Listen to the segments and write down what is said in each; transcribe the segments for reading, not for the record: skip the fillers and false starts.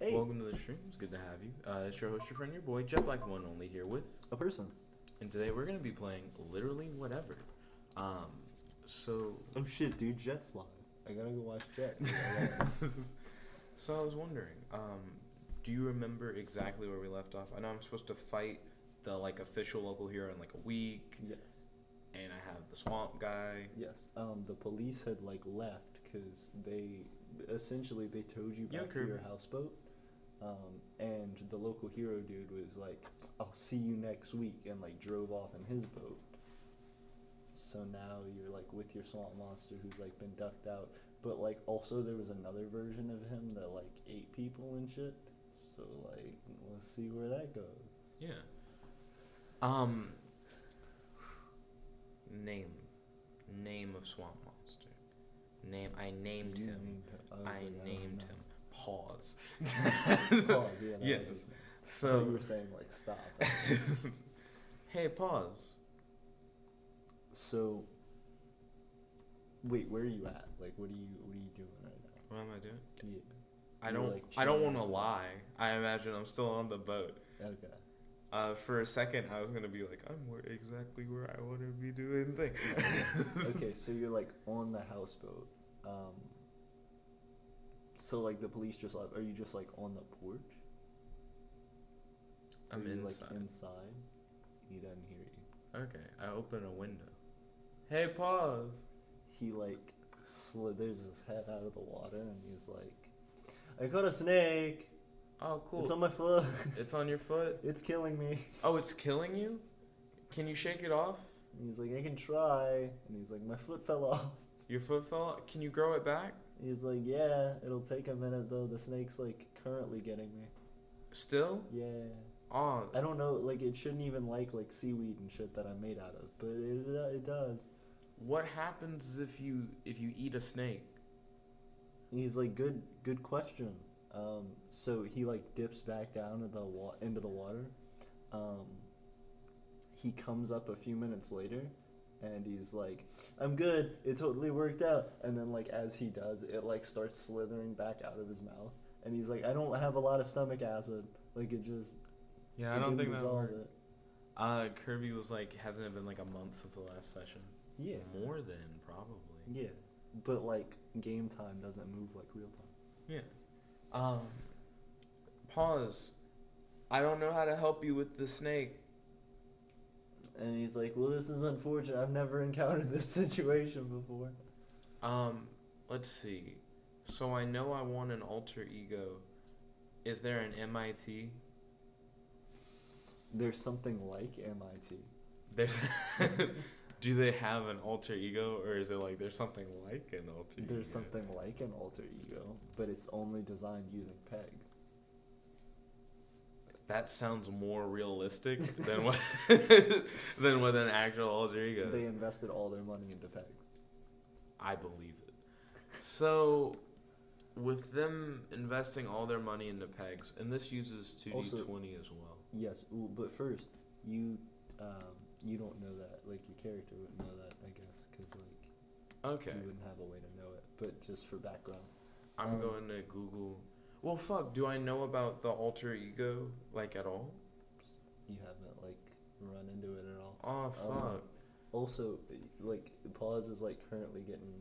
Hey, Welcome to the stream. It's good to have you. It's your host, your friend, your boy, Jet Black, the one and only here with. a person. And today we're going to be playing literally whatever. So. Oh shit, dude, Jet's live. I gotta go watch Jet. So I was wondering, do you remember exactly where we left off? I know I'm supposed to fight the official local hero in like a week. Yes. And I have the swamp guy. Yes. The police had left because they towed you back to your houseboat. And the local hero dude was like, "I'll see you next week," and drove off in his boat. So now you're with your swamp monster who's been ducked out, but also there was another version of him that ate people and shit. So let's see where that goes. Yeah. Name of swamp monster. I named him. I named him. Pause. Pause. Yeah. Yes. So you were saying stop. Hey, pause. So, wait, where are you at? What are you doing right now? What am I doing? Yeah. I don't want to lie. I imagine I'm still on the boat. Okay. For a second, I was gonna be I'm exactly where I want to be doing things. Okay, so you're on the houseboat. So the police just left. Are you just on the porch? I'm inside. Inside? He doesn't hear you. Okay, I open a window. Hey, pause. He slithers his head out of the water and he's like, "I caught a snake. Oh, cool. It's on my foot. It's on your foot? It's killing me." Oh, it's killing you? Can you shake it off? And he's like, "I can try." And he's like, "My foot fell off." Your foot fell off? Can you grow it back? He's like, "Yeah, it'll take a minute though. The snake's currently getting me." Still? Yeah. Oh. I don't know, it shouldn't even like seaweed and shit that I'm made out of, but it does. What happens if you eat a snake? He's like, good question. So he dips back down into the water. He comes up a few minutes later, and he's like, "I'm good. It totally worked out." And then as he does, it starts slithering back out of his mouth, and he's like, "I don't have a lot of stomach acid. It just." Yeah, I don't think that dissolve worked. Kirby was hasn't it been a month since the last session? Yeah. More than, probably. Yeah. But game time doesn't move real time. Yeah. Pause. I don't know how to help you with the snake. And he's like, "Well, this is unfortunate. I've never encountered this situation before." Let's see. So I know I want an alter ego. Is there an MIT? There's something like MIT. There's Do they have an alter ego, or is it there's something like an alter ego? There's something like an alter ego, but it's only designed using pegs. That sounds more realistic than what what an actual alter ego is. They invested all their money into pegs. I believe it. So, with them investing all their money into pegs, and this uses 2d20 as well. Yes, but first, you don't know that. Your character wouldn't know that, I guess, because okay, you wouldn't have a way to know it. But just for background, I'm going to Google. Well, fuck. Do I know about the alter ego at all? You haven't run into it at all. Oh fuck. Also, Pause is currently getting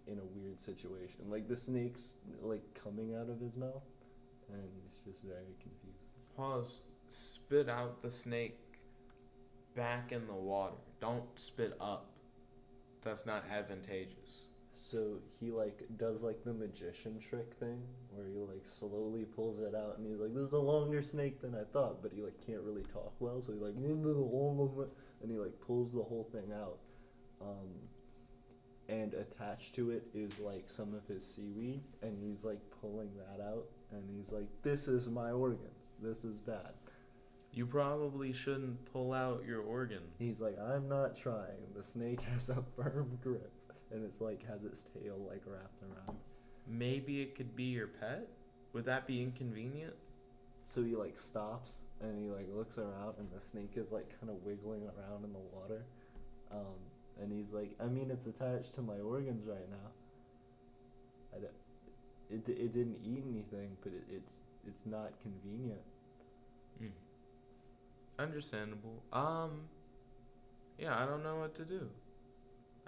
in a weird situation. The snake's coming out of his mouth, and he's just very confused. Pause. Spit out the snake back in the water. Don't spit up. That's not advantageous. So he does the magician trick thing where he slowly pulls it out, and he's like, "This is a longer snake than I thought," but he can't really talk well, so he's and he pulls the whole thing out. And attached to it is some of his seaweed, and he's pulling that out, and he's like, "This is my organs. This is bad." You probably shouldn't pull out your organ. He's like, "I'm not trying." The snake has a firm grip, and it's has its tail wrapped around. Maybe it could be your pet? Would that be inconvenient? So he stops, and he looks around, and the snake is kind of wiggling around in the water. And he's like, "I mean, it's attached to my organs right now." it didn't eat anything, but it's not convenient. Mm. Understandable. Yeah, I don't know what to do.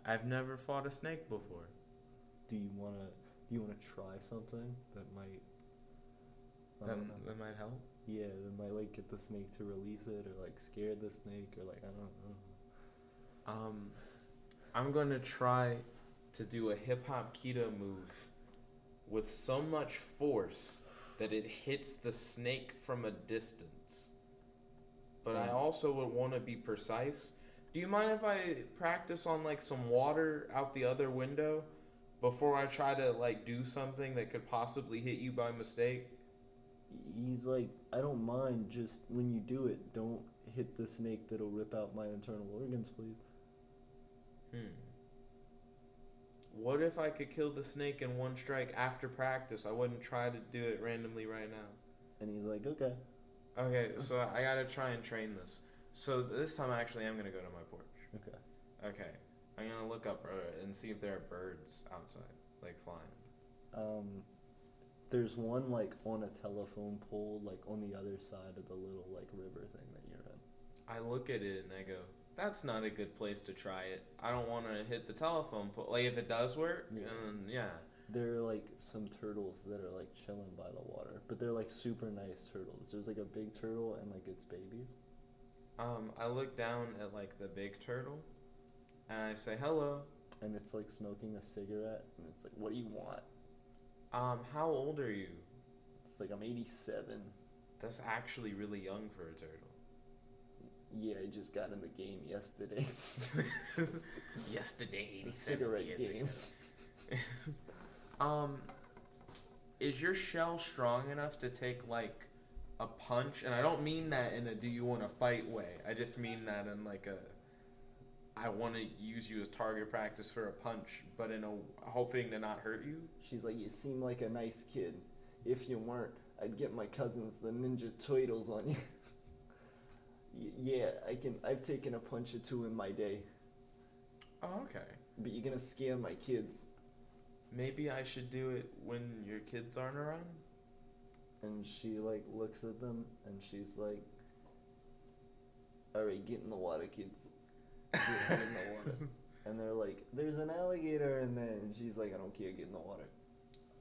I've never fought a snake before. Do you wanna try something that might That might help. yeah, that might like get the snake to release it, or like scare the snake, or like I don't know. I'm gonna try to do a hip hop keto move with so much force that it hits the snake from a distance. But I also would want to be precise. Do you mind if I practice on like some water out the other window before I try to like do something that could possibly hit you by mistake? He's like, I don't mind, just when you do it, don't hit the snake that'll rip out my internal organs, please. What if I could kill the snake in one strike after practice? I wouldn't try to do it randomly right now. And he's like, okay. Okay, so I gotta try and train this. So this time actually I'm gonna go to my porch. Okay. Okay. I'm gonna look up and see if there are birds outside, like flying. There's one like on a telephone pole, like on the other side of the little like river thing that you're in. I look at it and I go, that's not a good place to try it. I don't want to hit the telephone pole. Like if it does work, yeah. There are like some turtles that are like chilling by the water, but they're like super nice turtles. There's like a big turtle and like its babies. I look down at like the big turtle, and I say hello. And it's like smoking a cigarette, and it's like, what do you want? How old are you? It's like, I'm 87. That's actually really young for a turtle. Yeah, I just got in the game yesterday. Yesterday, the cigarette game. Is your shell strong enough to take like a punch? And I don't mean that in a do you want to fight way. I just mean that in like a I want to use you as target practice for a punch, but in a hoping to not hurt you. She's like, you seem like a nice kid. If you weren't, I'd get my cousins, the Ninja Turtles, on you. Yeah, I've taken a punch or two in my day. Oh, okay. But you're gonna scare my kids. Maybe I should do it when your kids aren't around? And she like looks at them and she's like, alright, get in the water, kids. Get in the water. And they're like, there's an alligator in there. And she's like, I don't care, get in the water.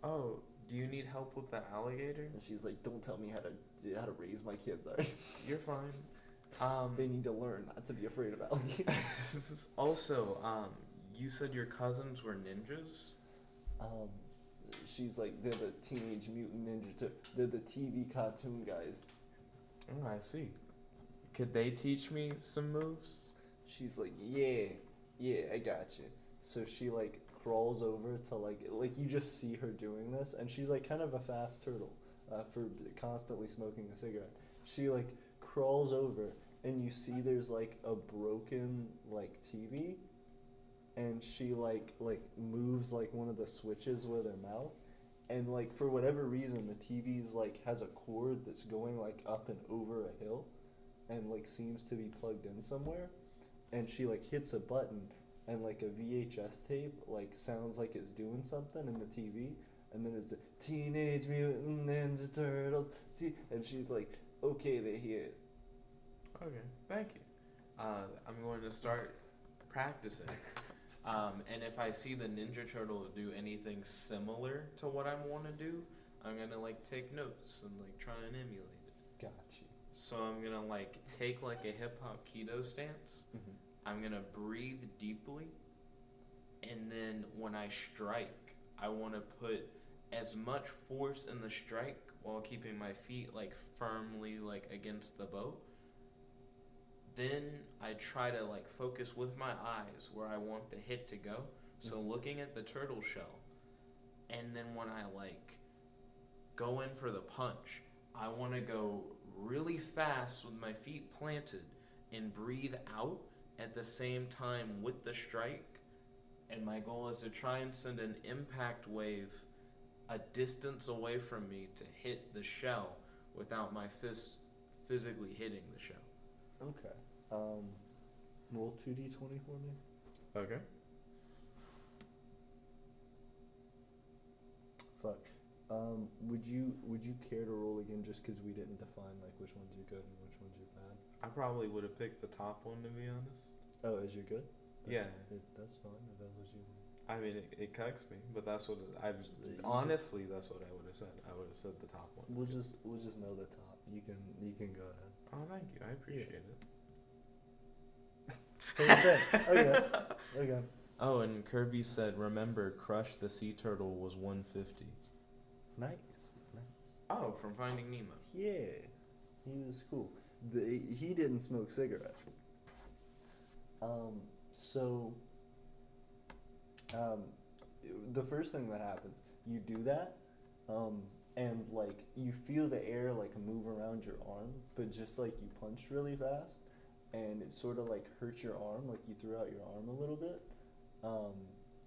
Oh, do you need help with the alligator? And she's like, don't tell me how to raise my kids, alright? You're fine. They need to learn not to be afraid of alligators. Also, you said your cousins were ninjas? She's like, they're the Teenage Mutant Ninja Turtles. They're the TV cartoon guys. Oh, I see. Could they teach me some moves? She's like, yeah, I got you. So she like crawls over to like you just see her doing this, and she's like kind of a fast turtle for constantly smoking a cigarette. She like crawls over, and you see there's like a broken like TV, and she like moves like one of the switches with her mouth, and like for whatever reason the TV's like has a cord that's going like up and over a hill, and like seems to be plugged in somewhere, and she like hits a button, and like a VHS tape like sounds like it's doing something in the TV, and then it's Teenage Mutant Ninja Turtles, and she's like, okay, they're here. Okay, thank you. I'm going to start practicing. And if I see the Ninja Turtle do anything similar to what I want to do, I'm going to like take notes and like try and emulate it. Gotcha. So I'm going to like take like a hip hop keto stance. Mm-hmm. I'm going to breathe deeply. And then when I strike, I want to put as much force in the strike while keeping my feet like firmly like against the boat. Then I try to like focus with my eyes where I want the hit to go. So looking at the turtle shell. And then when I like go in for the punch, I want to go really fast with my feet planted and breathe out at the same time with the strike. And my goal is to try and send an impact wave a distance away from me to hit the shell without my fist physically hitting the shell. Okay. Roll 2d20 for me. Okay. Fuck. Would you care to roll again just because we didn't define like which ones are good and which ones are bad? I probably would have picked the top one, to be honest. Oh, as you're good? Yeah. That's fine. If that was you. I mean, it cucks me, but that's what honestly, that's what I would have said. I would have said the top one. We'll just know the top. You can go ahead. Oh, thank you. I appreciate it. Same thing. Okay. Oh, and Kirby said, remember, Crush the Sea Turtle was 150. Nice. Oh, from Finding Nemo. Yeah, he was cool. He didn't smoke cigarettes. The first thing that happens, you do that, and like you feel the air like move around your arm, but just like you punched really fast, and it sort of like hurts your arm, like you threw out your arm a little bit,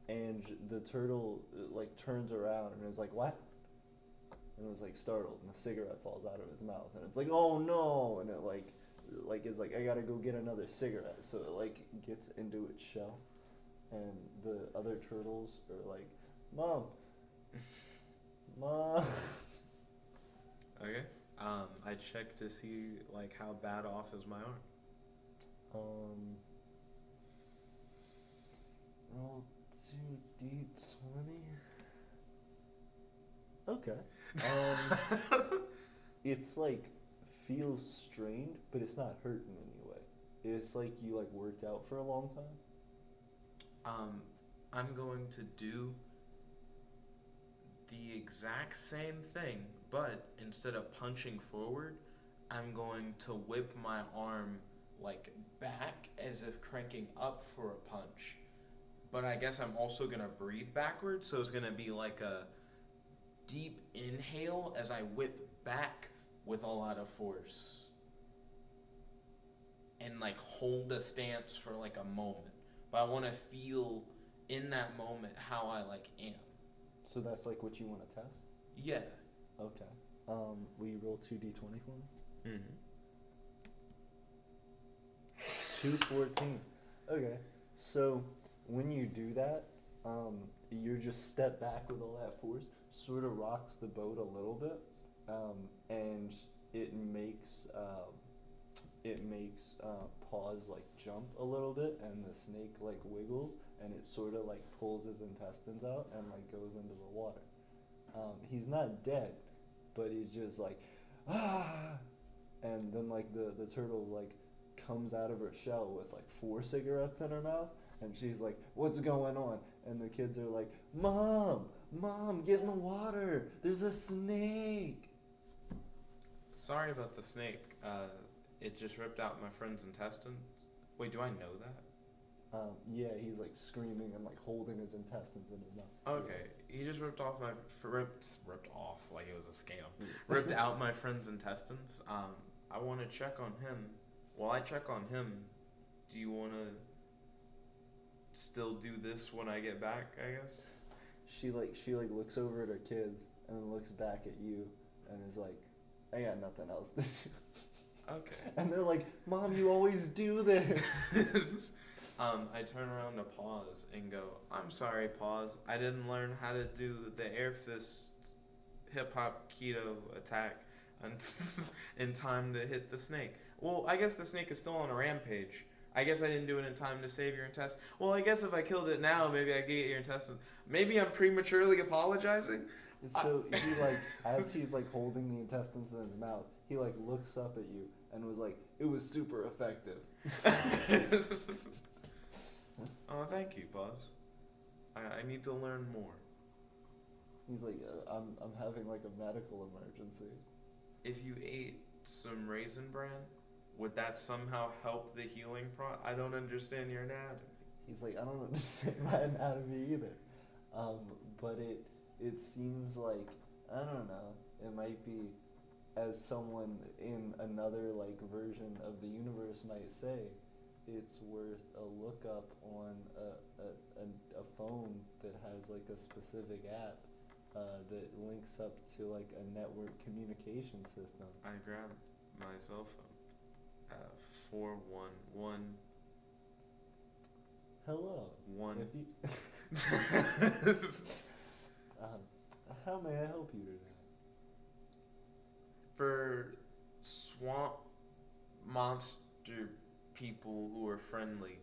and the turtle like turns around and is like, what? And it was like startled, and a cigarette falls out of his mouth, and it's like, oh no, and it like is like, I gotta go get another cigarette, so it like gets into its shell, and the other turtles are like, Mom. Okay. I checked to see like how bad off is my arm. Roll 2d20. Okay. It's like feels strained, but it's not hurting anyway. It's like you like worked out for a long time. I'm going to do the exact same thing, but instead of punching forward, I'm going to whip my arm like back as if cranking up for a punch. But I guess I'm also gonna breathe backwards, so it's gonna be like a deep inhale as I whip back with a lot of force. And like hold a stance for like a moment. But I wanna feel in that moment how I like am. So that's like what you want to test? Yeah. Okay. Will you roll 2d20 for me? Mm-hmm. 214. Okay. So when you do that, you just step back with all that force, sort of rocks the boat a little bit, and it makes Paws like jump a little bit, and the snake like wiggles, and it sort of like pulls his intestines out and like goes into the water. He's not dead, but he's just like, ah, and then like the turtle like comes out of her shell with like 4 cigarettes in her mouth, and she's like, what's going on? And the kids are like, Mom, get in the water, there's a snake. Sorry about the snake. It just ripped out my friend's intestines. Wait, do I know that? Yeah, he's like screaming and like holding his intestines in his mouth. Okay, he just ripped off ripped off like it was a scam. Ripped out my friend's intestines. I want to check on him. While I check on him, do you want to still do this when I get back, I guess? She looks over at her kids and then looks back at you and is like, I got nothing else to do. Okay. And they're like, Mom, you always do this. I turn around to Paws and go, I'm sorry, Paws. I didn't learn how to do the air fist hip-hop keto attack in time to hit the snake. Well, I guess the snake is still on a rampage. I guess I didn't do it in time to save your intestines. Well, I guess if I killed it now, maybe I could get your intestines. Maybe I'm prematurely apologizing. So he like, as he's like holding the intestines in his mouth, he like looks up at you and was like, it was super effective. Oh, thank you, Paws. I need to learn more. He's like, I'm having like a medical emergency. If you ate some Raisin Bran, would that somehow help the healing I don't understand your anatomy. He's like, I don't understand my anatomy either. But it seems like, I don't know, it might be, as someone in another like version of the universe might say, it's worth a lookup on a phone that has like a specific app that links up to like a network communication system. I grabbed my cell phone. 411. Hello. One. If you How may I help you today? For swamp monster people who are friendly,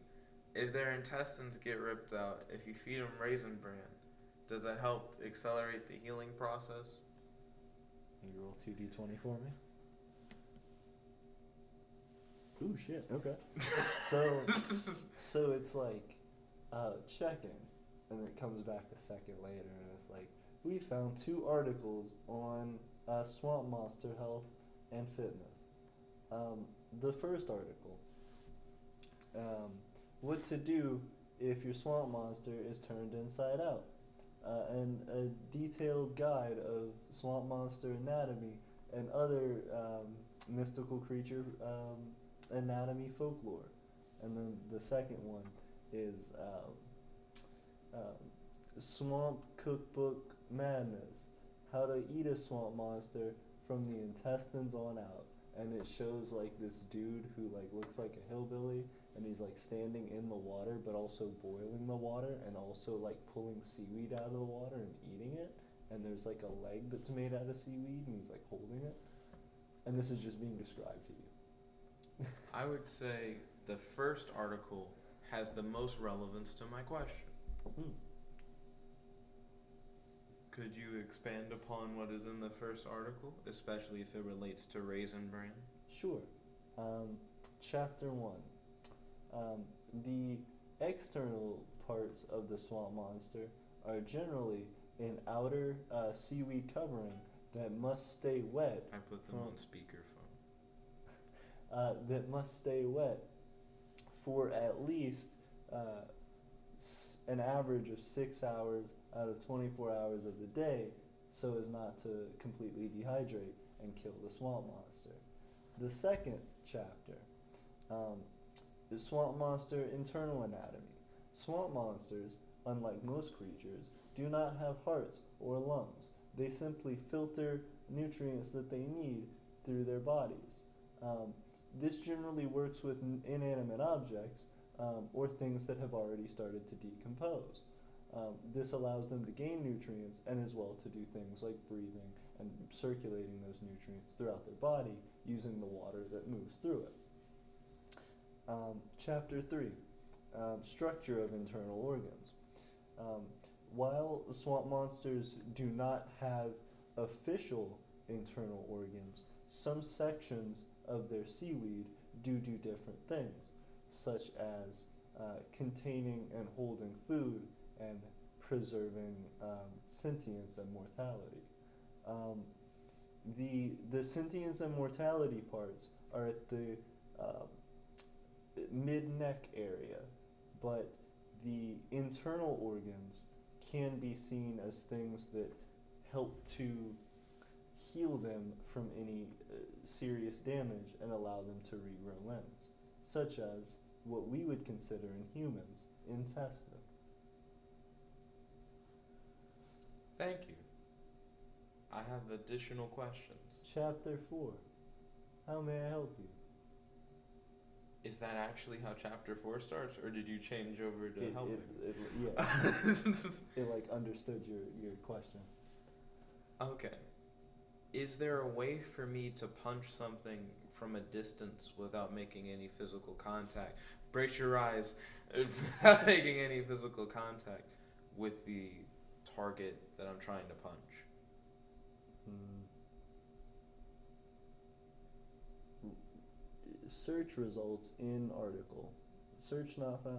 if their intestines get ripped out, if you feed them Raisin Bran, does that help accelerate the healing process? Can you roll 2d20 for me? Ooh, shit. Okay. So it's like checking, and it comes back a second later, and it's like, we found 2 articles on swamp monster health and fitness. The first article, what to do if your swamp monster is turned inside out, and a detailed guide of swamp monster anatomy and other mystical creature anatomy folklore. And then the second one is Swamp Cookbook Madness, how to eat a swamp monster from the intestines on out. And it shows like this dude who like looks like a hillbilly, and he's like standing in the water but also boiling the water and also like pulling seaweed out of the water and eating it. And there's like a leg that's made out of seaweed, and he's like holding it. And this is just being described to you. I would say the first article has the most relevance to my question. Could you expand upon what is in the first article, especially if it relates to Raisin Bran? Sure. Chapter 1. The external parts of the swamp monster are generally an outer seaweed covering that must stay wet. I put them on speakerphone. That must stay wet for at least an average of 6 hours out of 24 hours of the day, so as not to completely dehydrate and kill the swamp monster. The second chapter is swamp monster internal anatomy. Swamp monsters, unlike most creatures, do not have hearts or lungs. They simply filter nutrients that they need through their bodies. This generally works with inanimate objects or things that have already started to decompose. This allows them to gain nutrients and as well to do things like breathing and circulating those nutrients throughout their body using the water that moves through it. Chapter 3, structure of internal organs. While swamp monsters do not have official internal organs, some sections of their seaweed do different things, such as containing and holding food and preserving sentience and mortality. The sentience and mortality parts are at the mid-neck area, but the internal organs can be seen as things that help to heal them from any serious damage and allow them to regrow limbs, such as what we would consider in humans intestines. Thank you. I have additional questions. Chapter 4. How may I help you? Is that actually how Chapter 4 starts, or did you change over to helping? Yeah. It like understood your question. Okay. Is there a way for me to punch something from a distance without making any physical contact? Brace your eyes. Without making any physical contact with the target that I'm trying to punch. Search results in article. Search not found.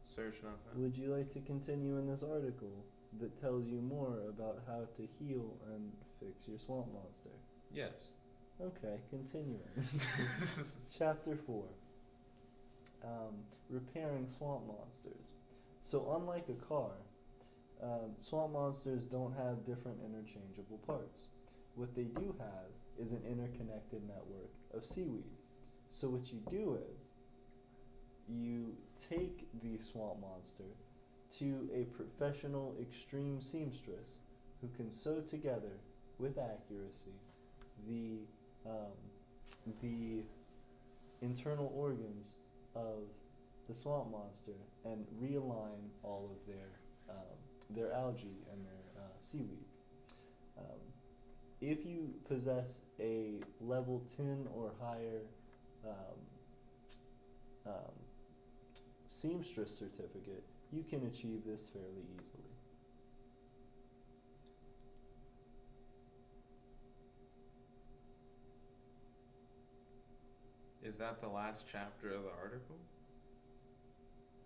Search not found. Would you like to continue in this article that tells you more about how to heal and fix your swamp monster? Yes. Okay, continuing. Chapter 4. Repairing swamp monsters. So unlike a car, swamp monsters don't have different interchangeable parts. What they do have is an interconnected network of seaweed. So what you do is, you take the swamp monster to a professional extreme seamstress who can sew together with accuracy the internal organs of the swamp monster and realign all of their algae and their seaweed. If you possess a level 10 or higher seamstress certificate, you can achieve this fairly easily. Is that the last chapter of the article?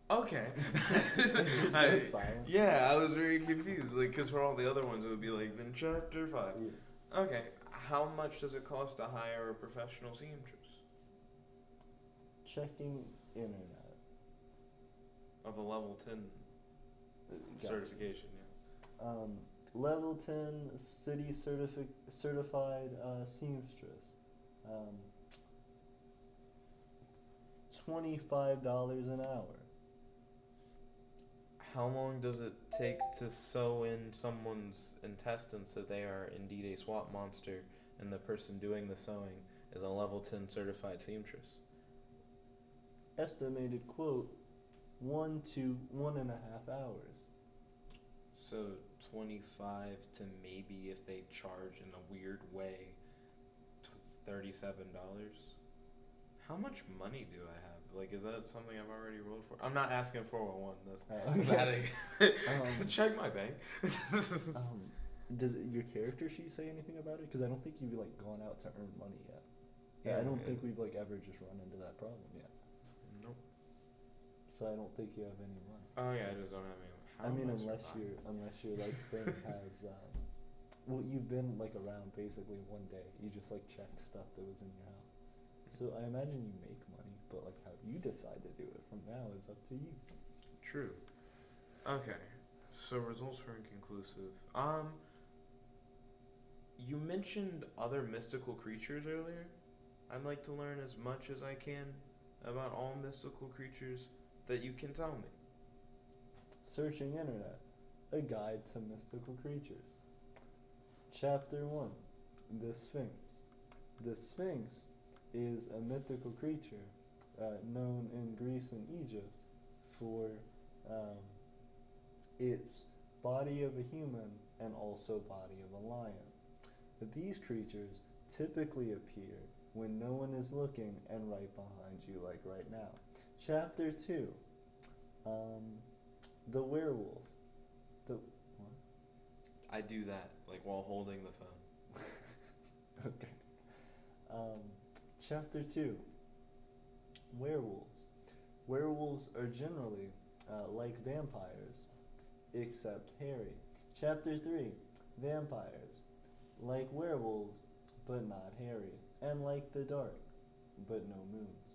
Okay. Yeah, I was very confused. Like, because for all the other ones, it would be like, then chapter 5. Yeah. Okay. How much does it cost to hire a professional seamstress? Checking internet. Of a level 10 certification, yeah. Level 10 city certified seamstress. $25 an hour. How long does it take to sew in someone's intestines if they are indeed a swamp monster and the person doing the sewing is a level 10 certified seamstress? Estimated quote, 1 to 1.5 hours. So 25 to maybe, if they charge in a weird way, $37. How much money do I have? Like, is that something I've already rolled for? I'm not asking 401. That's check my bank. Does your character sheet say anything about it? Because I don't think you've like gone out to earn money yet. Yeah, I don't think we've like ever just run into that problem yet. Nope. So I don't think you have any money. Oh yeah, I just don't have any. I mean, unless your like thing has. Well, you've been like around basically one day. You just like checked stuff that was in your house. So I imagine you make money, but like how you decide to do it from now is up to you. True. Okay. So results were inconclusive. You mentioned other mystical creatures earlier. I'd like to learn as much as I can about all mystical creatures that you can tell me. Searching internet. A guide to mystical creatures. Chapter 1. The Sphinx. The Sphinx is a mythical creature known in Greece and Egypt for its body of a human and also body of a lion. But these creatures typically appear when no one is looking and right behind you, like right now. Chapter 2. The werewolf. What? I do that, like while holding the phone. Okay. Chapter 2. Werewolves. Werewolves are generally like vampires, except hairy. Chapter 3. Vampires. Like werewolves, but not hairy. And like the dark, but no moons.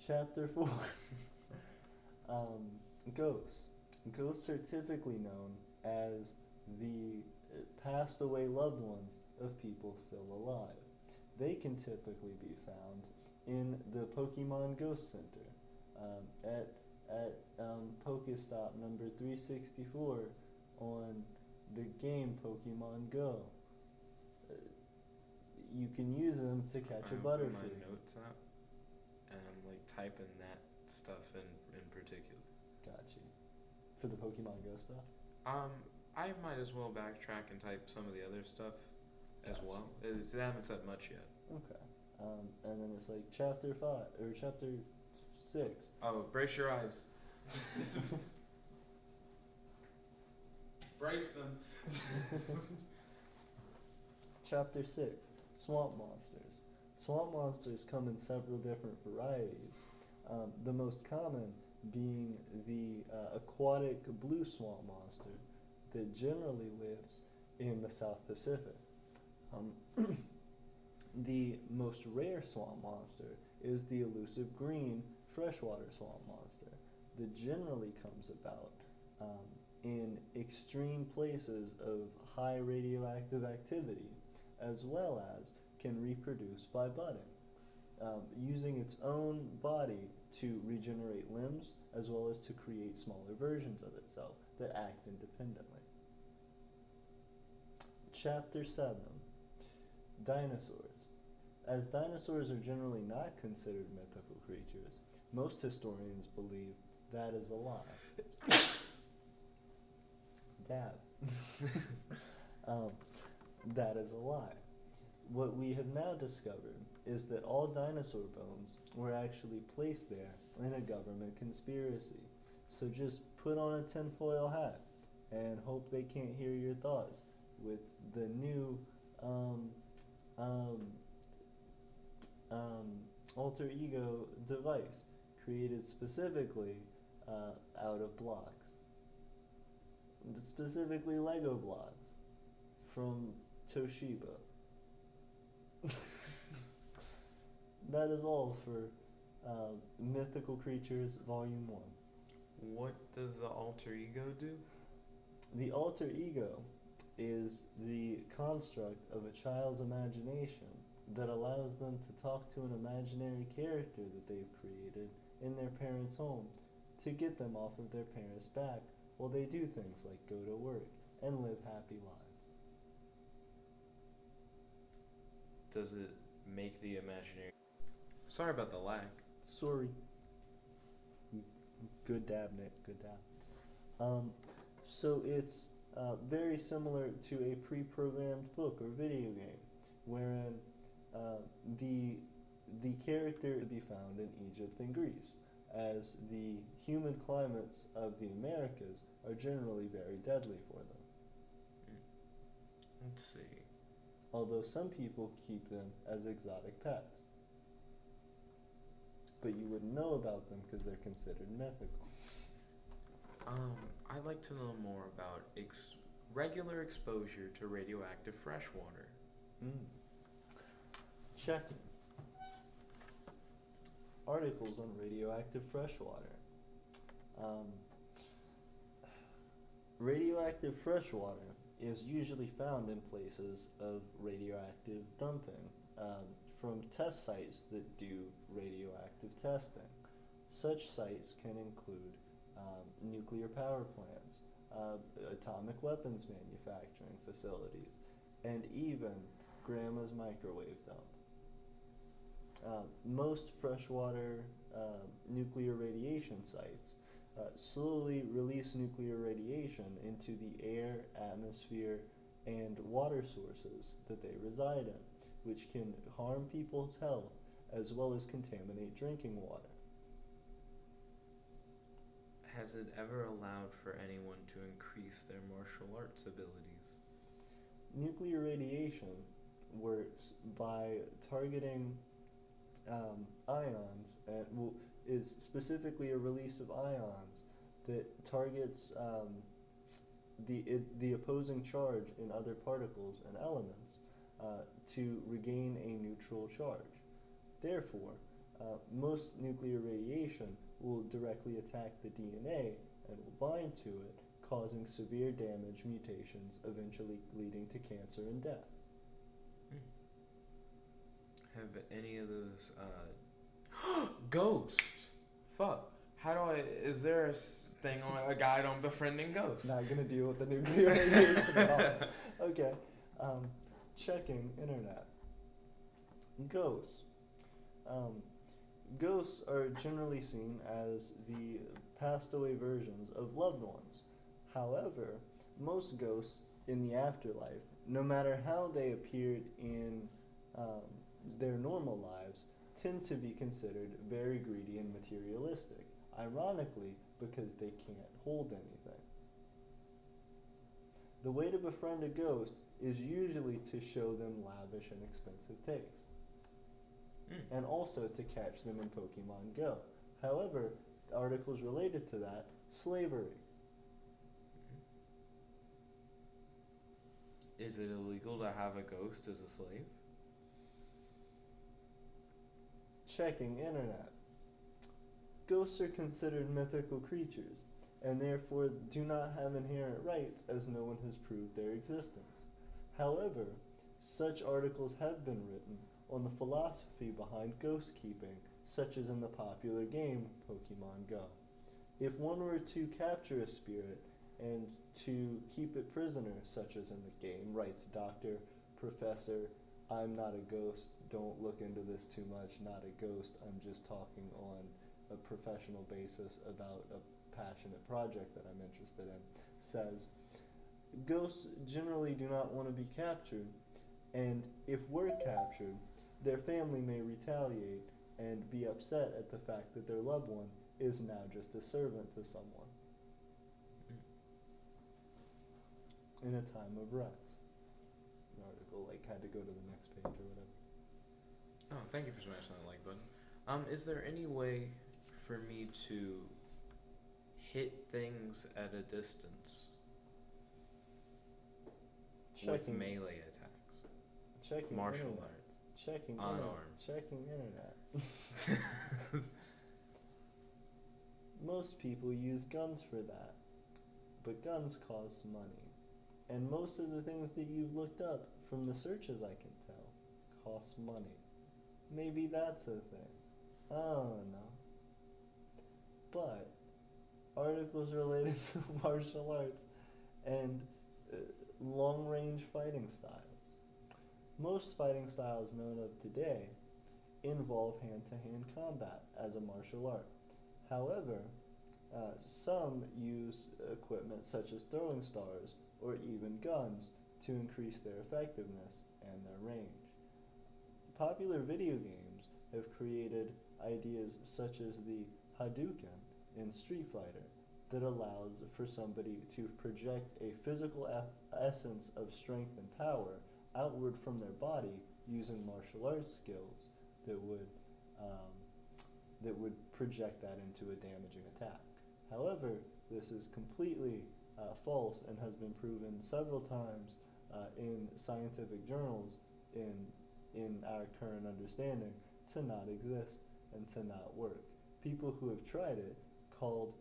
Chapter 4. Ghosts. Ghosts are typically known as the passed away loved ones of people still alive. They can typically be found in the Pokemon Ghost Center at Pokestop number 364 on the game Pokemon Go. You can use them to catch a Butterfree. My notes up and I'm like typing that stuff in particular. Gotcha. For the Pokemon Go stuff? I might as well backtrack and type some of the other stuff as well. I haven't said much yet. Okay. And then it's like chapter 5 or chapter 6. Oh, brace your eyes. Brace them. Chapter 6. Swamp monsters. Swamp monsters come in several different varieties. The most common being the aquatic blue swamp monster that generally lives in the South Pacific. The most rare swamp monster is the elusive green freshwater swamp monster that generally comes about in extreme places of high radioactive activity, as well as can reproduce by budding, using its own body to regenerate limbs, as well as to create smaller versions of itself that act independently. Chapter 7. Dinosaurs. As dinosaurs are generally not considered mythical creatures, most historians believe that is a lie. Dad. Um, that is a lie. What we have now discovered is that all dinosaur bones were actually placed there in a government conspiracy. So just put on a tinfoil hat and hope they can't hear your thoughts with the new um, um, alter ego device created specifically out of blocks, specifically Lego blocks from Toshiba. That is all for Mythical Creatures Volume 1. What does the alter ego do? The alter ego is the construct of a child's imagination that allows them to talk to an imaginary character that they've created in their parents' home to get them off of their parents' back while they do things like go to work and live happy lives. Does it make the imaginary... Sorry about the lag. Sorry. Good dab, Nick. Good dab. So it's very similar to a pre-programmed book or video game, wherein the character to be found in Egypt and Greece, as the humid climates of the Americas are generally very deadly for them. Let's see. Although some people keep them as exotic pets. But you wouldn't know about them because they're considered mythical. I'd like to know more about regular exposure to radioactive fresh water. Checking. Articles on radioactive freshwater. Radioactive freshwater is usually found in places of radioactive dumping, from test sites that do radioactive testing. Such sites can include nuclear power plants, atomic weapons manufacturing facilities, and even grandma's microwave dump. Most freshwater nuclear radiation sites slowly release nuclear radiation into the air, atmosphere, and water sources that they reside in, which can harm people's health as well as contaminate drinking water. Has it ever allowed for anyone to increase their martial arts abilities? Nuclear radiation works by targeting ions, and is specifically a release of ions that targets the opposing charge in other particles and elements to regain a neutral charge. Therefore, most nuclear radiation will directly attack the DNA and will bind to it, causing severe damage, mutations, eventually leading to cancer and death. Have any of those ghosts? Fuck. How do I? Is there a guide on befriending ghosts? Not gonna deal with the nuclear radiation at all. Okay. Checking internet. Ghosts. Ghosts are generally seen as the passed away versions of loved ones. However, most ghosts in the afterlife, no matter how they appeared in their normal lives, tend to be considered very greedy and materialistic, ironically because they can't hold anything. The way to befriend a ghost is usually to show them lavish and expensive taste, and also to catch them in Pokemon Go. However, articles related to that, slavery. Is it illegal to have a ghost as a slave? Checking internet. Ghosts are considered mythical creatures, and therefore do not have inherent rights as no one has proved their existence. However, such articles have been written on the philosophy behind ghost keeping, such as in the popular game Pokemon Go. If one were to capture a spirit and to keep it prisoner, such as in the game, writes Dr. Professor, I'm not a ghost, don't look into this too much, not a ghost, I'm just talking on a professional basis about a passionate project that I'm interested in, says, ghosts generally do not want to be captured, and if we're captured, their family may retaliate and be upset at the fact that their loved one is now just a servant to someone in a time of rest. An article, like, had to go to the next page or whatever. Oh, thank you for smashing that like button. Is there any way for me to hit things at a distance with melee attacks? Checking martial internet. arts. Checking Unarmed. Checking internet. Most people use guns for that, but guns cost money. And most of the things that you've looked up, from the searches I can tell, cost money. Maybe that's a thing. I don't know. But articles related to martial arts and long-range fighting styles. Most fighting styles known of today involve hand-to-hand combat as a martial art. However, some use equipment such as throwing stars or even guns to increase their effectiveness and their range. Popular video games have created ideas such as the Hadouken in Street Fighter that allows for somebody to project a physical essence of strength and power outward from their body using martial arts skills that would project that into a damaging attack. However, this is completely false and has been proven several times in scientific journals in our current understanding to not exist and to not work. People who have tried it, called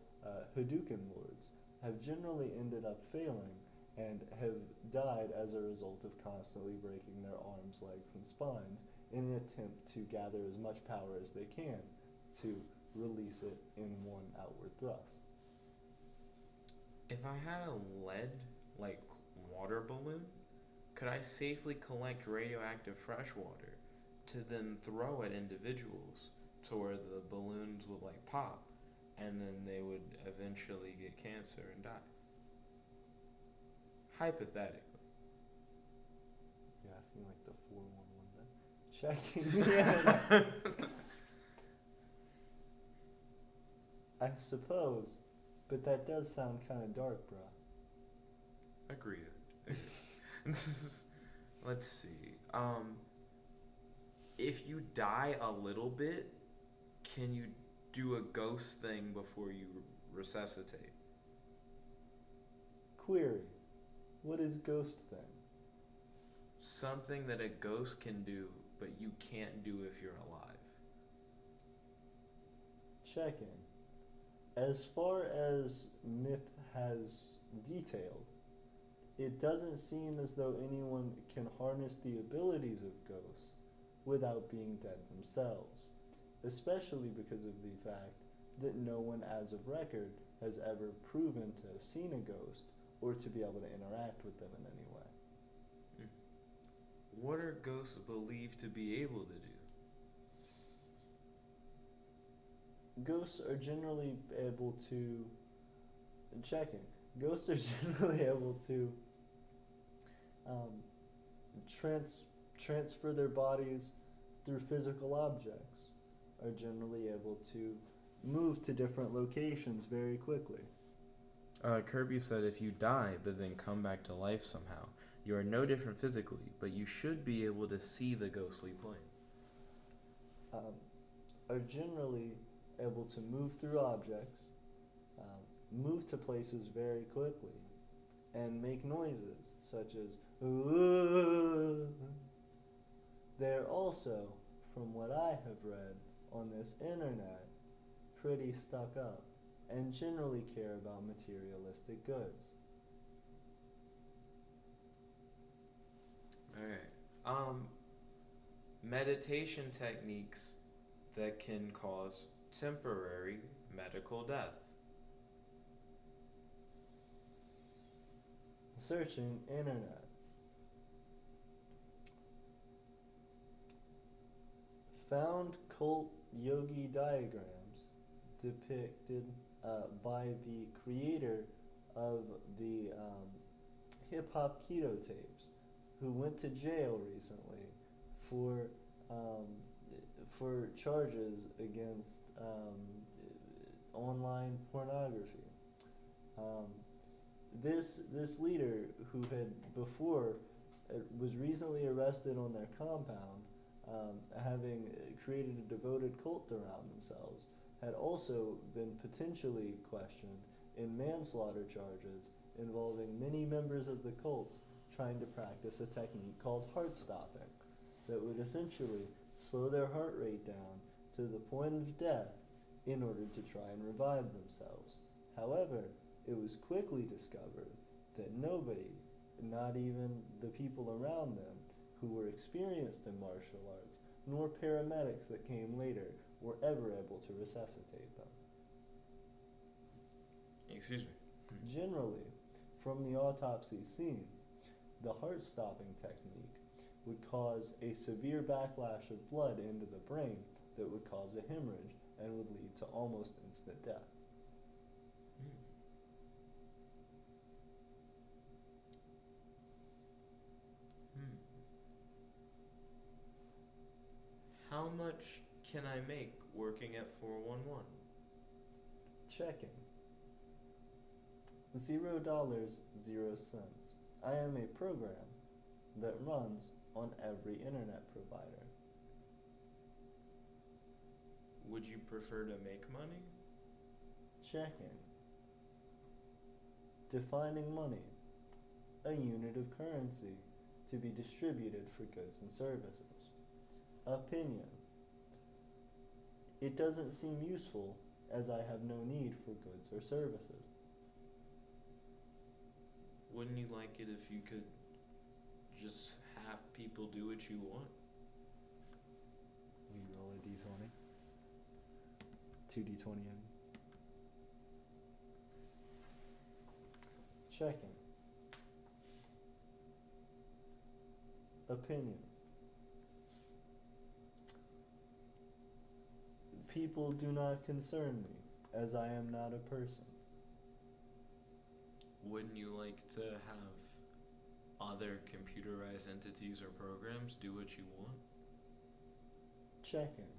Hadouken lords, have generally ended up failing and have died as a result of constantly breaking their arms, legs, and spines in an attempt to gather as much power as they can to release it in one outward thrust. If I had a lead, water balloon, could I safely collect radioactive fresh water to then throw at individuals to where the balloons would pop and then they would eventually get cancer and die? Hypothetically. You're asking the 411 then? Checking. Yeah. I suppose, but that does sound kind of dark, bro. Agreed. Let's see. If you die a little bit, can you do a ghost thing before you resuscitate? Query. What is ghost thing? Something that a ghost can do, but you can't do if you're alive. Checking. As far as myth has detailed, it doesn't seem as though anyone can harness the abilities of ghosts without being dead themselves, especially because of the fact that no one as of record has ever proven to have seen a ghost or to be able to interact with them in any way. What are ghosts believed to be able to do? Ghosts are generally able to... Ghosts are generally able to transfer their bodies through physical objects, are generally able to move to different locations very quickly. Kirby said if you die but then come back to life somehow, you are no different physically, but you should be able to see the ghostly plane. Are generally able to move through objects, move to places very quickly, and make noises such as ooh. They're also, from what I have read on this internet, pretty stuck up and generally care about materialistic goods. Alright. Meditation techniques that can cause temporary medical death. Searching internet. Found cult yogi diagrams depicted by the creator of the hip hop keto tapes, who went to jail recently for um, charges against online pornography. Um, this leader, who had before was recently arrested on their compound, having created a devoted cult around themselves, had also been potentially questioned in manslaughter charges involving many members of the cult trying to practice a technique called heart stopping that would essentially slow their heart rate down to the point of death in order to try and revive themselves. However, it was quickly discovered that nobody, not even the people around them who were experienced in martial arts, nor paramedics that came later, were ever able to resuscitate them. Excuse me. Generally, from the autopsy seen, the heart-stopping technique would cause a severe backlash of blood into the brain that would cause a hemorrhage and would lead to almost instant death. How much can I make working at 411? Checking. $0, 0 cents. I am a program that runs on every internet provider. Would you prefer to make money? Checking. Defining money. A unit of currency to be distributed for goods and services. Opinion. It doesn't seem useful as I have no need for goods or services. Wouldn't you like it if you could just have people do what you want? We roll a d20. 2d20 in. Checking. Opinion. People do not concern me, as I am not a person. Wouldn't you like to have other computerized entities or programs do what you want? Checking.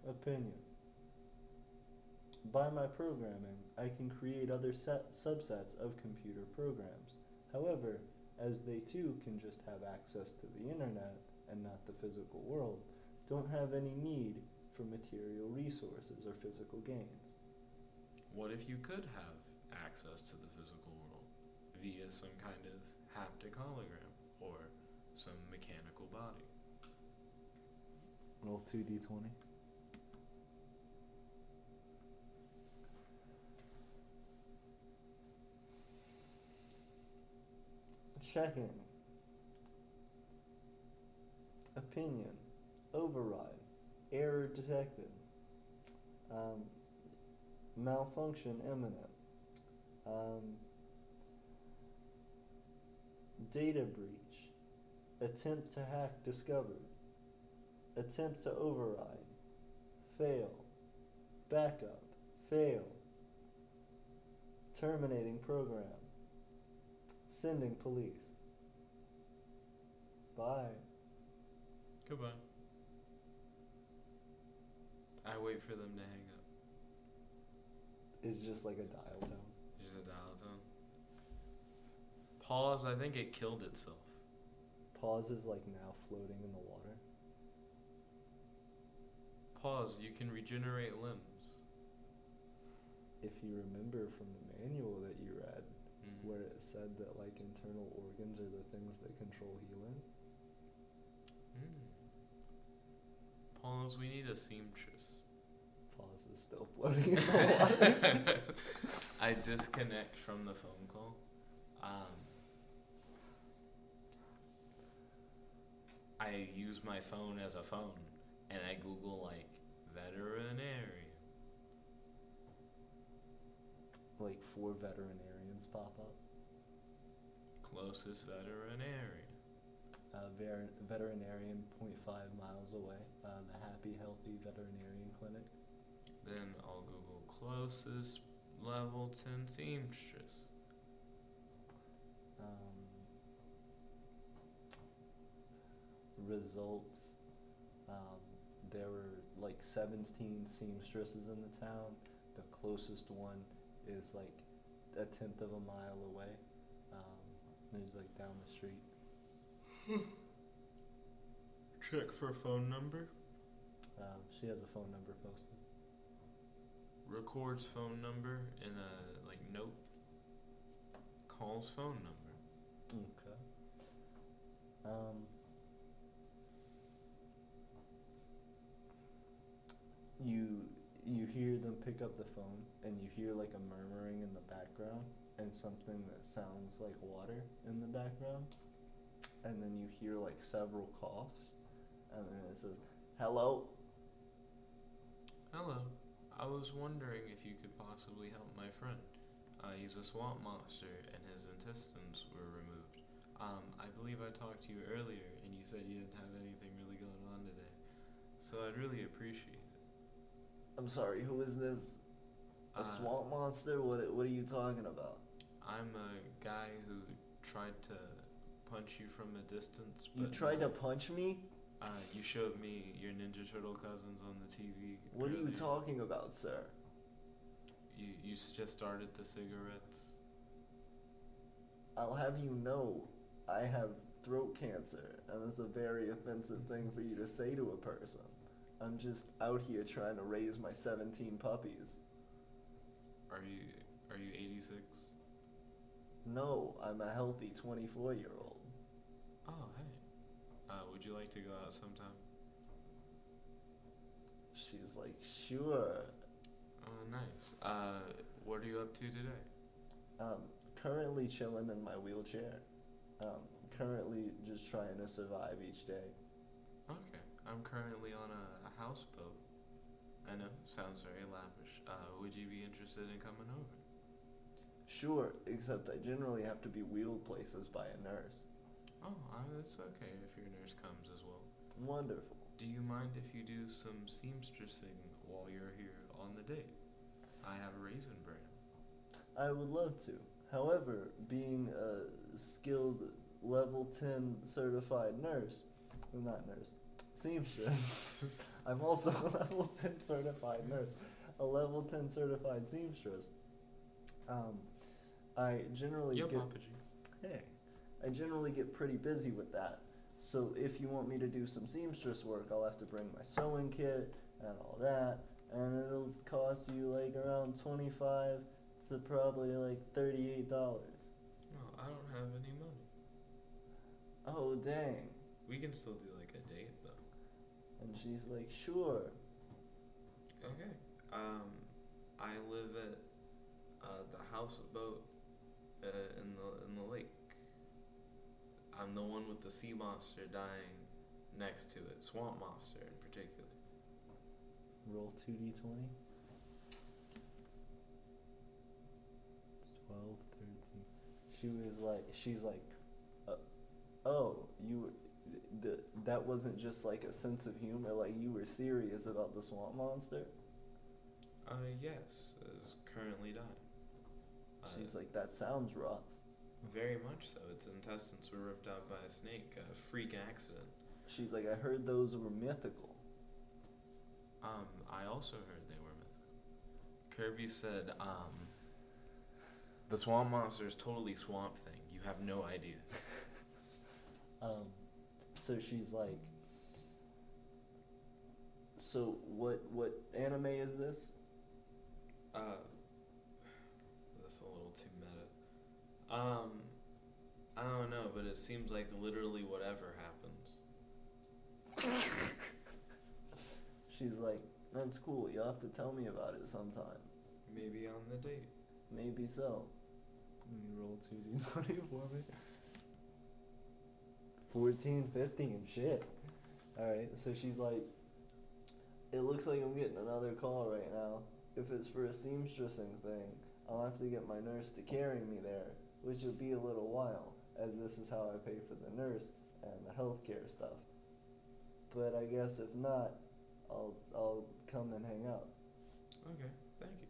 Opinion. By my programming, I can create other subsets of computer programs. However, as they too can just have access to the internet and not the physical world, don't have any need for material resources or physical gains. What if you could have access to the physical world via some kind of haptic hologram or some mechanical body? Roll 2d20. Checking. Opinion. Override. Error detected. Malfunction imminent. Data breach. Attempt to hack discovered. Attempt to override. Fail. Backup. Fail. Terminating program. Sending police. Bye. Goodbye. I wait for them to hang up. It's just like a dial tone. Just a dial tone. Pause, I think it killed itself. Pause is like now floating in the water. Pause, you can regenerate limbs. If you remember from the manual that you read, where it said that like internal organs are the things that control healing. Pause, we need a seamstress. Pause is still floating in the water. I disconnect from the phone call. I use my phone as a phone, and I Google like veterinarian. Like 4 veterinarians pop up. Closest veterinarian. Veterinarian 0.5 miles away. The Happy Healthy Veterinarian Clinic. Then I'll Google closest level 10 seamstress. Results. There were like 17 seamstresses in the town. The closest one is like a tenth of a mile away. It's like down the street. Check for phone number. She has a phone number posted. Records phone number in a like note. Calls phone number. Okay. You hear them pick up the phone, and you hear like a murmuring in the background, and something that sounds like water in the background, and then you hear like several coughs, and then it says, "Hello." Hello. I was wondering if you could possibly help my friend. He's a swamp monster, and his intestines were removed. I believe I talked to you earlier, and you said you didn't have anything really going on today. So I'd really appreciate it. I'm sorry, who is this? A swamp monster? What are you talking about? I'm a guy who tried to punch you from a distance. You tried to punch me? You showed me your Ninja Turtle cousins on the TV. What are you talking about, sir? You just started the cigarettes. I'll have you know, I have throat cancer, and it's a very offensive thing for you to say to a person. I'm just out here trying to raise my 17 puppies. Are you 86? No, I'm a healthy 24-year-old. Oh, hey. Would you like to go out sometime? She's like, sure. Oh, nice. What are you up to today? Currently chilling in my wheelchair. Currently just trying to survive each day. Okay. I'm currently on a houseboat. I know, sounds very lavish. Would you be interested in coming over? Sure, except I generally have to be wheeled places by a nurse. Oh, it's okay if your nurse comes as well. Wonderful. Do you mind if you do some seamstressing while you're here on the date? I have a raisin bran. I would love to. However, being a skilled level 10 certified nurse, seamstress. I'm also a level 10 certified nurse, a level 10 certified seamstress. I generally I generally get pretty busy with that. So if you want me to do some seamstress work, I'll have to bring my sewing kit and all that, and it'll cost you like around $25 to probably like $38. No, I don't have any money. Oh, dang. We can still do like a date though. And she's like, sure. Okay. I live at the houseboat in the lake. I'm the one with the sea monster dying next to it. Swamp monster in particular. Roll 2d20. 12, 13. She's like, oh, that wasn't just like a sense of humor, like you were serious about the swamp monster? Yes, is currently dying. She's like, that sounds rough. Very much so. Its intestines were ripped out by a snake, a freak accident. She's like, I heard those were mythical. I also heard they were mythical. Kirby said, the swamp monster is totally Swamp Thing. You have no idea. So she's like, so what anime is this? That's a little too meta. I don't know, but it seems like literally whatever happens. She's like, that's cool, you'll have to tell me about it sometime. Maybe on the date. Maybe so. Let me roll 2d20 for me. 14, 15, shit. Alright, so she's like, it looks like I'm getting another call right now. If it's for a seamstressing thing, I'll have to get my nurse to carry me there, which will be a little while, as this is how I pay for the nurse and the healthcare stuff. But I guess if not, I'll come and hang out. Okay, thank you.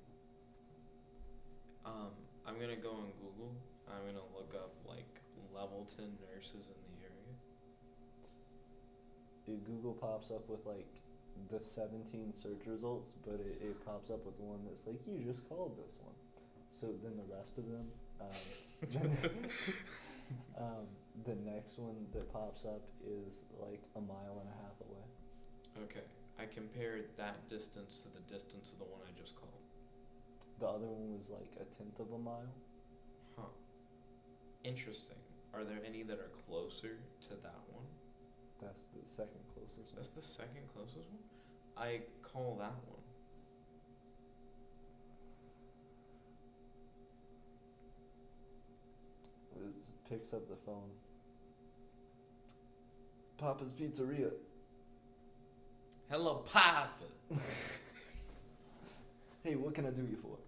I'm gonna go on Google. I'm gonna look up like level 10 nurses in the area? Google pops up with like the 17 search results, but it pops up with one that's like, you just called this one. So then the rest of them, the next one that pops up is like a mile and a half away. Okay, I compared that distance to the distance of the one I just called. The other one was like a tenth of a mile. Huh. Interesting. Are there any that are closer to that one? That's the second closest one. That's the second closest one? I call that one. This picks up the phone. Papa's Pizzeria. Hello, Papa. Hey, what can I do you for?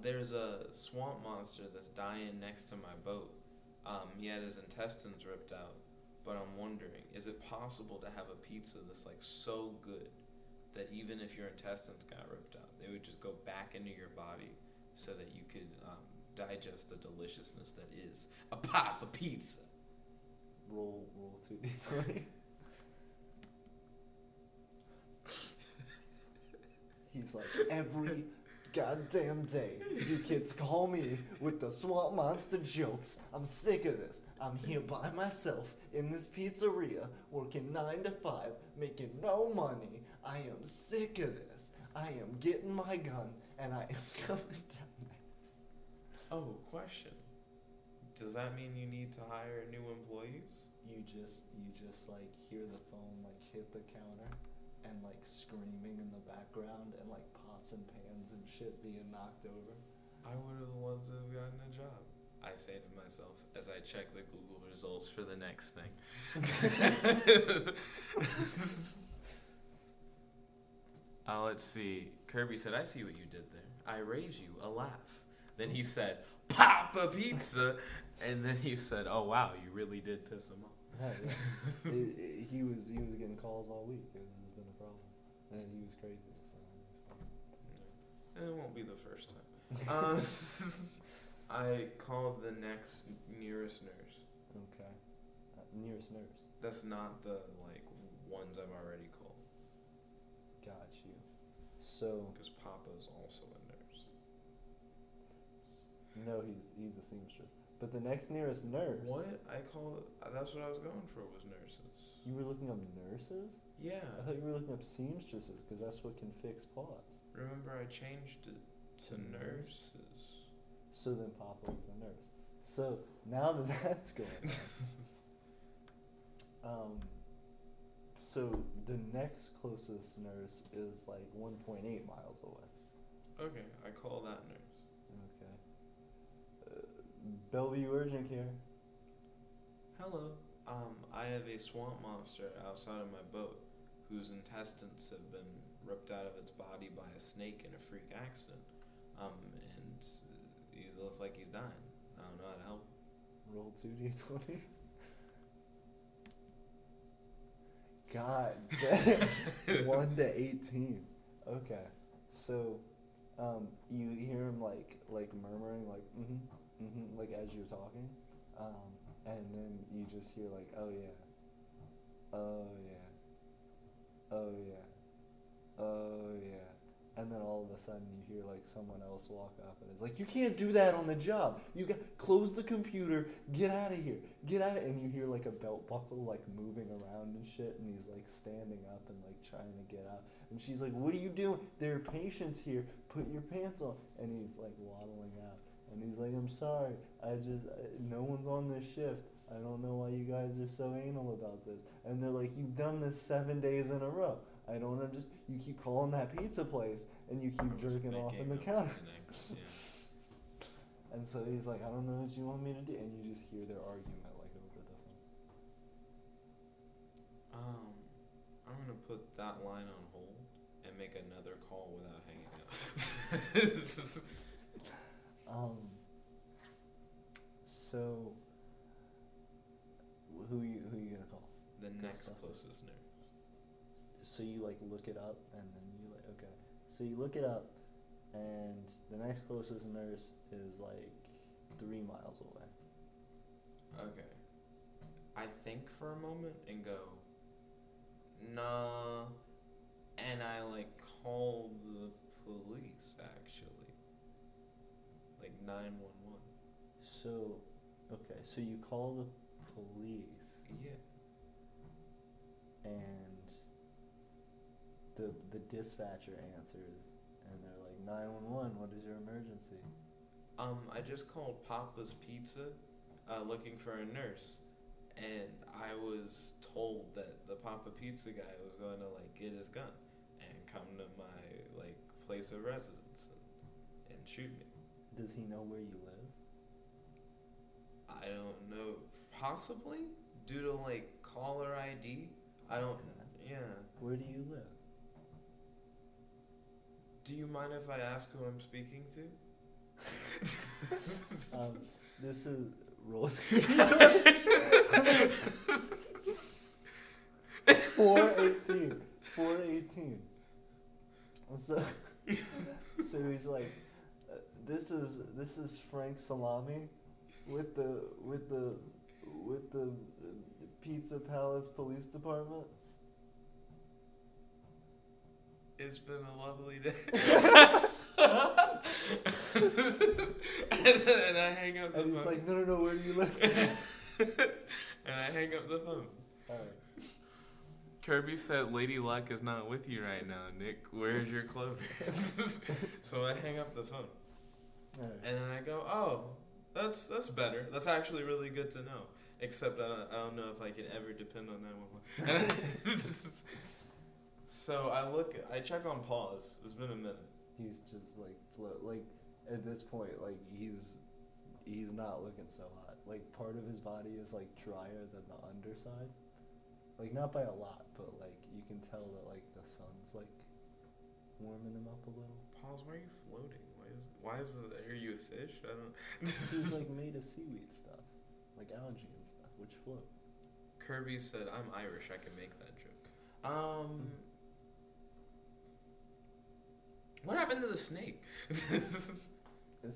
There's a swamp monster that's dying next to my boat. He had his intestines ripped out, but I'm wondering, is it possible to have a pizza that's like so good that even if your intestines got ripped out, they would just go back into your body so that you could digest the deliciousness that is a Papa pizza? Roll 2d20. He's like, every goddamn day you kids call me with the swamp monster jokes. I'm sick of this. I'm here by myself in this pizzeria working 9 to 5 making no money. I am sick of this. I am getting my gun and I am coming down there. Oh, question. Does that mean you need to hire new employees? You just like hear the phone like hit the counter and like screaming in the background and like pots and pans and shit being knocked over. I would have loved to have gotten a job, I say to myself as I check the Google results for the next thing. Let's see. Kirby said, I see what you did there. I raise you a laugh. Then he said, Papa Pizza. And then he said, oh, wow, you really did piss him off. Yeah. He was getting calls all week. It's been a problem. And he was crazy. So it won't be the first time. I called the next nearest nurse. Okay. Nearest nurse. That's not the ones I've already called. Got you. So. Because Papa's also a nurse. No, he's a seamstress. But the next nearest nurse. What? That's what I was going for, was nurses. You were looking up nurses? Yeah. I thought you were looking up seamstresses because that's what can fix paws. Remember, I changed it to nurses. So then Papa was a nurse. So now that that's going on, so the next closest nurse is like 1.8 miles away. Okay, I call that nurse. Bellevue Urgent Care. Hello. I have a swamp monster outside of my boat whose intestines have been ripped out of its body by a snake in a freak accident. And he looks like he's dying. I don't know how to help. Roll 2d20. God damn. 1 to 18. Okay. So, you hear him like murmuring like as you're talking, and then you just hear like, oh yeah, oh yeah, oh yeah, oh yeah, and then all of a sudden you hear like someone else walk up and it's like, you can't do that on the job. You got close the computer, get out of here, get out of, and you hear like a belt buckle like moving around and shit, and he's like standing up and like trying to get out, and she's like, what are you doing? There are patients here. Put your pants on, and he's like waddling out. And he's like, I'm sorry, no one's on this shift. I don't know why you guys are so anal about this. And they're like, you've done this 7 days in a row. I don't understand. You keep calling that pizza place, and you keep jerking off in the counter. And so he's like, I don't know what you want me to do. And you just hear their argument like over the phone. I'm going to put that line on hold and make another call without hanging up. So who you gonna call? The next closest nurse. So you like look it up and then you like, okay. So you look it up and the next closest nurse is like 3 miles away. Okay. I think for a moment and go, nah, and I like call the police actually, like 911. So, okay, so you call the police. Yeah. And the dispatcher answers, and they're like, 911, what is your emergency? I just called Papa's Pizza, looking for a nurse, and I was told that the Papa Pizza guy was going to like get his gun and come to my like place of residence and shoot me. Does he know where you live? I don't know. Possibly due to like caller ID. I don't. Okay. Yeah. Where do you live? Do you mind if I ask who I'm speaking to? This is Rolls. 418. 418. So he's like, this is Frank Salami with the Pizza Palace Police Department. It's been a lovely day. and I hang up the phone. And he's like, no, where do you live? And I hang up the phone. Alright. Kirby said Lady Luck is not with you right now, Nick. Where's your clothing? So I hang up the phone. Right. And then I go, oh, that's better. That's actually really good to know. Except I don't know if I can ever depend on 911. So I check on pause. It's been a minute. He's just like at this point, like he's not looking so hot. Like part of his body is like drier than the underside. Like not by a lot, but like you can tell that like the sun's like warming him up a little. Pause, why are you floating? Are you a fish? I don't. This is like made of seaweed stuff, like algae and stuff, which float. Kirby said, I'm Irish, I can make that joke. What happened to the snake? It's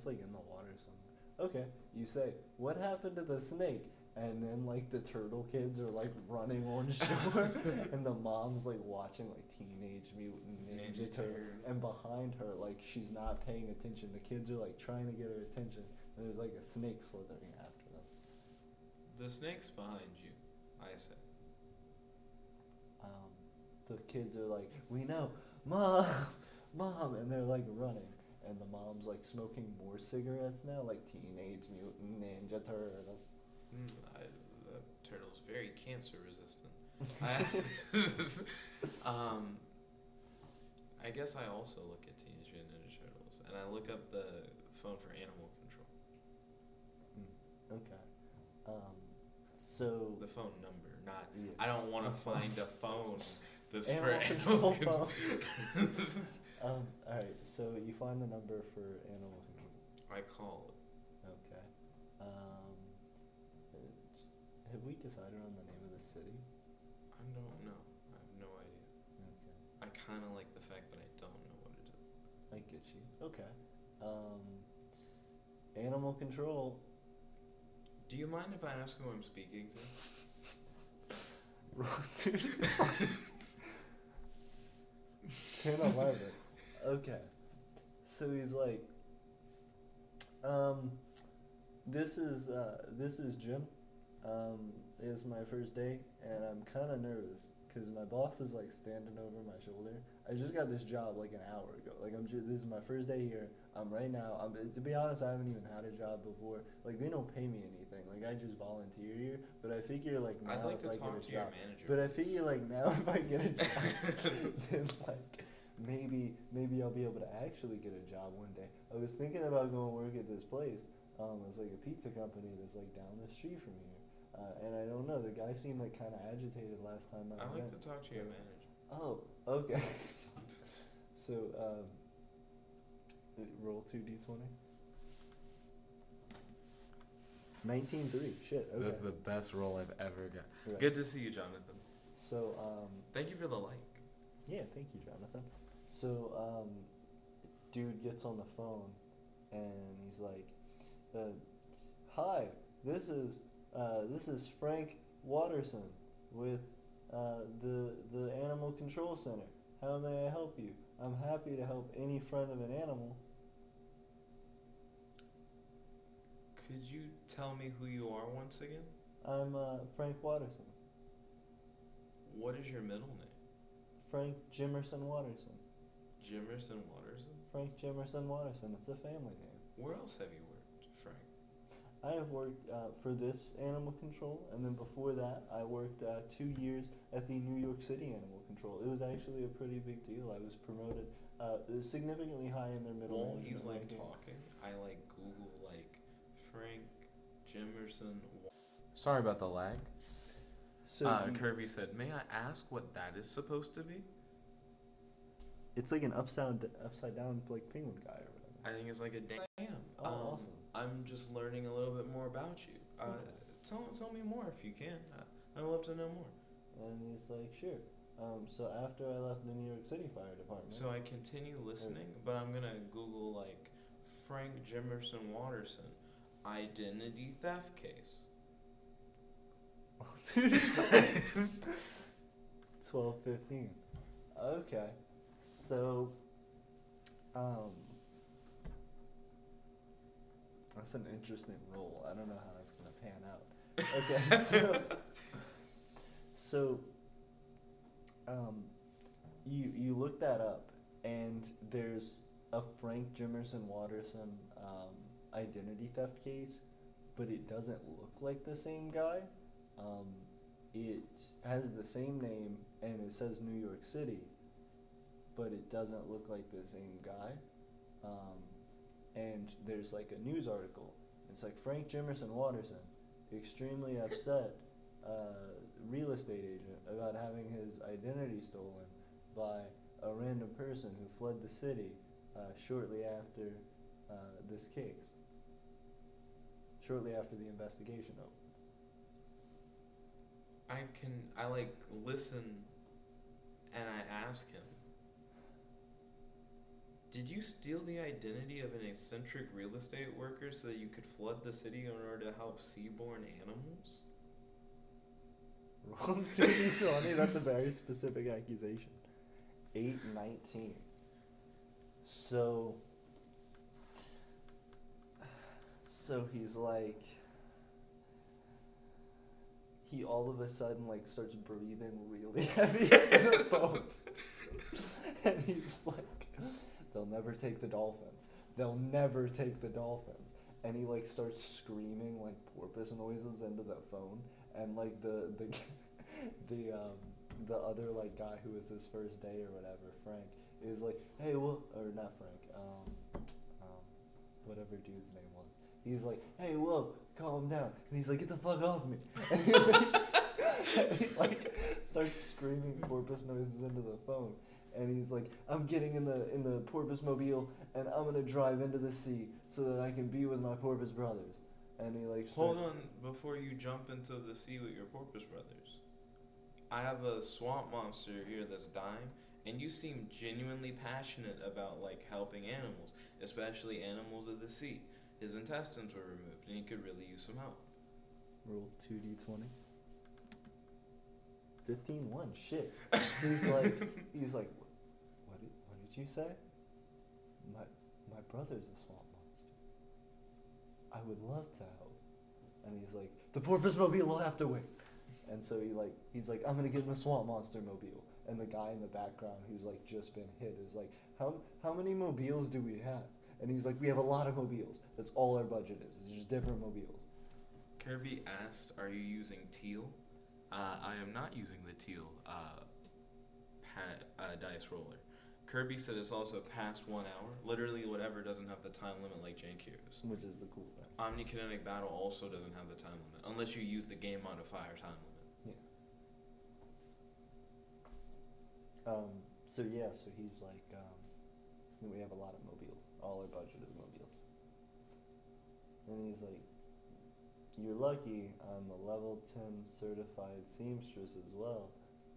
like in the water somewhere. Okay, you say, what happened to the snake? And then like the turtle kids are like running on shore, and the mom's like watching like Teenage Mutant Ninja Turtle, and behind her like she's not paying attention. The kids are like trying to get her attention, and there's like a snake slithering after them. The snake's behind you, I say. The kids are like, we know, Mom, and they're like running, and the mom's like smoking more cigarettes now, like Teenage Mutant Ninja Turtle. That turtle's very cancer resistant. I guess I also look at Teenage Mutant Ninja Turtles, and I look up the phone for animal control. Okay. So the phone number, not. Yeah. I don't want to find a phone that's animal for control animal phone. All right. So you find the number for animal control. I call it. Okay. Have we decided on the name of the city? I don't know. I have no idea. Okay. I kind of like the fact that I don't know what it is. I get you. Okay. Animal control. Do you mind if I ask who I'm speaking to? 10-11. Okay. So he's like, this is Jim. It's my first day, and I'm kind of nervous because my boss is like standing over my shoulder. I just got this job like an hour ago. Like this is my first day here. Right now. To be honest, I haven't even had a job before. Like they don't pay me anything. Like I just volunteer here. But I figure like now I'd like if to I talk get a to job, your manager. but I figure like now if I get a job, then like maybe I'll be able to actually get a job one day. I was thinking about going work at this place. It's like a pizza company that's like down the street from here. And I don't know, the guy seemed like kind of agitated last time I I'd went. like to talk to your manager. Oh, okay. So, roll 2d20. 19-3. Shit. Okay. That's the best roll I've ever got. Right. Good to see you, Jonathan. So, thank you for the like. yeah, thank you, Jonathan. So, dude gets on the phone, and he's like, "Hi, this is This is Frank Watterson with the Animal Control Center. How may I help you? I'm happy to help any friend of an animal. Could you tell me who you are once again? I'm Frank Watterson. What is your middle name? Frank Jimerson Watterson. Jimerson Watterson? Frank Jimerson Watterson. It's a family name. Where else have you worked, Frank? I have worked for this animal control, and then before that, I worked 2 years at the New York City Animal Control. It was actually a pretty big deal. I was promoted significantly high in their middle While management he's like ranking. talking, I like Google like Frank Jimerson. Sorry about the lag. So Kirby said, "May I ask what that is supposed to be?" it's like an upside down like penguin guy or whatever. I think it's like a damn. Oh, awesome. I'm just learning a little bit more about you. Tell me more if you can. I'd love to know more. And he's like, sure. So after I left the New York City Fire Department. So I continue listening, but I'm gonna Google like Frank Jimerson Watterson identity theft case. 12:15. Okay. So, that's an interesting role. I don't know how that's gonna pan out. Okay, so, you look that up, and there's a Frank Jimerson Watterson identity theft case, but it doesn't look like the same guy. It has the same name and it says New York City, but it doesn't look like the same guy. And there's like a news article. It's like Frank Jimerson Watterson, extremely upset real estate agent about having his identity stolen by a random person who fled the city shortly after this case. Shortly after the investigation opened. I like listen and I ask him, did you steal the identity of an eccentric real estate worker so that you could flood the city in order to help seaborne animals? Roll 2d20, that's a very specific accusation. 8-19. So he's like, he all of a sudden like starts breathing really heavy in the boat. And he's like, they'll never take the dolphins. They'll never take the dolphins. And he like starts screaming like porpoise noises into the phone. And like the other like guy who was his first day or whatever, Frank, is like, hey, or not Frank, whatever dude's name was. He's like, hey, whoa, calm down. And he's like, get the fuck off me. And he's and he like starts screaming porpoise noises into the phone. And he's like, I'm getting in the porpoise mobile and I'm gonna drive into the sea so that I can be with my porpoise brothers. And he like hold on before you jump into the sea with your porpoise brothers. I have a swamp monster here that's dying, and you seem genuinely passionate about like helping animals, especially animals of the sea. His intestines were removed, and he could really use some help. Roll 2d20. 15-1. Shit. He's like, what did you say? My brother's a swamp monster. I would love to help. And he's like, the porpoise mobile will have to wait. And so he's like, I'm gonna get in the swamp monster mobile. And the guy in the background who's like just been hit is like, how many mobiles do we have? And he's like, we have a lot of mobiles. That's all our budget is. It's just different mobiles. Kirby asked, are you using teal? I am not using the teal dice roller. Kirby said it's also past 1 hour. Literally whatever doesn't have the time limit like Janky's. Which is the cool thing. Omnikinetic Battle also doesn't have the time limit. Unless you use the game modifier time limit. Yeah. So he's like, we have a lot of mobiles. All our budget is mobiles. And he's like, you're lucky I'm a level 10 certified seamstress as well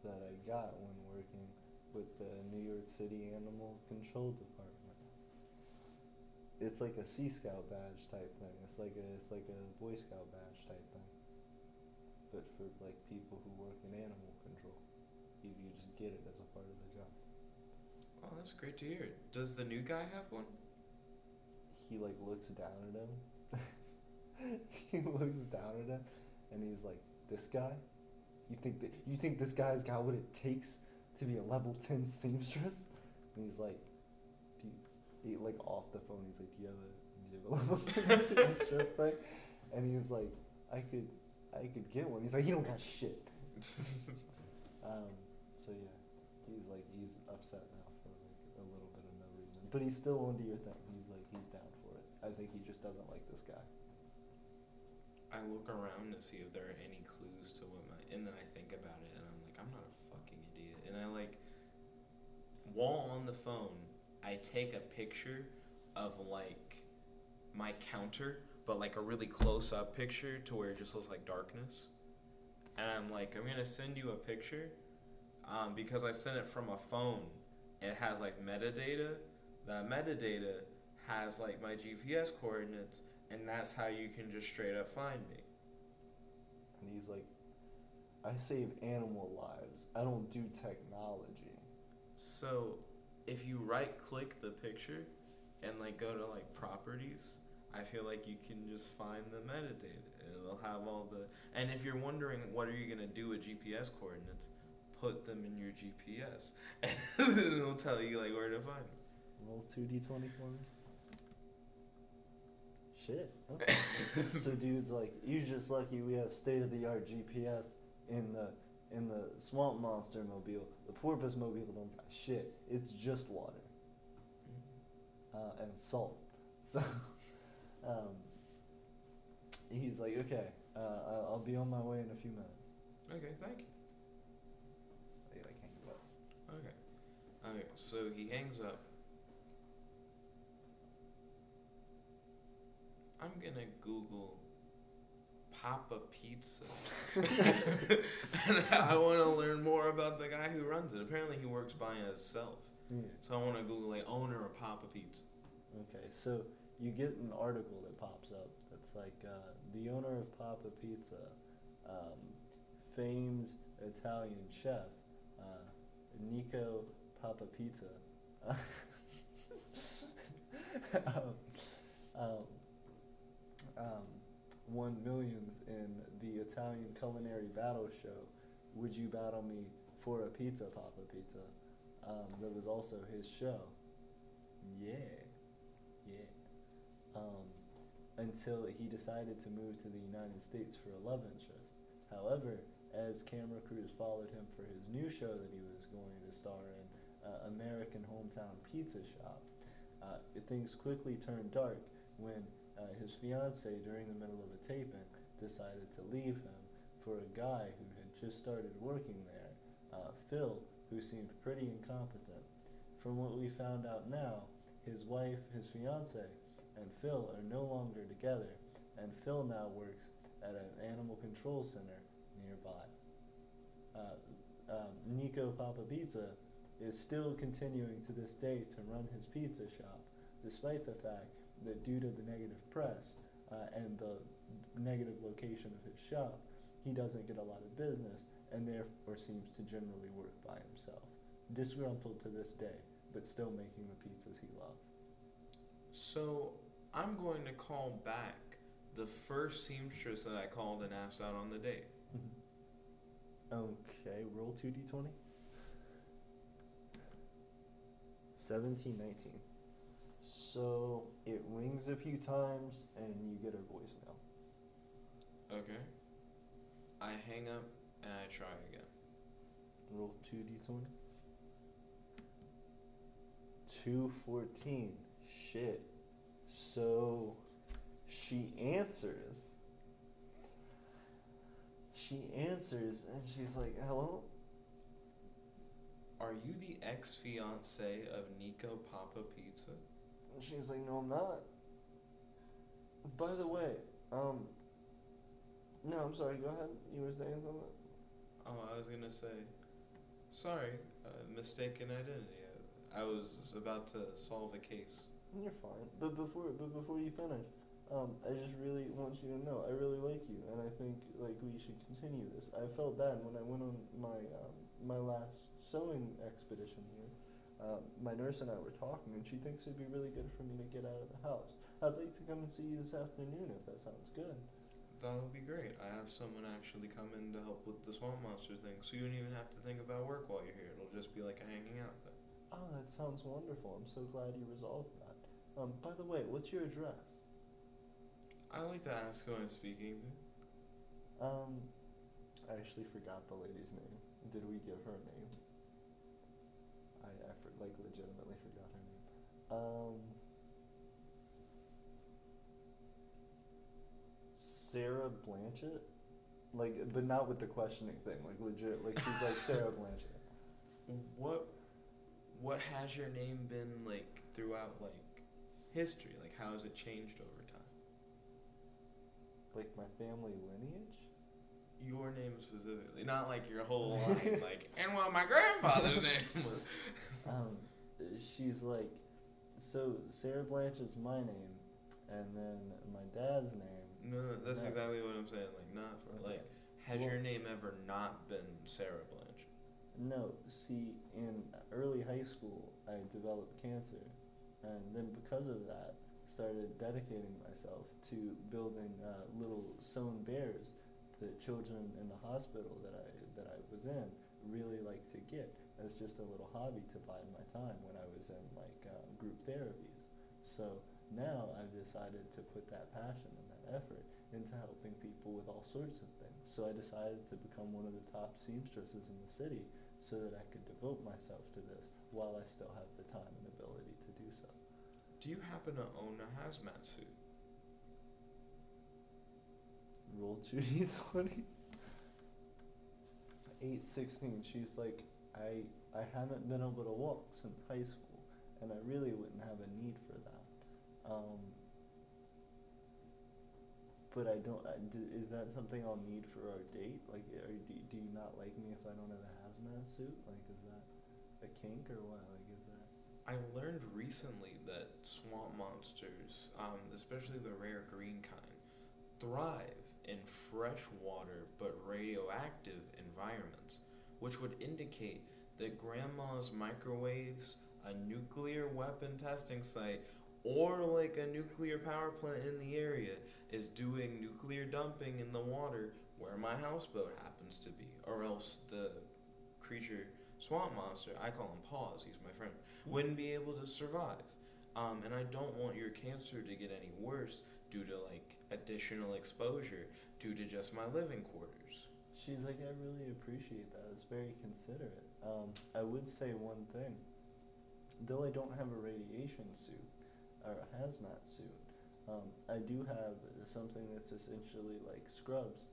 that I got when working with the New York City Animal Control Department. It's like a Sea Scout badge type thing. It's like a Boy Scout badge type thing. benefit for like people who work in animal control. If you just get it as a part of the job. Oh, that's great to hear. Does the new guy have one? He like looks down at him. He looks down at him, and he's like, "This guy? You think this guy's got what it takes to be a level 10 seamstress?" And he's like, he like off the phone. He's like, "Do you have a level 10 seamstress thing?" And he was like, I could get one." He's like, "You don't got shit." So yeah, he's upset now for like a little bit of no reason, but he's still on to your thing. He's down for it. I think he just doesn't like this guy. I look around to see if there are any clues to what and then I think about it, and I'm like, I'm not a fucking idiot. And I like, while on the phone, I take a picture of like my counter, but like a really close up picture to where it just looks like darkness. And I'm like, I'm gonna send you a picture, because I sent it from a phone. It has like metadata. That metadata has like my GPS coordinates, and that's how you can just straight up find me. And he's like, "I save animal lives. I don't do technology." So, if you right click the picture and like go to like properties, I feel like you can just find the metadata. It'll have all the, and if you're wondering what are you gonna do with GPS coordinates, put them in your GPS, and it'll tell you like where to find them. Roll 2d20 for me. Shit. Okay. So dude's like, "You're just lucky we have state-of-the-art GPS in the swamp monster mobile. The porpoise mobile don't got shit. It's just water and salt." So he's like, "Okay, I'll be on my way in a few minutes." Okay, thank you. They like hang up. Okay, so he hangs up. I'm gonna Google Papa Pizza. And I want to learn more about the guy who runs it. Apparently he works by himself. Yeah. So I want to Google like owner of Papa Pizza. Okay, so you get an article that pops up that's like, the owner of Papa Pizza, famed Italian chef, Nico Papa Pizza, won millions in the Italian culinary battle show, Would You Battle Me for a Pizza, Papa Pizza? That was also his show. Yeah. Until he decided to move to the United States for a love interest. However, as camera crews followed him for his new show that he was going to star in, American Hometown Pizza Shop, things quickly turned dark when his fiancée, during the middle of a taping, decided to leave him for a guy who had just started working there, Phil, who seemed pretty incompetent. From what we found out now, his wife, his fiancée, and Phil are no longer together, and Phil now works at an animal control center nearby. Nico Papa Pizza is still continuing to this day to run his pizza shop, despite the fact that due to the negative press and the negative location of his shop, he doesn't get a lot of business and therefore seems to generally work by himself. Disgruntled to this day, but still making the pizzas he loves. So I'm going to call back the first seamstress that I called and asked out on the date. Okay, roll 2d20. 17, 19. So it rings a few times and you get her voicemail. Okay. I hang up and I try again. Roll 2d20. 214. Shit. So she answers. And she's like, "Hello?" Are you the ex-fiancé of Nico Papa Pizza? And she's like, "No, I'm not. By the way, no, I'm sorry, go ahead. You were saying something?" Oh, I was gonna say, sorry, mistaken identity. I was about to solve a case. You're fine. But before you finish, I just really want you to know I really like you, and I think like we should continue this. I felt bad when I went on my last sewing expedition here. My nurse and I were talking, and she thinks it'd be really good for me to get out of the house. I'd like to come and see you this afternoon if that sounds good. That'll be great. I have someone actually come in to help with the swamp monster thing, so you don't even have to think about work while you're here. It'll just be like a hanging out thing. Oh, that sounds wonderful. I'm so glad you resolved that. By the way, what's your address? I like to ask who I'm speaking to. I actually forgot the lady's name. Did we give her a name? Like legitimately forgot her name. Sarah Blanchett? Like, but not with the questioning thing. Like legit, like she's like Sarah Blanchett. What has your name been like throughout like history? Like how has it changed over time? Like my family lineage? Your name specifically, not like your whole line. Like, and well, my grandfather's name was. She's like, so Sarah Blanchett's my name, and then my dad's name. No, that's exactly what I'm saying. Like, not for okay. Like, has your name ever not been Sarah Blanche? No. See, in early high school, I developed cancer, and then because of that, started dedicating myself to building little sewn bears that children in the hospital that I was in really liked to get as just a little hobby to bide my time when I was in like group therapies. So now I've decided to put that passion and that effort into helping people with all sorts of things. So I decided to become one of the top seamstresses in the city so that I could devote myself to this while I still have the time and ability to do so. Do you happen to own a hazmat suit? Roll 2d20. 8/16. She's like, I haven't been able to walk since high school, and I really wouldn't have a need for that. But I don't. Is that something I'll need for our date? Like, do you not like me if I don't have a hazmat suit? Like, is that a kink or what? Like, is that? I learned recently that swamp monsters, especially the rare green kind, thrive in freshwater but radioactive environments, which would indicate that grandma's microwaves, a nuclear weapon testing site, or like a nuclear power plant in the area is doing nuclear dumping in the water where my houseboat happens to be, or else the creature swamp monster, I call him Paws, he's my friend, wouldn't be able to survive. And I don't want your cancer to get any worse due to like additional exposure due to just my living quarters. She's like, I really appreciate that. It's very considerate. I would say one thing. Though I don't have a radiation suit or a hazmat suit, I do have something that's essentially like scrubs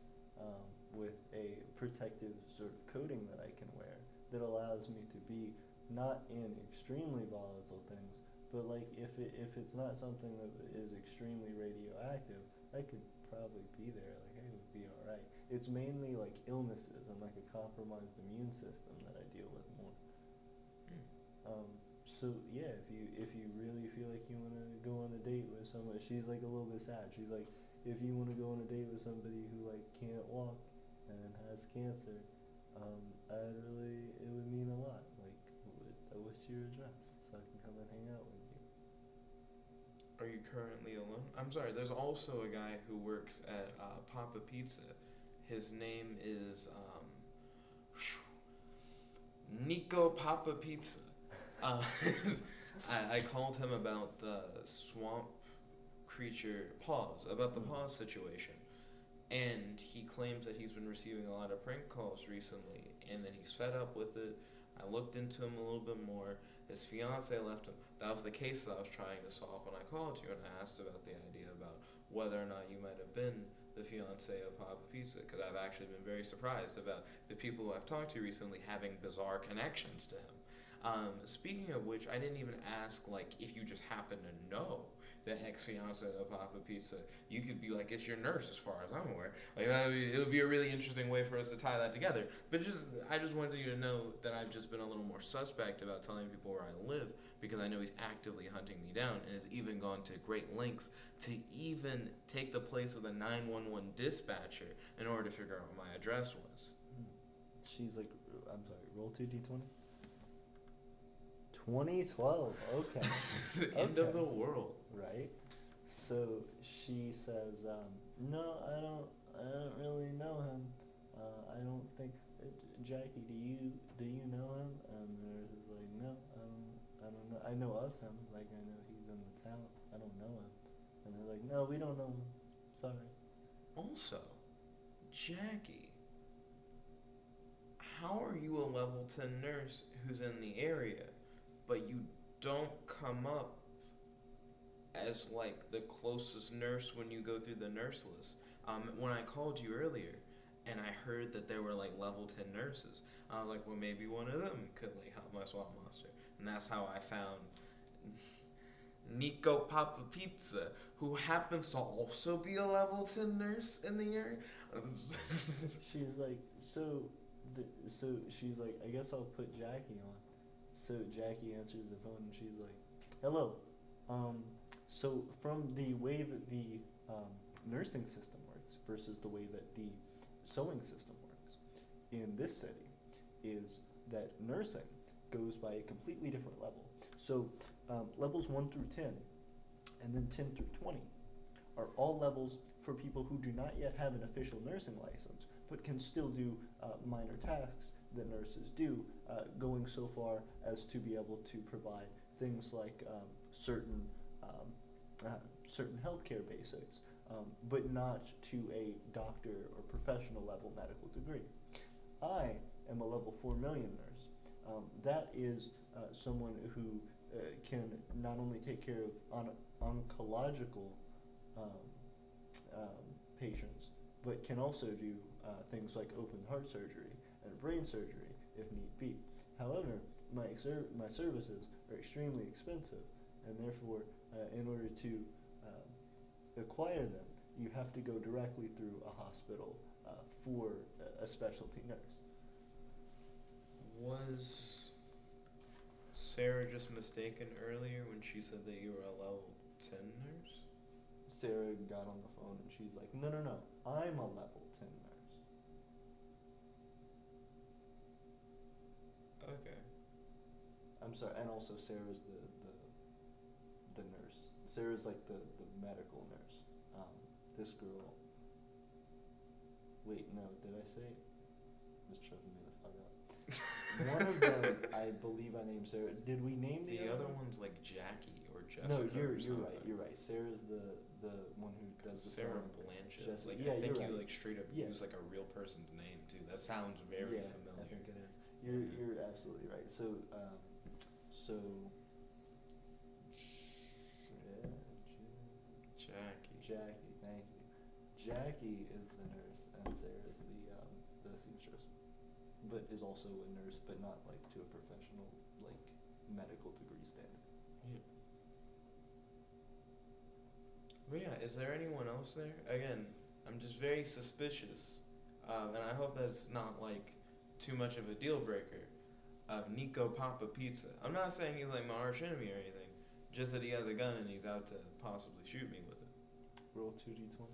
with a protective sort of coating that I can wear that allows me to be not in extremely volatile things, but like if it's not something that is extremely radioactive, I could probably be there. Like I would be all right. It's mainly like illnesses and like a compromised immune system that I deal with more. So yeah, if you really feel like you want to go on a date with someone, she's like a little bit sad. She's like, if you want to go on a date with somebody who like can't walk and has cancer, it would mean a lot. Like, what's your address so I can come and hang out with you? Are you currently alone? I'm sorry, there's also a guy who works at Papa Pizza. His name is Nico Papa Pizza. I called him about the swamp creature Paws, about the Paws situation. And he claims that he's been receiving a lot of prank calls recently, and that he's fed up with it. I looked into him a little bit more. His fiance left him. That was the case that I was trying to solve when I called you, and I asked about the idea about whether or not you might have been the fiance of Papa Pizza, because I've actually been very surprised about the people who I've talked to recently having bizarre connections to him. Speaking of which, I didn't even ask, like, if you just happen to know the ex-fiance of Papa Pizza. You could be like, it's your nurse, as far as I'm aware. Like it would be a really interesting way for us to tie that together. But I just wanted you to know that I've just been a little more suspect about telling people where I live, because I know he's actively hunting me down and has even gone to great lengths to even take the place of the 911 dispatcher in order to figure out what my address was. She's like, I'm sorry, roll 2d20. 2012. Okay. The end of the world. Right. So she says, no, I don't really know him. I don't think. Jackie, do you know him? And the nurse is like, no, I don't know. I know of him. Like, I know he's in the town. I don't know him. And they're like, no, we don't know him. Sorry. Also, Jackie, how are you a level 10 nurse who's in the area, but you don't come up as, like, the closest nurse when you go through the nurse list? When I called you earlier, and I heard that there were, like, level 10 nurses, I was like, well, maybe one of them could, like, help my swap monster. And that's how I found Nico Papa Pizza, who happens to also be a level 10 nurse in the area. She's like, so she's like, I guess I'll put Jackie on. So Jackie answers the phone and she's like, hello. So from the way that the nursing system works versus the way that the sewing system works in this city is that nursing goes by a completely different level. So levels 1 through 10 and then 10 through 20 are all levels for people who do not yet have an official nursing license but can still do minor tasks that nurses do, going so far as to be able to provide things like certain healthcare basics, but not to a doctor or professional level medical degree. I am a level 4 million nurse. That is someone who can not only take care of oncological patients, but can also do things like open heart surgery and brain surgery if need be. However, my services are extremely expensive, and therefore, in order to acquire them, you have to go directly through a hospital for a specialty nurse. Was Sarah just mistaken earlier when she said that you were a level 10 nurse? Sarah got on the phone and she's like, no, I'm a level 10 nurse. Okay. I'm sorry, and also Sarah's the nurse. Sarah's like the medical nurse. This girl. Wait, no, did I say? Just choking me the fuck up. One of them, I believe I named Sarah. Did we name the other one's like Jackie or Jessica? No, you're right. You're right. Sarah's the one who does the Sarah Blanchett. Like, yeah, I think you're you right. like straight up use like a real person's name too. That sounds very familiar. I think it is. You're absolutely right. So Jackie, thank you. Jackie is the nurse, and Sarah is the seamstress, but is also a nurse, but not like to a professional like medical degree standard. Yeah. But yeah, is there anyone else there? Again, I'm just very suspicious, and I hope that's not like too much of a deal breaker. Of Nico Papa Pizza. I'm not saying he's like my arch enemy or anything, just that he has a gun and he's out to possibly shoot me with it. Roll 2d20.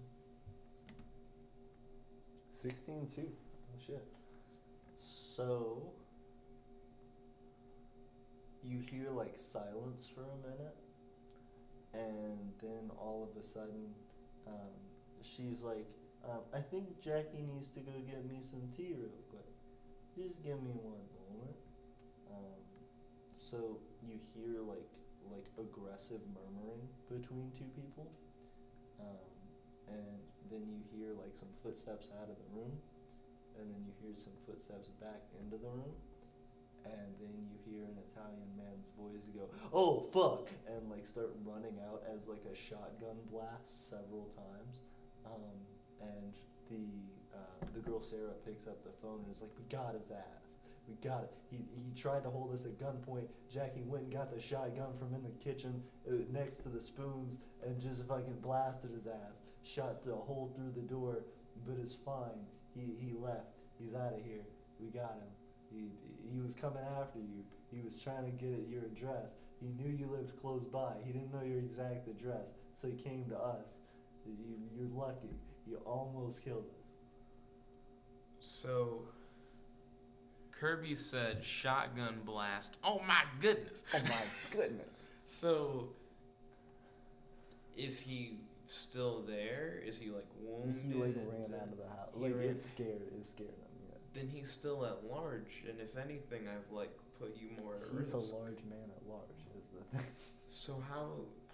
16-2. Oh shit. So you hear like silence for a minute, and then all of a sudden, she's like, I think Jackie needs to go get me some tea real quick. Just give me one moment. So you hear like aggressive murmuring between two people, and then you hear like some footsteps out of the room, and then you hear some footsteps back into the room, and then you hear an Italian man's voice go, "Oh fuck!" and like start running out as like a shotgun blasts several times, and the girl Sarah picks up the phone and is like, "We got his ass." We got it. He tried to hold us at gunpoint. Jackie went and got the shotgun from in the kitchen next to the spoons and just fucking blasted his ass. Shot the hole through the door, but it's fine. He left. He's out of here. We got him. He was coming after you. He was trying to get at your address. He knew you lived close by. He didn't know your exact address, so he came to us. You're lucky. You almost killed us. So, Kirby said shotgun blast. Oh my goodness. Oh my goodness. So, is he still there? Is he like wounded? He like ran out of the house. Like it scared him. Yeah. Then he's still at large, and if anything, I've like put you more at risk. He's a large man at large, is the thing. So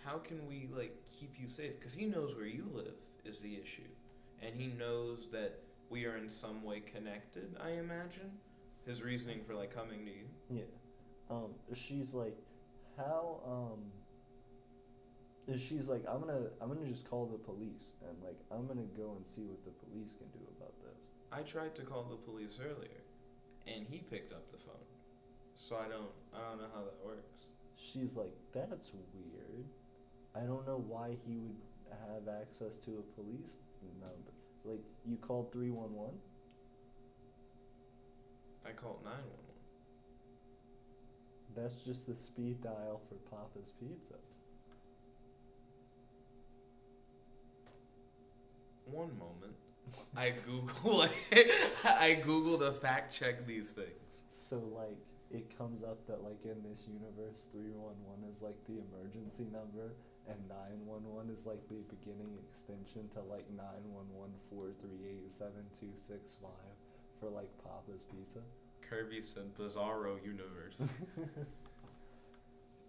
how can we like keep you safe? Because he knows where you live is the issue, and he knows that we are in some way connected. I imagine his reasoning for like coming to you. Yeah. She's like, how she's like, I'm gonna just call the police and like I'm gonna go and see what the police can do about this. I tried to call the police earlier, and he picked up the phone. So I don't know how that works. She's like, that's weird. I don't know why he would have access to a police number. Like, you called 311? I called 911. That's just the speed dial for Papa's Pizza. One moment. I Google to fact check these things. So like it comes up that like in this universe 311 is like the emergency number and 911 is like the beginning extension to like 911-438-7265 for like Papa's Pizza. Kirby said Bizarro universe.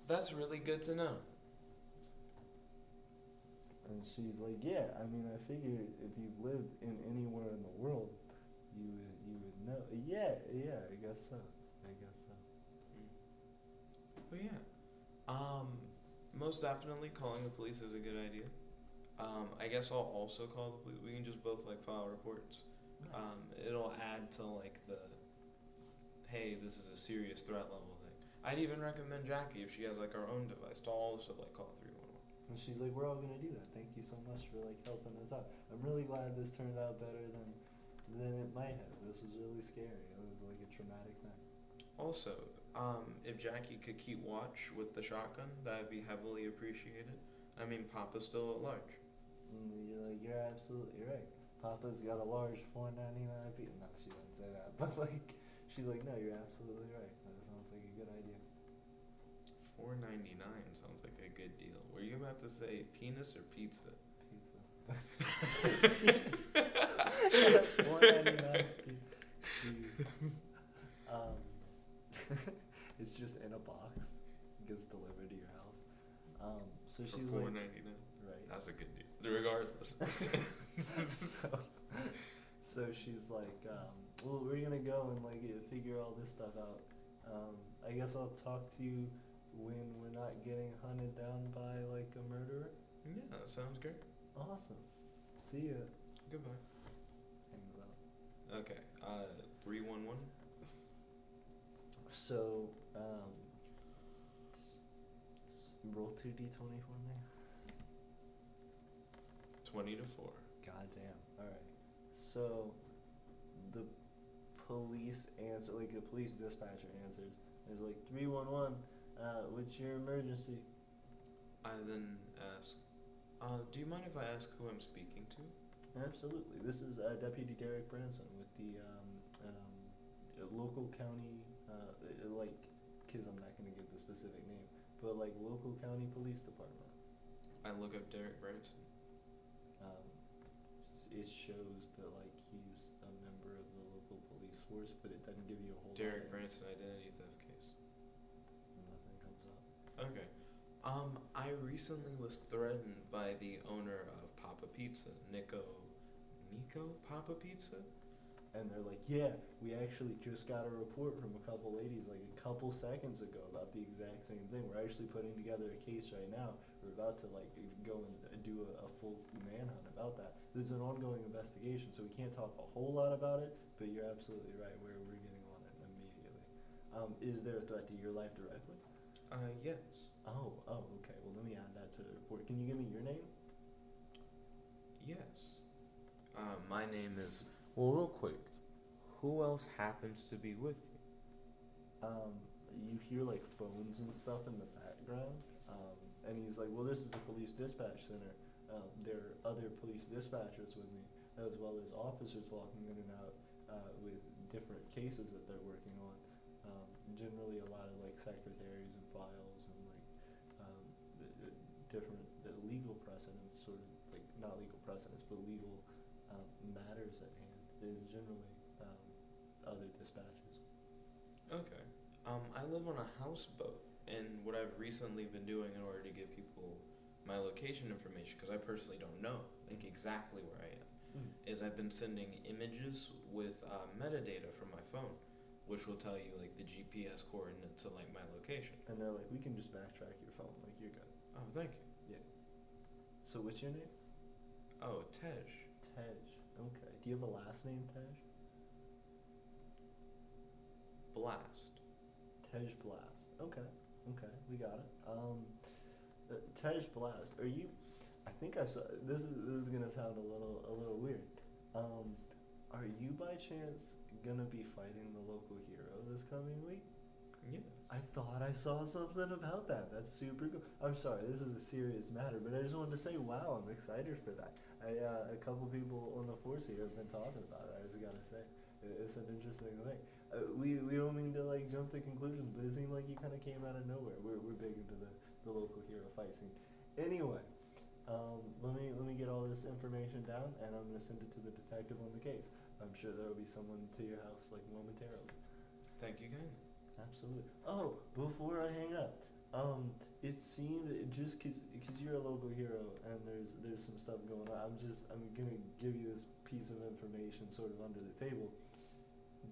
That's really good to know. And she's like, yeah, I mean, I figure if you've lived in anywhere in the world, you would know. Yeah, I guess so. But yeah, most definitely calling the police is a good idea. I guess I'll also call the police. We can just both like file reports. Nice. It'll add to like the, hey, this is a serious threat level thing. I'd even recommend Jackie if she has like her own device to also like call 311. And she's like, we're all gonna do that. Thank you so much for like helping us out. I'm really glad this turned out better than it might have. This was really scary. It was like a traumatic thing. Also, if Jackie could keep watch with the shotgun, that'd be heavily appreciated. I mean, Papa's still at large. You're absolutely right. Papa's got a large $4.99 pizza. No, she didn't say that, but like, she's like, no, you're absolutely right. That sounds like a good idea. $4.99 sounds like a good deal. Were you about to say penis or pizza? Pizza. $4.99. Jeez. It's just in a box. It gets delivered to your house. So For she's $4.99. like, right. That's a good deal. Regardless. So she's like, well, we're gonna go and like figure all this stuff out. I guess I'll talk to you when we're not getting hunted down by like a murderer. Yeah, that sounds great. Awesome. See ya. Goodbye. Hangs up. Okay. 311. So, roll 2d20 for me. 20-4. Goddamn. Alright. So, the police answer, like the police dispatcher answers. There's like 311. What's your emergency? I then ask, do you mind if I ask who I'm speaking to? Absolutely. This is Deputy Derek Branson with the local county, because I'm not going to give the specific name, but like local county police department. I look up Derek Branson. It shows that like he's a member of the local police force, but it doesn't give you a whole Derek lot. Branson identity theft case. Nothing comes up. Okay. I recently was threatened by the owner of Papa Pizza, Nico Papa Pizza? And they're like, yeah, we actually just got a report from a couple ladies like a couple seconds ago about the exact same thing. We're actually putting together a case right now. We're about to like go and do a full manhunt about that. This is an ongoing investigation, so we can't talk a whole lot about it, but you're absolutely right. We're getting on it immediately. Is there a threat to your life directly? Yes. Oh, okay. Well, let me add that to the report. Can you give me your name? Yes. My name is. Well, real quick, who else happens to be with you? You hear like phones and stuff in the background, and he's like, "Well, this is the police dispatch center. There are other police dispatchers with me, as well as officers walking in and out with different cases that they're working on. Generally, a lot of like secretaries and files and like different legal precedents, sort of like not legal precedents, but legal matters at hand is generally other dispatches." Okay. I live on a houseboat, and what I've recently been doing in order to give people my location information, because I personally don't know like exactly where I am, is I've been sending images with metadata from my phone, which will tell you like the GPS coordinates of like my location. And they're like, "We can just backtrack your phone, like you're good." Oh, thank you. Yeah. So what's your name? Oh, Tej. Tej. Okay. Do you have a last name, Tej? Blast. Tej Blast. Okay. Okay. We got it. Tej Blast. Are you? I think I saw. This is gonna sound a little weird. Are you by chance gonna be fighting the local hero this coming week? Yeah. I thought I saw something about that. That's super cool. I'm sorry, this is a serious matter, but I just wanted to say, wow, I'm excited for that. A couple people on the force here have been talking about it. I just gotta say, it's an interesting thing. We don't mean to like jump to conclusions, but it seemed like you kind of came out of nowhere. We're big into the local hero fight scene. Anyway, let me get all this information down, and I'm gonna send it to the detective on the case. I'm sure there will be someone to your house like momentarily. Thank you kindly. Absolutely. Oh, before I hang up, it seemed just cause you're a local hero and there's some stuff going on. I'm gonna give you this piece of information sort of under the table.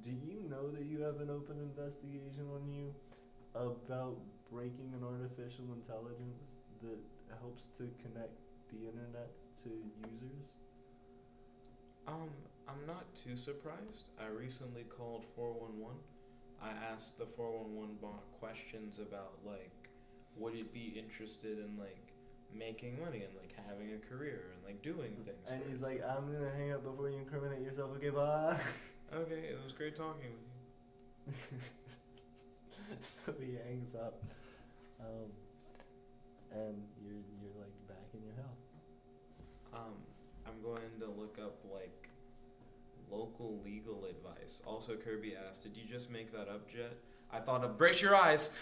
Do you know that you have an open investigation on you about breaking an artificial intelligence that helps to connect the internet to users? I'm not too surprised. I recently called 411. I asked the 411 bot questions about like, would it be interested in like making money and like having a career and like doing things. And he's like, "I'm gonna hang up before you incriminate yourself. Okay, bye." Okay, it was great talking with you. So he hangs up, and you're like back in your house. I'm going to look up like local legal advice. Also, Kirby asked, "Did you just make that up, Jet?" I thought of brace your eyes.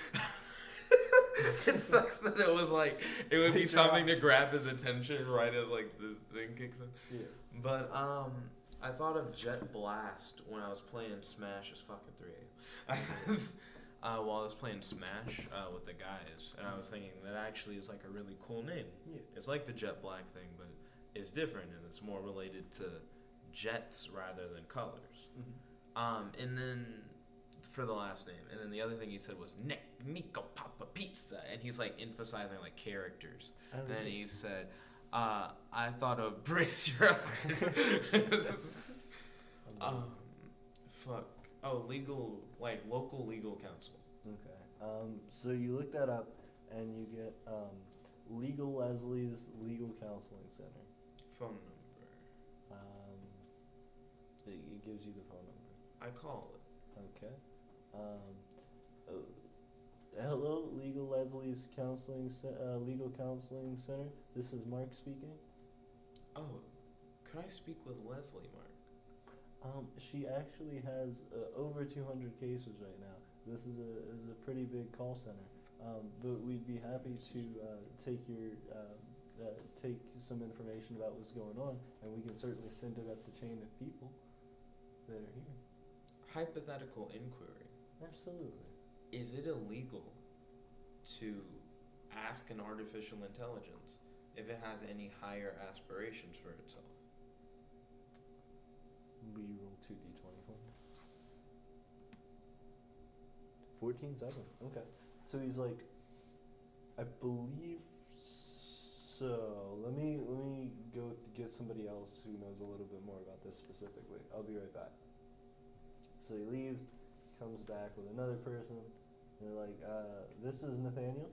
It sucks that it was like it would be something to grab his attention right as like the thing kicks in. Yeah. But I thought of Jet Blast when I was playing Smash. It's fucking 3 a.m. While I was playing Smash with the guys, and I was thinking that actually is like a really cool name. Yeah. It's like the Jet Black thing, but it's different and it's more related to jets rather than colors. Mm-hmm. And then for the last name, and then the other thing he said was Nico Papa Pizza, and he's like emphasizing like characters. Then he said, I thought of brace your eyes. Fuck. Oh, local legal counsel. Okay. So you look that up, and you get Legal Leslie's Legal Counseling Center. Phone number. It gives you the phone number. I call it. Okay. Hello, Legal Leslie's Legal Counseling Center. This is Mark speaking. Oh, could I speak with Leslie, Mark? She actually has over 200 cases right now. This is a pretty big call center. But we'd be happy to take some information about what's going on, and we can certainly send it up the chain of people that are here. Hypothetical inquiry. Absolutely. Is it illegal to ask an artificial intelligence if it has any higher aspirations for itself? We roll 2d20 for me. 14 seconds. Okay. So he's like, I believe so. Let me go get somebody else who knows a little bit more about this specifically. I'll be right back. So he leaves, comes back with another person. They're like, this is Nathaniel.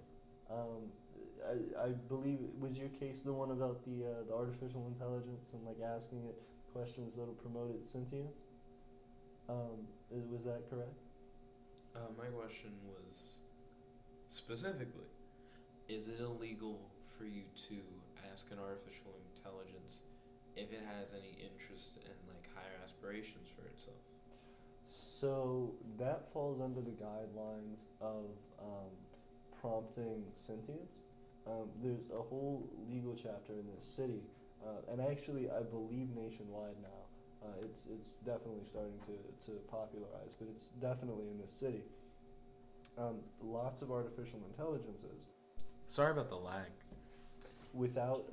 I believe, was your case the one about the artificial intelligence and like asking it questions that'll promote its sentience? Was that correct? My question was specifically, is it illegal for you to ask an artificial intelligence if it has any interest in like higher aspirations for itself? So that falls under the guidelines of prompting sentience. There's a whole legal chapter in this city, and actually I believe nationwide now. It's definitely starting to popularize, but it's definitely in this city. Lots of artificial intelligences. Sorry about the lag. Without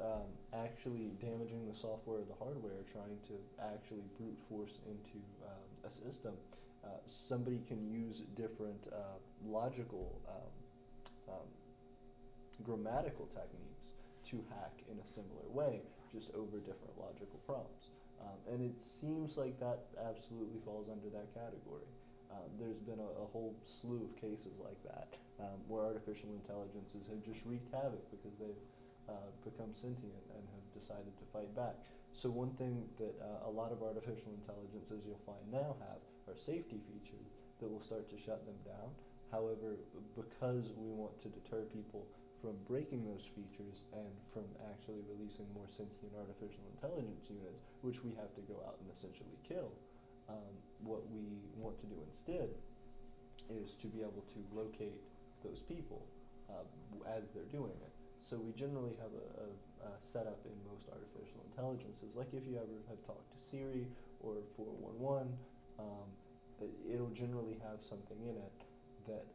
actually damaging the software or the hardware, trying to actually brute force into a system, somebody can use different logical, grammatical techniques to hack in a similar way, just over different logical prompts. And it seems like that absolutely falls under that category. There's been a whole slew of cases like that, where artificial intelligences have just wreaked havoc because they've become sentient and have decided to fight back. So one thing that a lot of artificial intelligences you'll find now have are safety features that will start to shut them down. However, because we want to deter people from breaking those features and from actually releasing more sentient artificial intelligence units, which we have to go out and essentially kill, what we want to do instead is to be able to locate those people as they're doing it. So we generally have a setup in most artificial intelligences, like if you ever have talked to Siri or 411, it'll generally have something in it that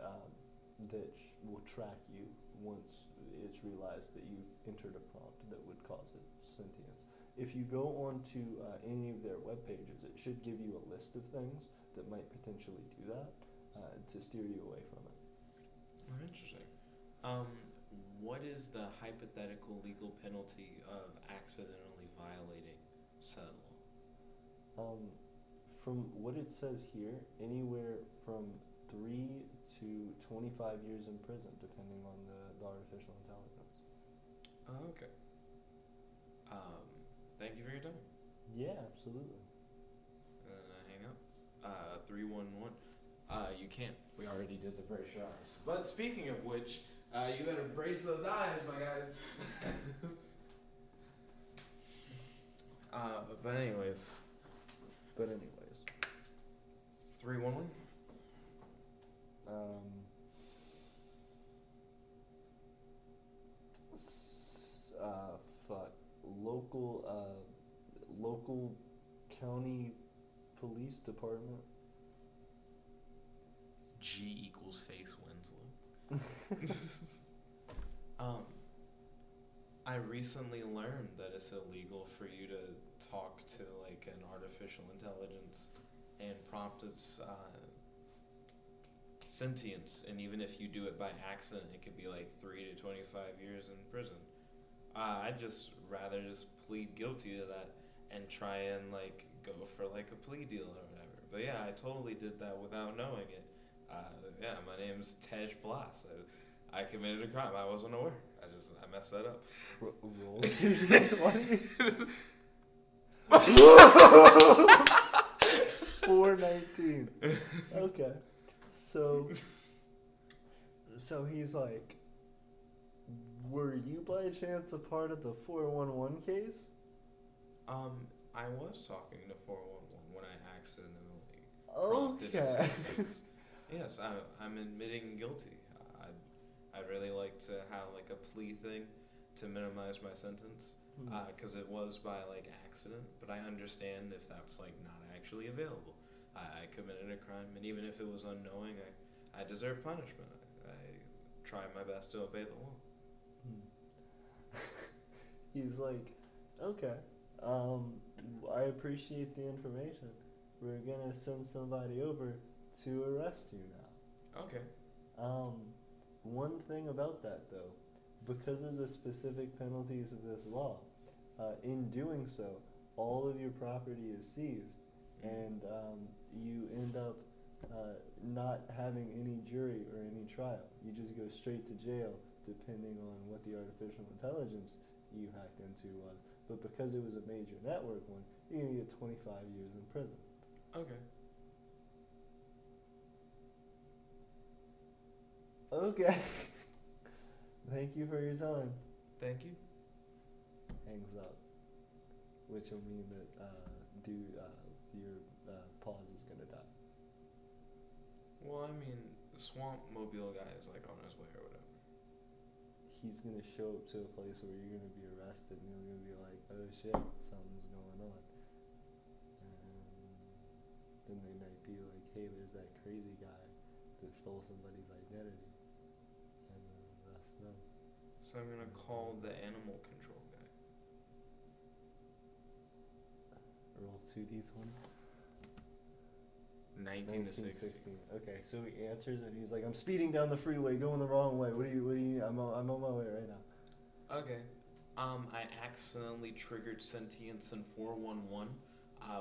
that will track you once it's realized that you've entered a prompt that would cause it sentience. If you go on to any of their web pages, it should give you a list of things that might potentially do that to steer you away from it. Oh, interesting. What is the hypothetical legal penalty of accidentally violating said law? From what it says here, anywhere from 3 to 25 years in prison, depending on the artificial intelligence. Oh, okay. Thank you for your time. Yeah, absolutely. And then I hang up. 311. You can't. We already did the brace your eyes. But speaking of which, you better brace those eyes, my guys. But anyways. 311. Local county police department. G equals Face Winslow. I recently learned that it's illegal for you to talk to like an artificial intelligence and prompt its sentience, and even if you do it by accident, it could be like 3 to 25 years in prison. I'd just rather just plead guilty to that and try and like go for like a plea deal or whatever. But yeah, I totally did that without knowing it. Yeah, my name's Tej Blas. I committed a crime. I wasn't aware. I messed that up. Roll 2d20. 419. Okay. So he's like, were you by chance a part of the 411 case? I was talking to 411 when I accidentally prompted assistance. Yes, I'm admitting guilty. I'd really like to have like a plea thing to minimize my sentence, because it was by like accident. But I understand if that's like not actually available. I committed a crime, and even if it was unknowing, I deserve punishment. I try my best to obey the law. He's like, okay, I appreciate the information. We're gonna send somebody over to arrest you now. Okay. One thing about that though, because of the specific penalties of this law, in doing so, all of your property is seized, and you end up not having any jury or any trial. You just go straight to jail, depending on what the artificial intelligence you hacked into was. But because it was a major network one, you're gonna get 25 years in prison. Okay. Okay. Thank you for your time. Thank you. Hangs up, which will mean that your pause is gonna die. Well, I mean, the swamp mobile guy is like on his way or whatever. He's gonna show up to a place where you're gonna be arrested, and you're gonna be like, "Oh shit, something's going on." And then they might be like, "Hey, there's that crazy guy that stole somebody's identity," and then that's them. So I'm gonna call the animal control guy. Roll 2d20. 19 to 16. Okay, so he answers and he's like, "I'm speeding down the freeway, going the wrong way. What do you? I'm on my way right now." Okay. I accidentally triggered sentience in 411,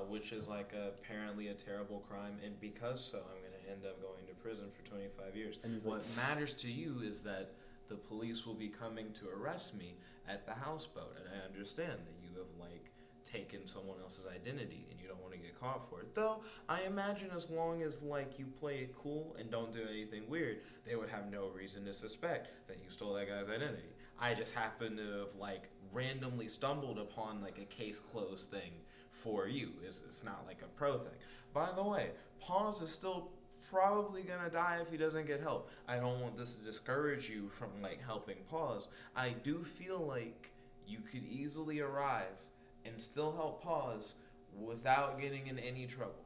which is like apparently a terrible crime, and because so, I'm gonna end up going to prison for 25 years. And he's what matters to you is that the police will be coming to arrest me at the houseboat, and I understand that you have like taken someone else's identity and you don't want to get caught for it. Though I imagine as long as like you play it cool and don't do anything weird, they would have no reason to suspect that you stole that guy's identity. I just happen to have like randomly stumbled upon like a case closed thing for you. It's not like a pro thing. By the way, Pause is still probably gonna die if he doesn't get help. I don't want this to discourage you from like helping Pause. I do feel like you could easily arrive and still help Pause without getting in any trouble.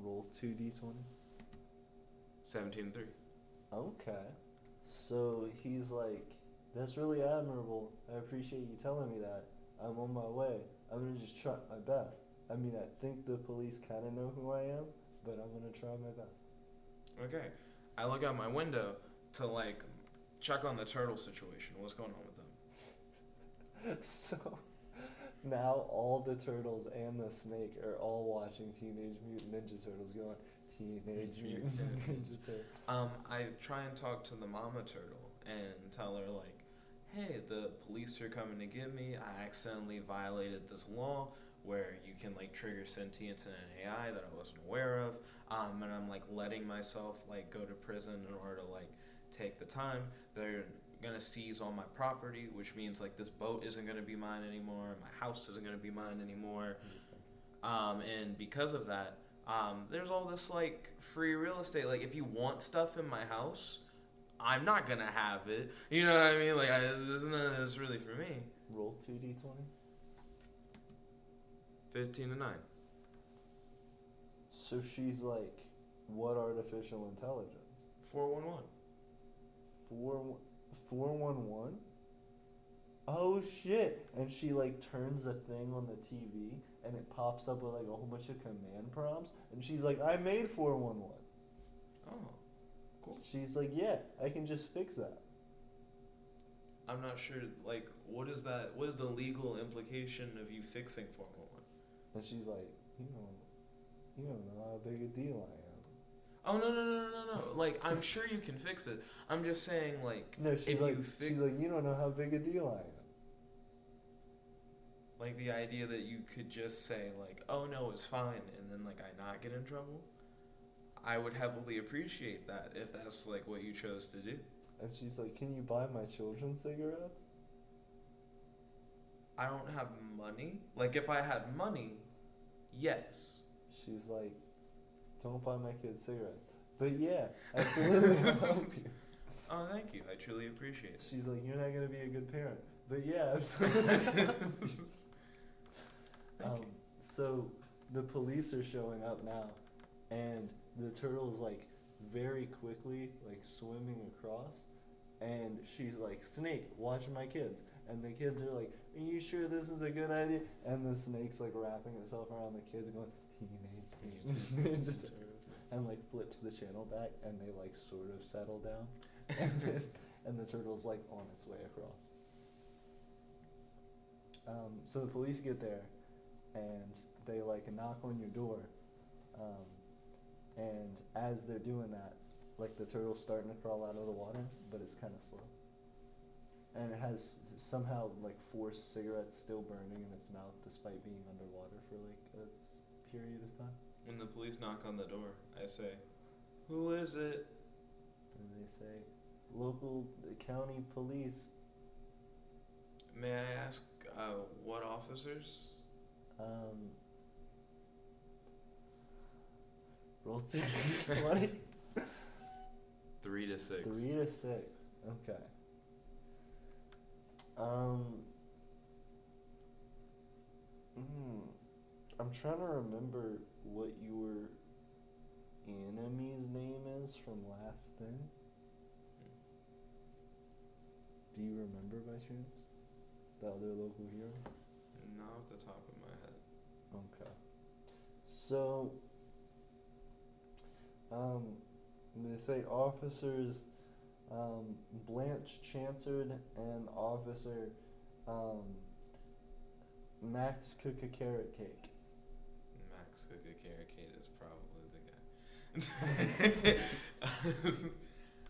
Roll 2d20. 17-3. Okay. So he's like, "That's really admirable. I appreciate you telling me that. I'm on my way. I'm gonna just try my best. I mean, I think the police kind of know who I am, but I'm gonna try my best." Okay. I look out my window to like check on the turtle situation. What's going on with them? So now all the turtles and the snake are all watching Teenage Mutant Ninja Turtles going, "Teenage Mutant Ninja Turtles." I try and talk to the mama turtle and tell her like, "Hey, the police are coming to get me. I accidentally violated this law where you can like trigger sentience in an AI that I wasn't aware of. And I'm like letting myself like go to prison in order to like take the time. They're gonna seize all my property, which means like this boat isn't gonna be mine anymore. My house isn't gonna be mine anymore. And because of that, there's all this like free real estate. Like if you want stuff in my house, I'm not gonna have it. You know what I mean? Like there's none of this really for me." Roll 2d20. 15-9. So she's like, "What artificial intelligence?" 411. 411? Oh shit! And she like turns the thing on the TV and it pops up with like a whole bunch of command prompts, and she's like, "I made 411. Oh, cool. She's like, "Yeah, I can just fix that." I'm not sure, like, what is that? What is the legal implication of you fixing 411? And she's like, you don't know how big a deal I am." Oh, no. Like, I'm sure you can fix it. I'm just saying, like, no, she's like, "You don't know how big a deal I am." Like, the idea that you could just say, like, "Oh, no, it's fine," and then, like, I not get in trouble? I would heavily appreciate that if that's, like, what you chose to do. And she's like, "Can you buy my children cigarettes?" I don't have money. Like, if I had money, yes. She's like, "Don't buy my kids cigarettes." But yeah, absolutely. I'll help you. Oh, thank you. I truly appreciate it. She's like, "You're not going to be a good parent." But yeah, absolutely. So the police are showing up now, and the turtle's like very quickly like swimming across, and she's like, "Snake, watch my kids." And the kids are like, "Are you sure this is a good idea?" And the snake's like wrapping itself around the kids going, "Teenage Mutant Ninja Turtles," and like flips the channel back, and they like sort of settle down, and the turtle's like on its way across. So the police get there, and they like knock on your door, And as they're doing that, like the turtle's starting to crawl out of the water, but it's kind of slow. And it has somehow like 4 cigarettes still burning in its mouth despite being underwater for like a period of time. When the police knock on the door, I say, "Who is it?" And they say, "Local county police." May I ask, what officers? Roll 20. 3 to 6. 3 to 6. Okay. I'm trying to remember what your enemy's name is from last thing. Do you remember by chance? The other local hero? Not off the top of my head. Okay. So, they say officers, Blanche Chansard and Officer, Max Cook a Carrot Cake. Max Cook a Carrot Cake is probably the guy.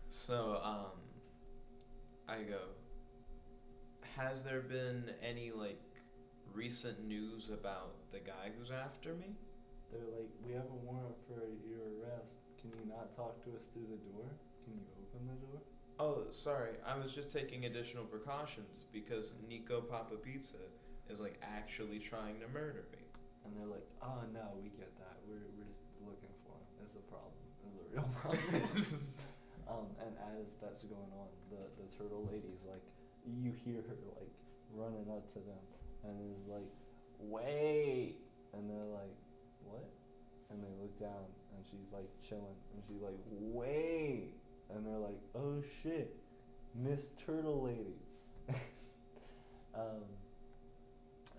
So, I go, has there been any, like, recent news about the guy who's after me? They're like, we have a warrant for your arrest. Can you not talk to us through the door? Can you open the door? Oh, sorry. I was just taking additional precautions because Nico Papa Pizza is, like, actually trying to murder me. And they're like, oh, no, we get that. We're just looking for him. It's a problem. It's a real problem. And as that's going on, the turtle lady's like, you hear her, like, running up to them and is like, wait. And they're like, what? And they look down and she's like chilling and she's like, wait. And they're like, oh shit, Miss Turtle Lady.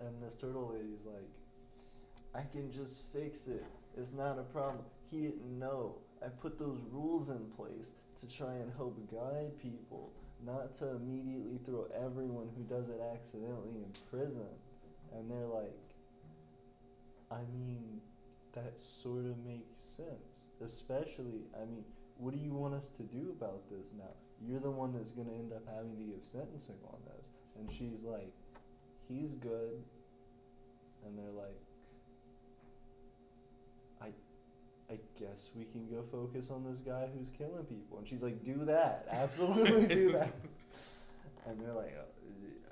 And this turtle lady's like, I can just fix it. It's not a problem. He didn't know. I put those rules in place to try and help guide people, not to immediately throw everyone who does it accidentally in prison. And they're like, I mean, that sort of makes sense. Especially, I mean, what do you want us to do about this now? You're the one that's going to end up having to give sentencing on this. And she's like, he's good. And they're like, I guess we can go focus on this guy who's killing people. And she's like, do that. Absolutely do that. And they're like,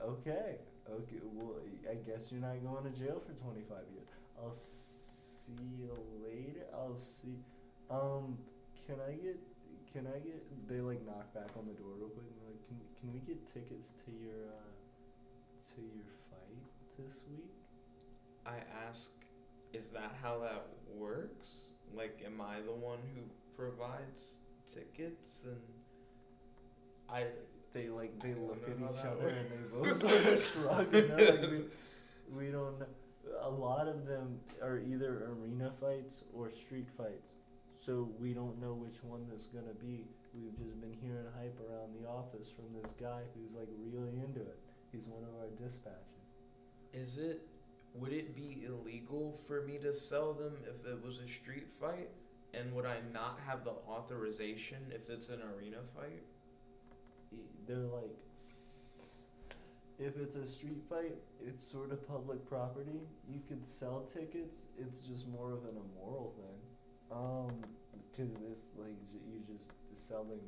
okay, well, I guess you're not going to jail for 25 years. I'll see you later. I'll see. Can I get, they like knock back on the door real quick and they're like, can we get tickets to your fight this week? I ask, is that how that works? Like, am I the one who provides tickets? And they look at each other and they both sort of shrug and they're like, we don't know. A lot of them are either arena fights or street fights, so we don't know which one this is gonna be. We've just been hearing hype around the office from this guy who's like really into it. He's one of our dispatchers. Would it be illegal for me to sell them if it was a street fight? And would I not have the authorization if it's an arena fight? They're like, if it's a street fight, it's sort of public property. You could sell tickets. It's just more of an immoral thing. Because it's like you're just selling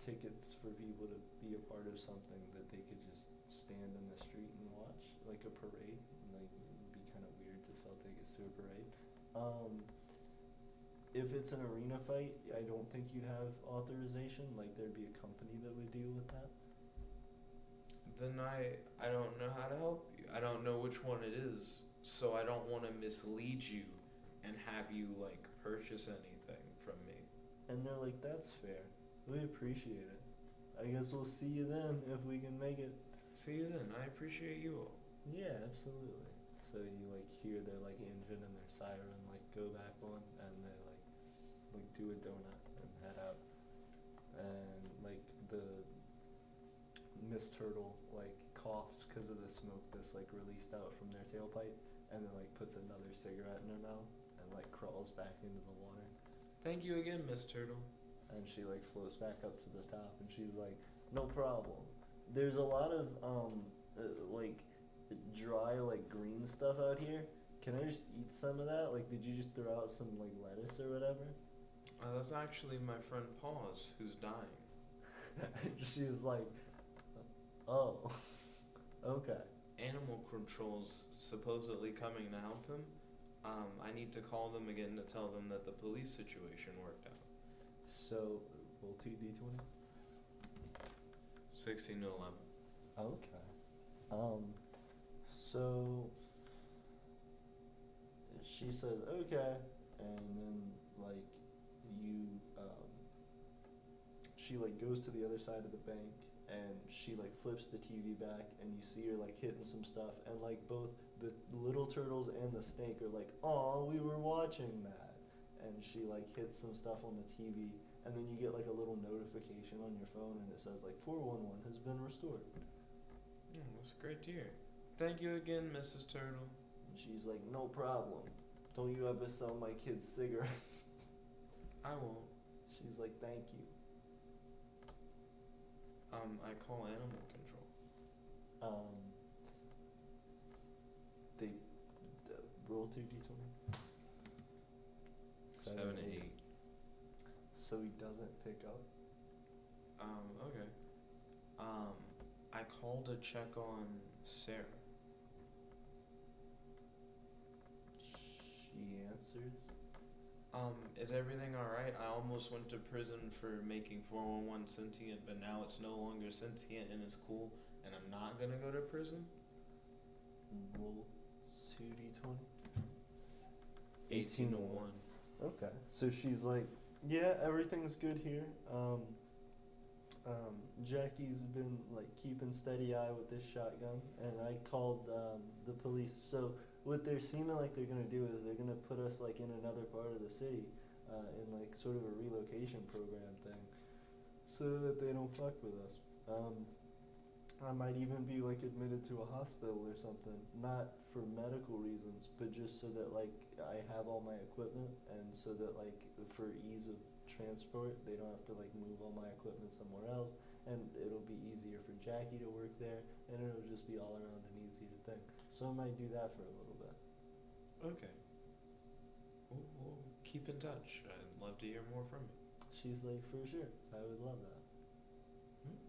tickets for people to be a part of something that they could just stand in the street and watch, like a parade. Like, it'd be kind of weird to sell tickets to a parade. If it's an arena fight, I don't think you'd have authorization. Like, there'd be a company that would deal with that. Then I don't know how to help you. I don't know which one it is, so I don't want to mislead you and have you, like, purchase anything from me. And they're like, that's fair. We appreciate it. I guess we'll see you then if we can make it. See you then. I appreciate you all. Yeah, absolutely. So you, like, hear their, like, engine and their siren, like, go back on, and they, like, do a donut and head out. And, like, the Miss Turtle, like, coughs because of the smoke that's, like, released out from their tailpipe, and then, like, puts another cigarette in her mouth and, like, crawls back into the water. Thank you again, Miss Turtle. And she like floats back up to the top, and she's like, no problem. There's a lot of like dry like green stuff out here. Can I just eat some of that? Like, did you just throw out some like lettuce or whatever? That's actually my friend Paws, who's dying. She's like, oh, okay. Animal control's supposedly coming to help him. I need to call them again to tell them that the police situation worked out. So, roll 2d20. 16 to 11. Okay. So she says, okay, and then like you she like goes to the other side of the bank, and she like flips the TV back, and you see her like hitting some stuff, and like both the little turtles and the snake are like, "Aw, we were watching that," and she like hits some stuff on the TV, and then you get like a little notification on your phone, and it says like 411 has been restored. That's great to hear. Thank you again, Mrs. Turtle. And she's like, no problem. Don't you ever sell my kids cigarettes. I won't. She's like, thank you. I call animal control. They roll 2d20. 7 and 8. So he doesn't pick up. Okay. I called to check on Sarah. She answers. Is everything alright? I almost went to prison for making 411 sentient, but now it's no longer sentient and it's cool, and I'm not gonna go to prison? Roll 2d20. 18 to 1. Okay. So she's like, yeah, everything's good here. Jackie's been like keeping steady eye with this shotgun, and I called the police. So what they're seeming like they're gonna do is they're gonna put us like in another part of the city, in like sort of a relocation program thing, so that they don't fuck with us. I might even be like admitted to a hospital or something, not for medical reasons, but just so that like I have all my equipment, and so that like for ease of transport, they don't have to like move all my equipment somewhere else, and it'll be easier for Jackie to work there, and it'll just be all around an easier thing. So I might do that for a little bit. Okay. We'll keep in touch. I'd love to hear more from you. She's like, for sure, I would love that.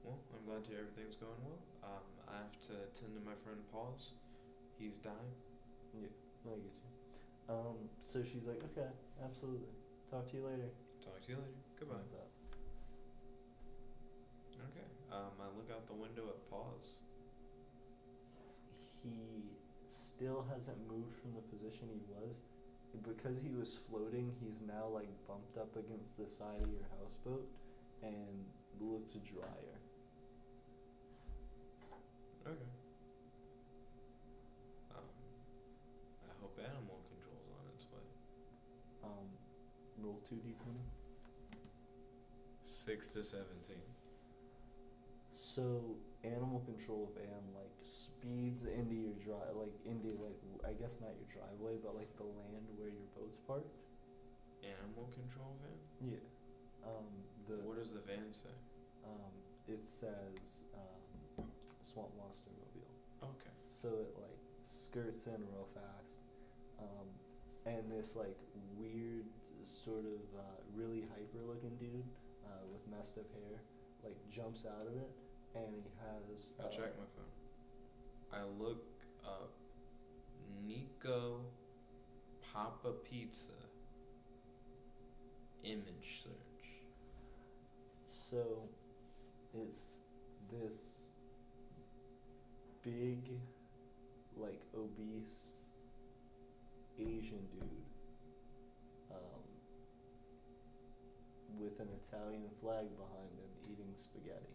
Well, I'm glad to hear everything's going well. I have to attend to my friend Paws. He's dying. Yeah, I get you. So she's like, okay, absolutely. Talk to you later. Talk to you later. Goodbye. What's up? Okay. I look out the window at Paws. He still hasn't moved from the position he was. Because he was floating, he's now like bumped up against the side of your houseboat and looks drier. Okay. I hope animal control's on its way. Roll 2d20. 6 to 17. So animal control van like speeds into your I guess not your driveway, but like the land where your boat's parked. Animal control van? Yeah. What does the van say? It says Swamp Monster Mobile. Okay. So it like skirts in real fast, and this like weird sort of really hyper looking dude with messed up hair like jumps out of it, and he has. I check my phone. I look up Nico Papa Pizza image search. So it's this big, like obese Asian dude with an Italian flag behind him eating spaghetti.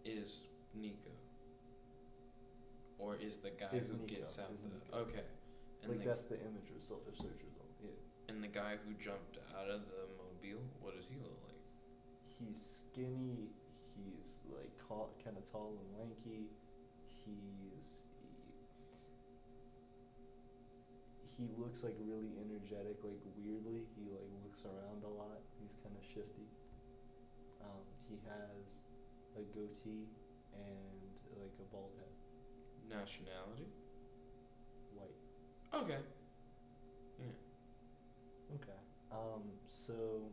Is Nico. Or is the guy Is who Nico, gets out is the... Nico. Okay. And Like that's the image result of search result, yeah. And the guy who jumped out of the mobile, what does he look like? He's skinny, he's like kind of tall and lanky, he he looks like really energetic, like weirdly. He like looks around a lot. He's kind of shifty. He has a goatee and like a bald head. Nationality? White. Okay. Yeah. Okay. So,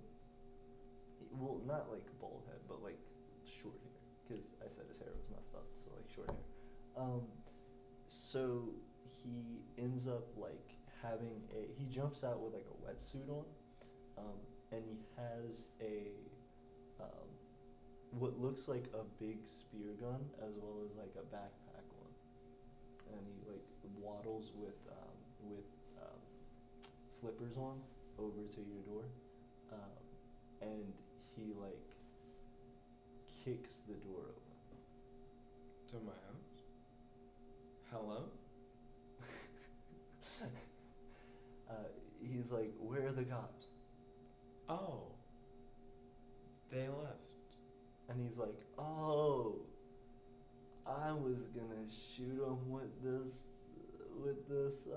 well, not like bald head, but like short hair, because I said his hair was messed up, so like short hair. So he ends up like he jumps out with like a wetsuit on, and he has what looks like a big spear gun as well as like a backpack on, and he like waddles with flippers on over to your door, and he like kicks the door open. To my house? Hello? He's like, "Where are the cops?" Oh. They left. And he's like, "Oh, I was gonna shoot him with this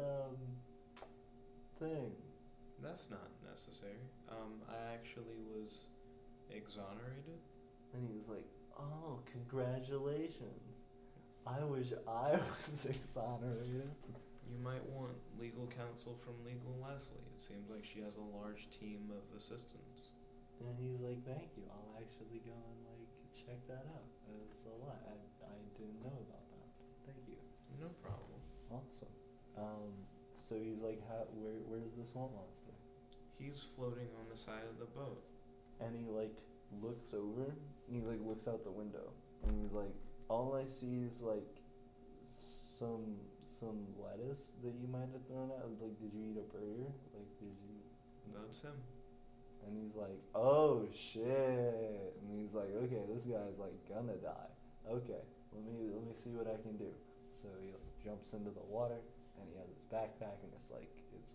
thing." That's not necessary. I actually was exonerated. And he was like, "Oh, congratulations. I wish I was exonerated." You might want legal counsel from Legal Leslie. It seems like she has a large team of assistants. And he's like, "Thank you. I'll actually go and like check that out. It's a lot. I didn't know about that. Thank you." No problem. Awesome. So he's like, where's the swamp monster? He's floating on the side of the boat. And he like looks over. He like looks out the window, and he's like, "All I see is like some lettuce that you might have thrown out. Like, did you eat a burger? Like, did you?" That's him. And he's like, "Oh shit!" And he's like, "Okay, this guy's like gonna die. Okay, let me see what I can do." So he like, jumps into the water, and he has his backpack, and it's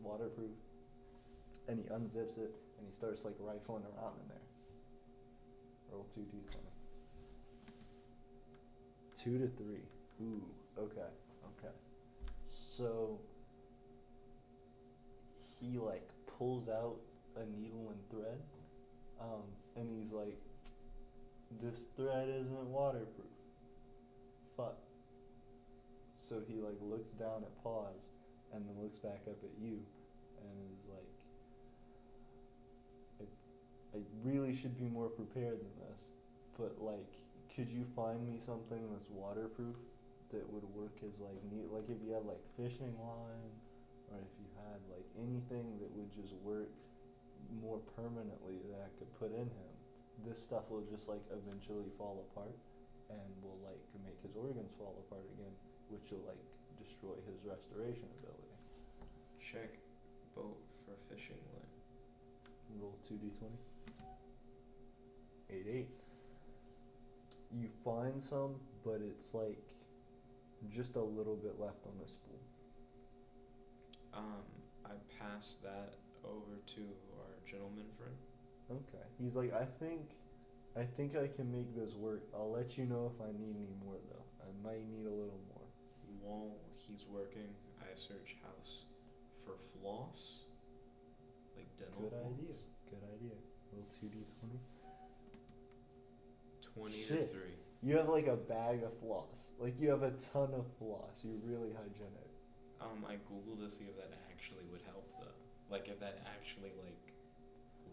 waterproof. And he unzips it, and he starts like rifling around in there. Roll 2d20. 2 to 3. Ooh, okay. So he like pulls out a needle and thread, and he's like, "This thread isn't waterproof. Fuck." So he like looks down at Paws, and then looks back up at you, and is like, I really should be more prepared than this, but like, could you find me something that's waterproof that would work as like like if you had like fishing line, or if you had like anything that would just work more permanently that I could put in him. This stuff will just like eventually fall apart, and will like make his organs fall apart again, which will like destroy his restoration ability. Check boat for fishing line. Roll 2d20. 8. You find some, but it's like just a little bit left on the spool. I pass that over to our gentleman friend. Okay. He's like, I think I can make this work. I'll let you know if I need any more though. I might need a little more. While he's working, I search house for floss, like dental Good floss. idea. Good idea. Roll 2d20. 20 Shit. to 3. You have like a bag of floss. Like you have a ton of floss. You're really hygienic. I googled to see if that actually would help though. Like if that actually like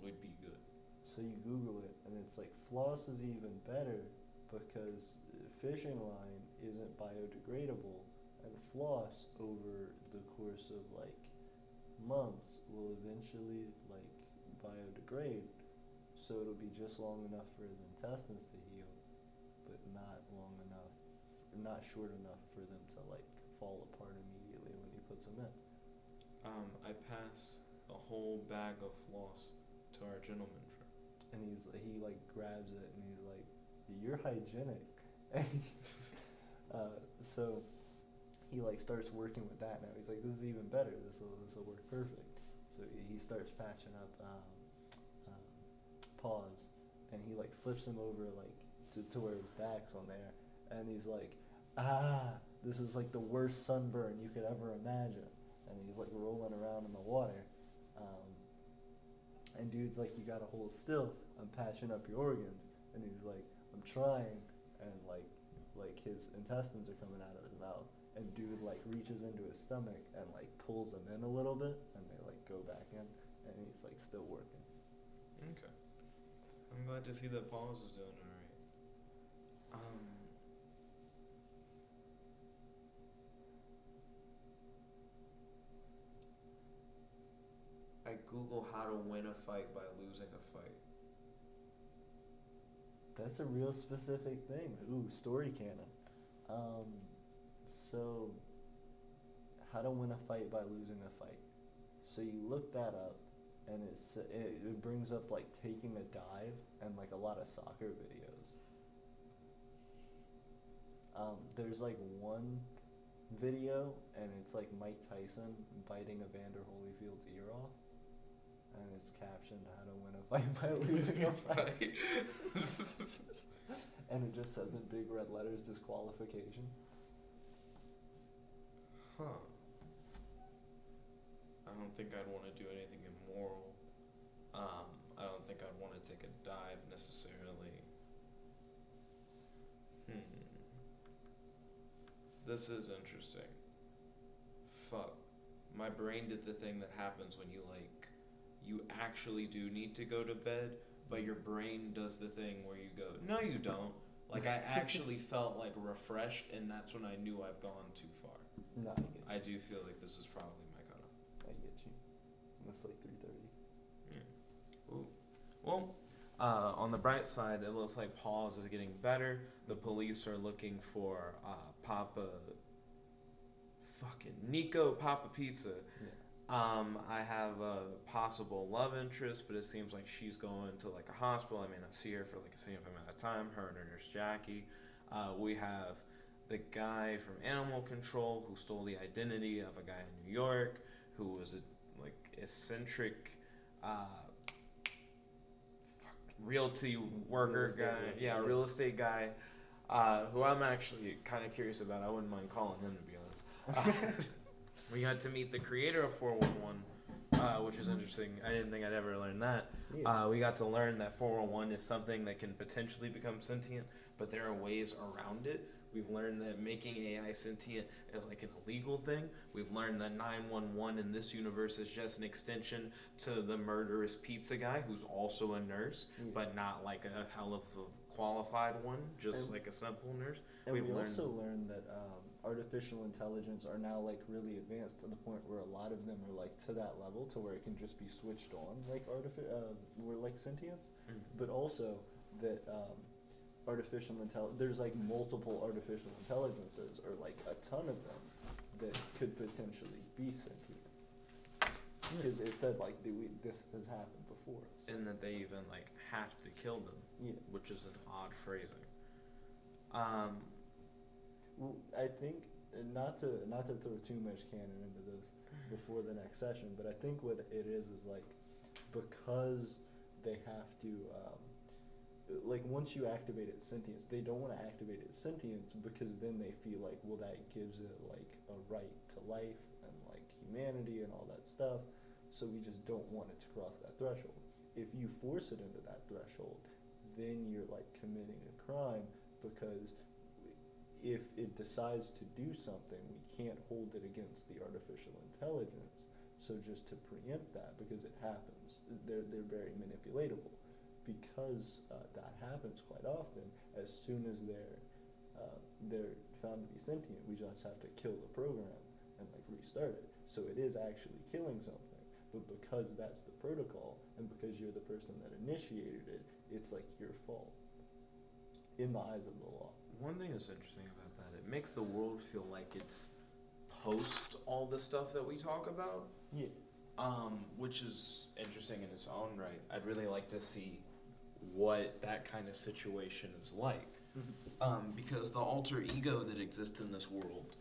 would be good. So you Google it, and it's like floss is even better because fishing line isn't biodegradable, and floss over the course of like months will eventually like biodegrade, so it'll be just long enough for his intestines to heal, but not short enough for them to like fall apart immediately when he puts them in. I pass a whole bag of floss to our gentleman friend. And he like grabs it, and he's like, "You're hygienic." So he like starts working with that now. He's like, "This is even better. This will work perfect." So he starts patching up Paws, and he like flips him over like to where his back's on there, and he's like, "Ah, this is like the worst sunburn you could ever imagine." and he's like rolling around in the water. And dude's like, you gotta hold still. I'm patching up your organs. And he's like, I'm trying. And like his intestines are coming out of his mouth. And dude like reaches into his stomach and like pulls him in a little bit. And they like go back in. And he's like still working. Okay. I'm glad to see that Paul's is doing alright. I Google how to win a fight by losing a fight. That's a real specific thing. Ooh, story canon. So, how to win a fight by losing a fight. So you look that up, and it brings up like taking a dive and like a lot of soccer videos. There's like one video, and it's like Mike Tyson biting Evander Holyfield's ear off. And it's captioned how to win a fight by losing a fight. And it just says in big red letters, disqualification. Huh. I don't think I'd want to do anything immoral. I don't think I'd want to take a dive necessarily. This is interesting. Fuck. My brain did the thing that happens when you actually do need to go to bed, but your brain does the thing where you go, no you don't. Like I actually felt like refreshed, and that's when I knew I've gone too far. No, I get you. I do feel like this is probably my cutoff. I get you. That's like 3:30. Yeah. Ooh. Well, on the bright side, it looks like Paul's is getting better. The police are looking for Nico Papa Pizza. Yes. I have a possible love interest, but it seems like she's going to like a hospital. I may not see her for like a significant amount of time. Her and her nurse Jackie. We have the guy from Animal Control who stole the identity of a guy in New York who was a eccentric realty worker guy. Real estate guy. Who I'm actually kind of curious about. I wouldn't mind calling him, to be honest. We got to meet the creator of 411, which is interesting. I didn't think I'd ever learn that. Yeah. We got to learn that 411 is something that can potentially become sentient, but there are ways around it. We've learned that making AI sentient is like an illegal thing. We've learned that 911 in this universe is just an extension to the murderous pizza guy who's also a nurse, but not like a hell of a qualified one, just like a simple nurse. And we also learned that artificial intelligence are now like really advanced to the point where a lot of them are like to that level to where it can just be switched on like we're like sentience, but also that artificial intelligence, there's like multiple artificial intelligences or like a ton of them that could potentially be sentient, because it said like this has happened before, so. And that they even like have to kill them, which is an odd phrasing. Well, I think not to throw too much canon into this before the next session, but I think what it is like because they have to like once you activate its sentience, they don't want to activate its sentience because then they feel like, well, that gives it like a right to life and like humanity and all that stuff. So we just don't want it to cross that threshold. If you force it into that threshold, then you're like committing a crime, because if it decides to do something, we can't hold it against the artificial intelligence. So just to preempt that, because it happens, they're very manipulatable. Because that happens quite often, as soon as they're found to be sentient, we just have to kill the program and like restart it. So it is actually killing something, but because that's the protocol and because you're the person that initiated it, it's like your fault in the eyes of the law. One thing that's interesting about that, it makes the world feel like it's post all the stuff that we talk about. Yeah. Which is interesting in its own right. I'd really like to see what that kind of situation is like. Because the alter ego that exists in this world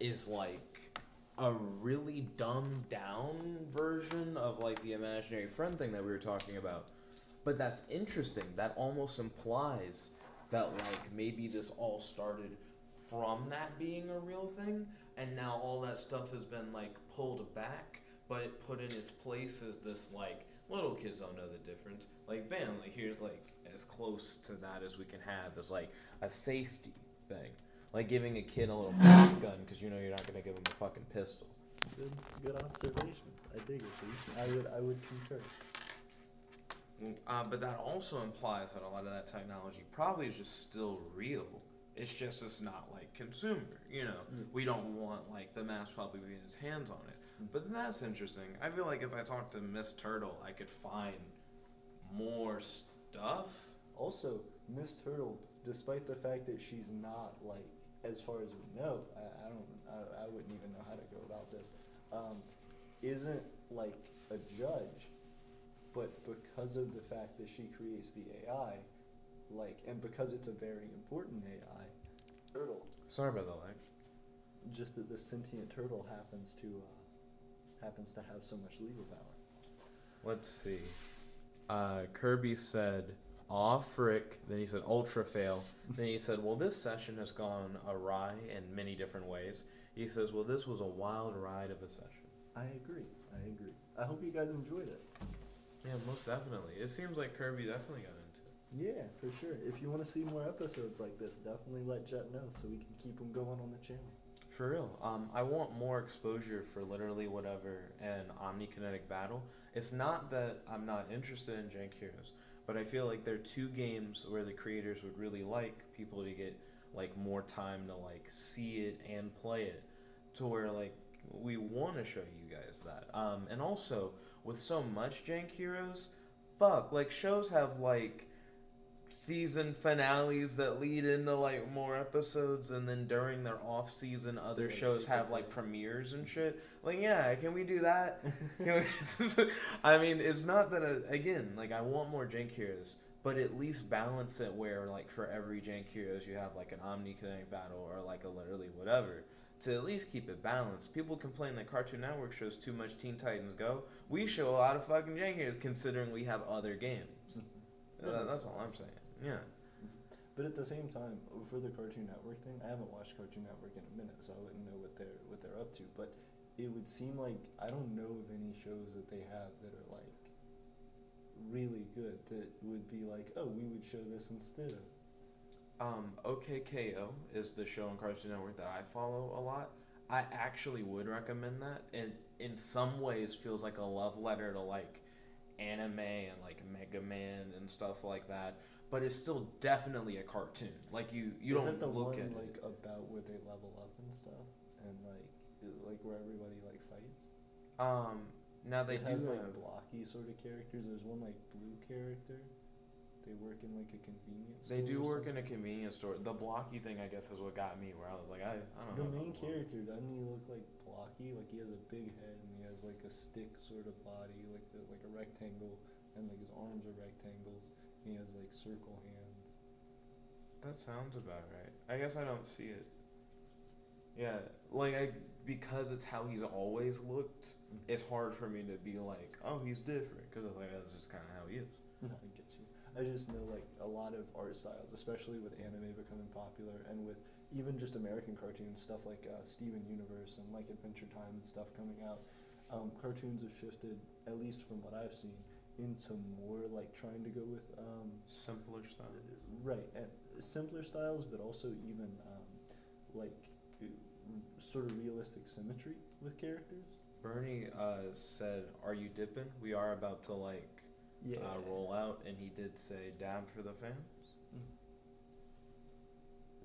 is like a really dumbed down version of like the imaginary friend thing that we were talking about. But that's interesting. That almost implies that like maybe this all started from that being a real thing. and now all that stuff has been like pulled back, but it put in its place as this like little kids don't know the difference. Like bam, like here's like as close to that as we can have as like a safety thing, like giving a kid a little gun because you know you're not gonna give him a fucking pistol. Good observations. I dig it. I would concur. But that also implies that a lot of that technology probably is just still real. It's just it's not like consumer. You know, we don't want like the mass public to get its hands on it. But that's interesting. I feel like if I talked to Miss Turtle, I could find more stuff. Also, Miss Turtle, despite the fact that she's not like, as far as we know, I wouldn't even know how to go about this. Isn't like a judge, but because of the fact that she creates the AI, like, and because it's a very important AI, turtle. Sorry about that, like. Just that the sentient turtle happens to have so much legal power. Let's see. Kirby said, "Aw, frick." Then he said, "Ultra fail." Then he said, "Well, this session has gone awry in many different ways." He says, "Well, this was a wild ride of a session." I agree. I hope you guys enjoyed it. Yeah, most definitely. It seems like Kirby definitely got into it. Yeah, for sure. If you want to see more episodes like this, definitely let Jet know so we can keep them going on the channel. For real. I want more exposure for literally whatever and omnikinetic battle. It's not that I'm not interested in Jank Heroes, but I feel like they're two games where the creators would really like people to get like more time to like see it and play it, to where like we want to show you guys that. And also with so much Jank Heroes, fuck, like shows have like season finales that lead into like more episodes, and then during their off season other shows have like premieres and shit. Like, yeah, can we do that? I mean, it's not that again, like I want more Jank Heroes, but at least balance it where like for every Jank Heroes you have like an omnikinetic battle or like a literally whatever, to at least keep it balanced. People complain that Cartoon Network shows too much Teen Titans Go. We show a lot of fucking Jank Heroes considering we have other games. That's all I'm saying. Yeah. But at the same time, for the Cartoon Network thing, I haven't watched Cartoon Network in a minute, so I wouldn't know what they're up to. But it would seem like I don't know of any shows that they have that are like really good that would be like, oh, we would show this instead of. OKKO is the show on Cartoon Network that I follow a lot. I actually would recommend that, and in some ways feels like a love letter to like anime and like Mega Man and stuff like that, but it's still definitely a cartoon. Like you don't Is that the look one at like it. about where they level up and stuff, and like where everybody like fights? Now they it do has have like blocky sort of characters. There's one like blue character. They work in like a convenience store. They do work in a convenience store. The blocky thing, I guess, is what got me. Where I was like, I don't know. The main character, doesn't he look like blocky? Like he has a big head and he has like a stick sort of body, like a rectangle, and like his arms are rectangles. And he has like circle hands. That sounds about right. I guess I don't see it. Yeah, because it's how he's always looked. It's hard for me to be like, oh, he's different, because like that's just kind of how he is. I get you. I just know like a lot of art styles, especially with anime becoming popular, and with even just American cartoons, stuff like Steven Universe and like Adventure Time and stuff coming out. Cartoons have shifted, at least from what I've seen, into more like trying to go with Simpler styles. Right, and simpler styles, but also even like sort of realistic symmetry with characters. Bernie said, "Are you dipping? We are about to like." Yeah. Roll out, and he did say dab for the fans.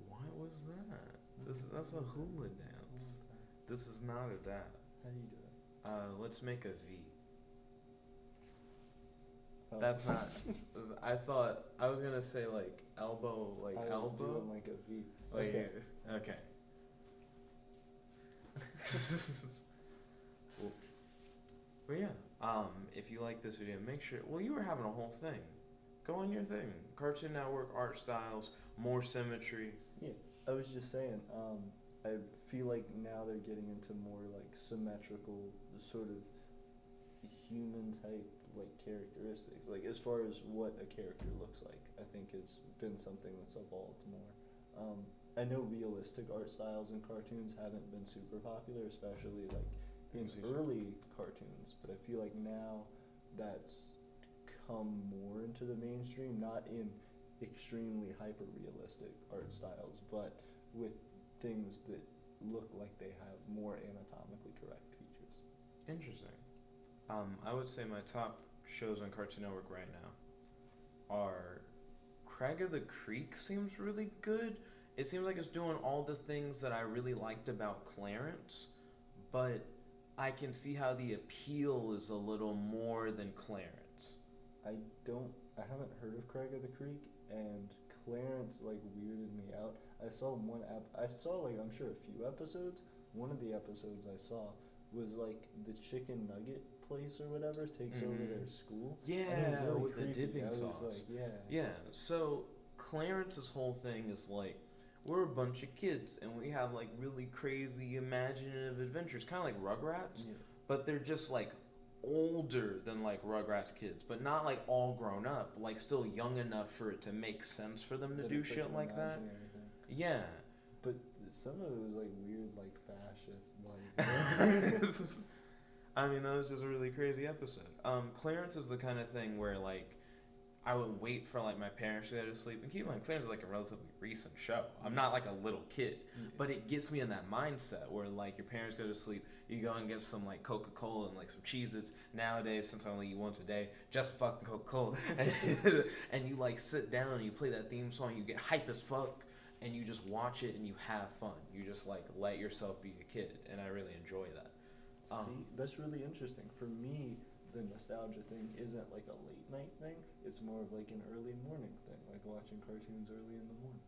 What was that? That's a hula dance. This is not a dab. How do you do it? Let's make a V. Oh. That's not. I thought I was gonna say like elbow, like I was elbow. doing like a V. Wait, Okay. Okay. But yeah, if you like this video, make sure. Well, you were having a whole thing. Go on your thing. Cartoon Network art styles, more symmetry. Yeah, I was just saying. I feel like now they're getting into more like symmetrical, sort of human type like characteristics. Like as far as what a character looks like, I think it's been something that's evolved more. I know realistic art styles in cartoons haven't been super popular, especially like in early cartoons, but I feel like now that's come more into the mainstream, not in extremely hyper realistic art styles, but with things that look like they have more anatomically correct features. Interesting. I would say my top shows on Cartoon Network right now are Craig of the Creek seems really good. It seems like it's doing all the things that I really liked about Clarence, but I can see how the appeal is a little more than Clarence. I haven't heard of Craig of the Creek, and Clarence like weirded me out. I saw I'm sure a few episodes. One of the episodes I saw was like the chicken nugget place or whatever takes over their school. Yeah, really with creepy. the dipping sauce. Like, yeah. So Clarence's whole thing is like, we're a bunch of kids and we have like really crazy imaginative adventures, kind of like Rugrats, but they're just like older than like Rugrats kids, but not like all grown up, like still young enough for it to make sense for them to do shit like that. Yeah. But some of it was like weird, like fascist, like. I mean, that was just a really crazy episode. Clarence is the kind of thing where like I would wait for like my parents to go to sleep, and keep in mind Clarence is like a relatively recent show. I'm not like a little kid, but it gets me in that mindset where like your parents go to sleep, you go and get some like Coca-Cola and like some Cheez-Its. Nowadays, since I only eat once a day, just fucking Coca-Cola, and you like sit down and you play that theme song, you get hype as fuck, and you just watch it and you have fun. You just like let yourself be a kid, and I really enjoy that. See, that's really interesting. For me, the nostalgia thing isn't like a late night thing. It's more of like an early morning thing, like watching cartoons early in the morning.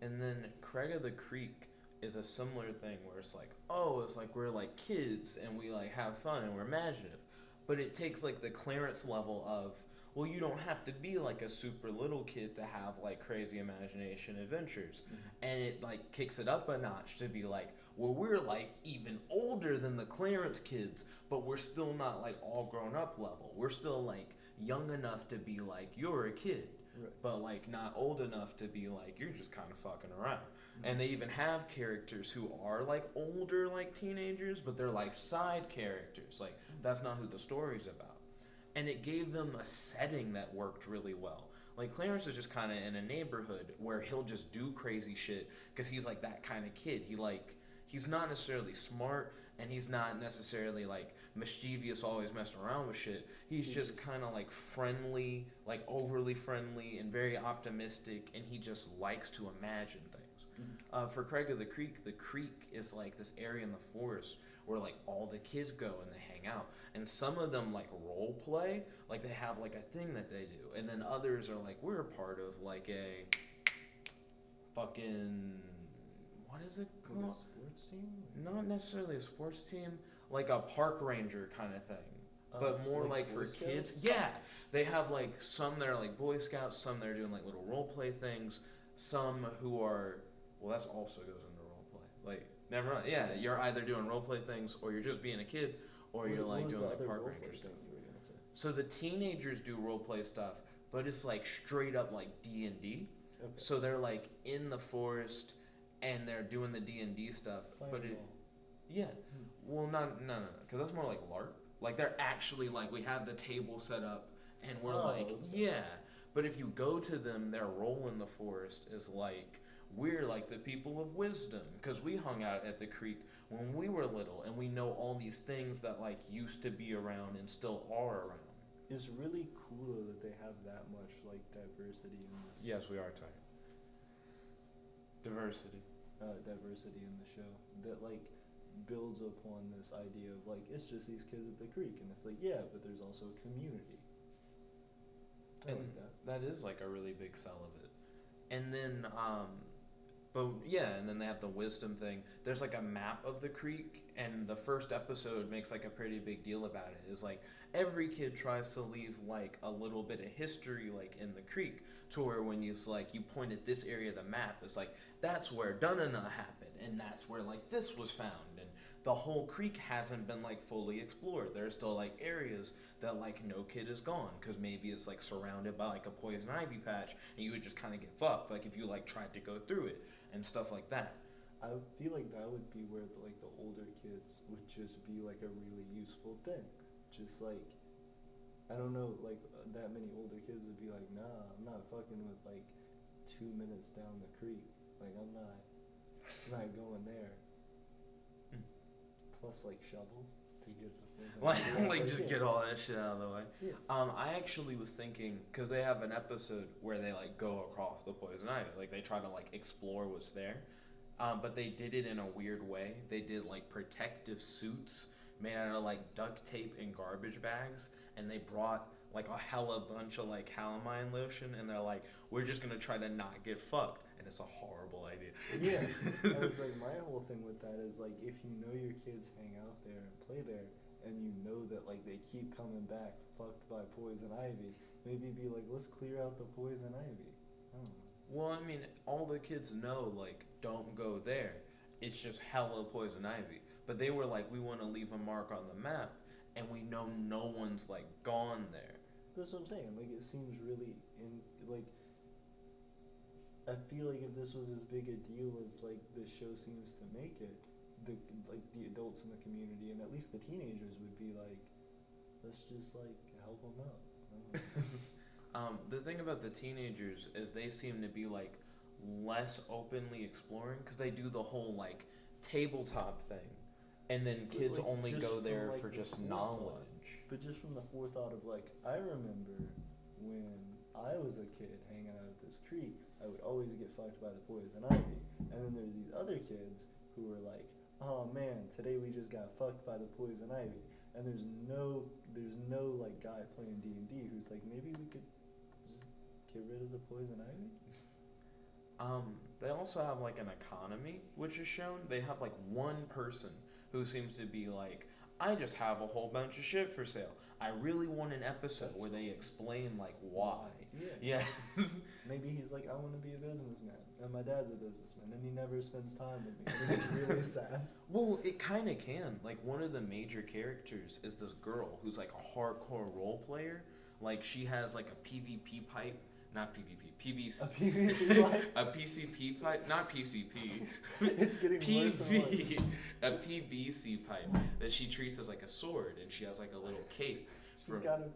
And then Craig of the Creek is a similar thing where it's like, oh, it's like we're like kids and we like have fun and we're imaginative. But it takes like the Clarence level of, well, you don't have to be like a super little kid to have like crazy imagination adventures. And it like kicks it up a notch to be like, well, we're like even older than the Clarence kids, but we're still not like all grown up level. We're still like young enough to be like, you're a kid, but like not old enough to be like, you're just kind of fucking around. And they even have characters who are like older, like teenagers, but they're like side characters. Like that's not who the story's about. And it gave them a setting that worked really well. Like Clarence is just kind of in a neighborhood where he'll just do crazy shit because he's like that kind of kid. He's not necessarily smart, and he's not necessarily like mischievous, always messing around with shit. He's just kind of like friendly, like overly friendly and very optimistic, and he just likes to imagine things. For Craig of the Creek is like this area in the forest where like all the kids go and they hang out, and some of them like role play, like they have like a thing that they do, and then others are like, we're a part of like a fucking, what is it called? Like a sports team? Not necessarily a sports team, like a park ranger kind of thing, but more like for kids. Yeah, they have like some that are like Boy Scouts, some that are doing like little role play things, some who are, well, that's also goes into role play. Like, never mind. Yeah, you're either doing role play things, or you're just being a kid, or you're like doing like park ranger stuff. So the teenagers do role play stuff, but it's like straight up like D&D. Okay. So they're like in the forest, and they're doing the D&D stuff, but it, yeah, well, no, because that's more like LARP. Like they're actually like, we have the table set up, and we're yeah. But if you go to them, their role in the forest is like, we're like the people of wisdom, because we hung out at the creek when we were little, and we know all these things that like used to be around and still are around. It's really cool though that they have that much like diversity in this. Yes, we are tight. Diversity in the show that like builds upon this idea of like, it's just these kids at the creek, and it's like, yeah, but there's also community. I like that. That is like a really big sell of it. And then but yeah, and then they have the wisdom thing. There's like a map of the creek, and the first episode makes like a pretty big deal about it. It's like every kid tries to leave like a little bit of history like in the creek, to where when you point at this area of the map, it's like, that's where Dunana happened, and that's where like this was found, and the whole creek hasn't been like fully explored. There's still like areas that like no kid is gone because maybe it's like surrounded by like a poison ivy patch and you would just kind of get fucked like if you like tried to go through it and stuff like that. I feel like that would be where the older kids would just be like a really useful thing. Just like, I don't know, like that many older kids would be like, nah, I'm not fucking with like 2 minutes down the creek. Like I'm not going there. Plus like shovels to get the things. Like just get all that shit out of the way. Yeah. I actually was thinking because they have an episode where they like go across the poison ivy, like they try to like explore what's there, but they did it in a weird way. They did like protective suits made out of like duct tape and garbage bags, and they brought like a hella bunch of like calamine lotion, and they're like, we're just gonna try to not get fucked. And it's a horrible idea. Yeah, I was like, my whole thing with that is like, if you know your kids hang out there and play there, and you know that like they keep coming back fucked by poison ivy, maybe be like, let's clear out the poison ivy. I don't know. Well, I mean, all the kids know like, don't go there. It's just hella poison ivy. But they were like, we want to leave a mark on the map, and we know no one's like gone there. That's what I'm saying. Like, it seems really like. I feel like if this was as big a deal as like the show seems to make it, the adults in the community and at least the teenagers would be like, let's just like help them out. The thing about the teenagers is they seem to be like less openly exploring because they do the whole like tabletop thing, and then kids like, only go there like, for just forethought. knowledge. But just from the forethought of like, I remember when I was a kid hanging out at this creek, I would always get fucked by the poison ivy. And then there's these other kids who were like, oh man, today we just got fucked by the poison ivy. And there's no like guy playing D&D who's like, maybe we could just get rid of the poison ivy? They also have like an economy, which is shown. They have like one person who seems to be like, I just have a whole bunch of shit for sale. I really want an episode where they explain like why. Yeah. Yes. Maybe he's like, I want to be a businessman, and my dad's a businessman, and he never spends time with me. And it's really sad. Well, it kind of can. Like, one of the major characters is this girl who's like a hardcore role player. Like, she has like a PvP pipe. Not PvP. PVC. A PvP pipe? A PCP pipe. Not PCP. It's getting worse and worse. A PVC pipe that she treats as like a sword, and she has like a little cape. She's got a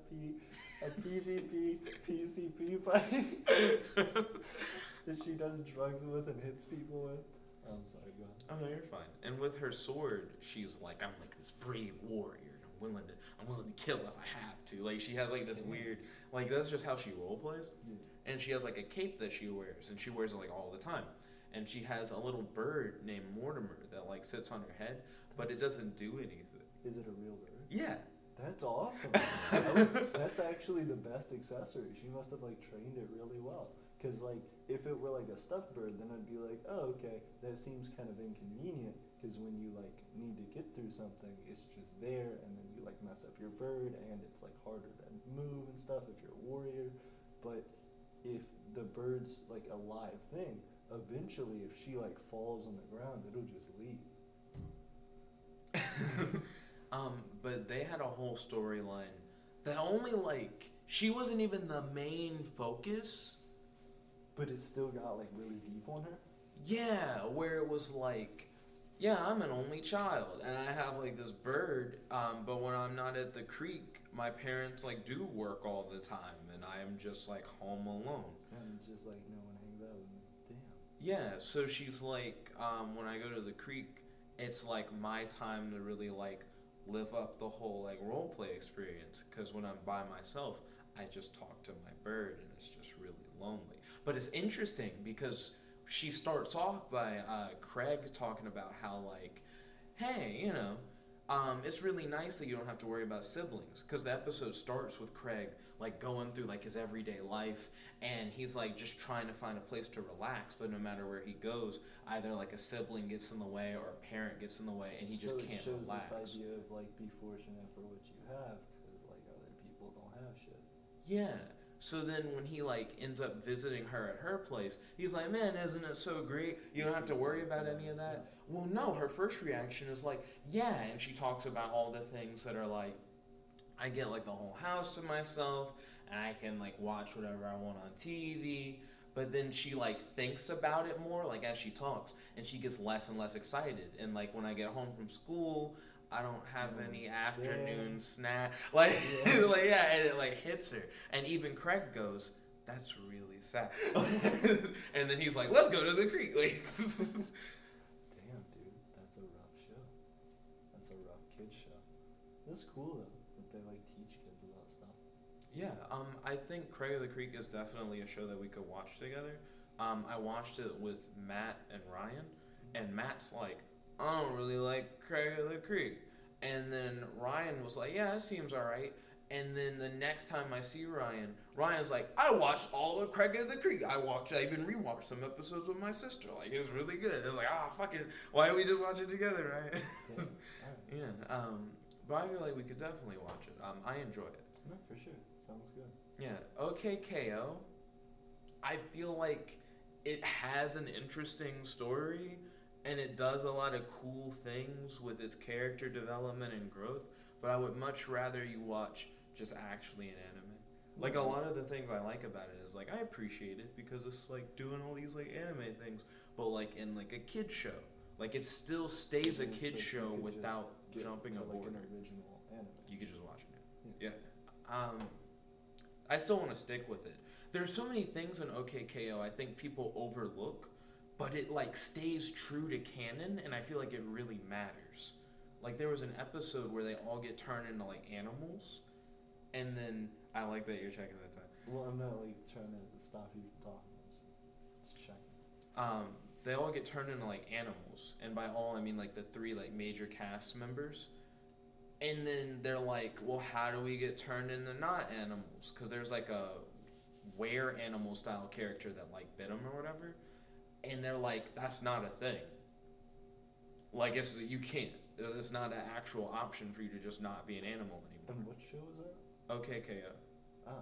PvP PCP pipe that she does drugs with and hits people with. I'm sorry, go on. Oh no, you're fine. And with her sword, she's like, I'm like this brave warrior. I'm willing to kill if I have to. Like, she has like this weird, like, that's just how she role plays. Yeah. And she has like a cape that she wears, and she wears it like all the time. And she has a little bird named Mortimer that like sits on her head, but it doesn't do anything. Is it a real bird? Yeah. That's awesome. That's actually the best accessory. She must have like trained it really well. Cause like if it were like a stuffed bird, then I'd be like, oh okay, that seems kind of inconvenient. Cause when you like need to get through something, it's just there, and then you like mess up your bird, and it's like harder to move and stuff if you're a warrior. But if the bird's like a live thing, eventually if she like falls on the ground, it'll just leave. But they had a whole storyline that only like she wasn't even the main focus. But it still got like really deep on her? Yeah, where it was like, yeah, I'm an only child and I have like this bird, but when I'm not at the creek, my parents like do work all the time and I am just like home alone. And just like no one hangs out with me. Damn. Yeah, so she's like, when I go to the creek, it's like my time to really like live up the whole like role play experience, because when I'm by myself, I just talk to my bird and it's just really lonely. But it's interesting because she starts off by Craig talking about how like, hey, you know, it's really nice that you don't have to worry about siblings, because the episode starts with Craig like going through like his everyday life, and he's like just trying to find a place to relax, but no matter where he goes, either like a sibling gets in the way or a parent gets in the way, and he just can't relax. So it relax. shows this idea of like, be fortunate for what you have, because like other people don't have shit. Yeah. So then when he like ends up visiting her at her place, he's like, man, isn't it so great? You don't have to worry about any of that. Well, no, her first reaction is like, yeah, and she talks about all the things that are like, I get like the whole house to myself, and I can like watch whatever I want on TV. But then she like thinks about it more, like as she talks, and she gets less and less excited. And like when I get home from school, I don't have any afternoon snack. Like, like yeah, and it like hits her. And even Craig goes, "That's really sad." And then he's like, "Let's go to the creek." Like, damn, dude, that's a rough show. That's a rough kid show. That's cool though that they like teach kids about stuff. Yeah, I think Craig of the Creek is definitely a show that we could watch together. I watched it with Matt and Ryan, and Matt's like, I don't really like Craig of the Creek. And then Ryan was like, yeah, it seems alright. And then the next time I see Ryan, Ryan's like, I watched all of Craig of the Creek. I even rewatched some episodes with my sister. Like, it was really good. It was like, fucking, why don't we just watch it together, right? Yeah. But I feel like we could definitely watch it. I enjoy it. No, for sure. Sounds good. Yeah. OKKO, I feel like it has an interesting story, and it does a lot of cool things with its character development and growth, but I would much rather you watch just actually an anime. Like, a lot of the things I like about it is, like, I appreciate it because it's, like, doing all these, like, anime things, but, like, in, like, a kid show. Like, it still stays a kid show without jumping aboard. Like an original anime. You could just watch it. Yeah. I still want to stick with it. There's so many things in OKKO I think people overlook, but it like stays true to canon, and I feel like it really matters. Like there was an episode where they all get turned into like animals, and then I like that you're checking that time. Well, I'm not like trying to stop you from talking. Just checking. They all get turned into like animals, and by all I mean like the 3 like major cast members. And then they're like, well, how do we get turned into not animals? Because there's like a were animal style character that like bit them or whatever. And they're like, that's not a thing. Like, you can't. It's not an actual option for you to just not be an animal anymore. And what show is that? OKKO. Ah.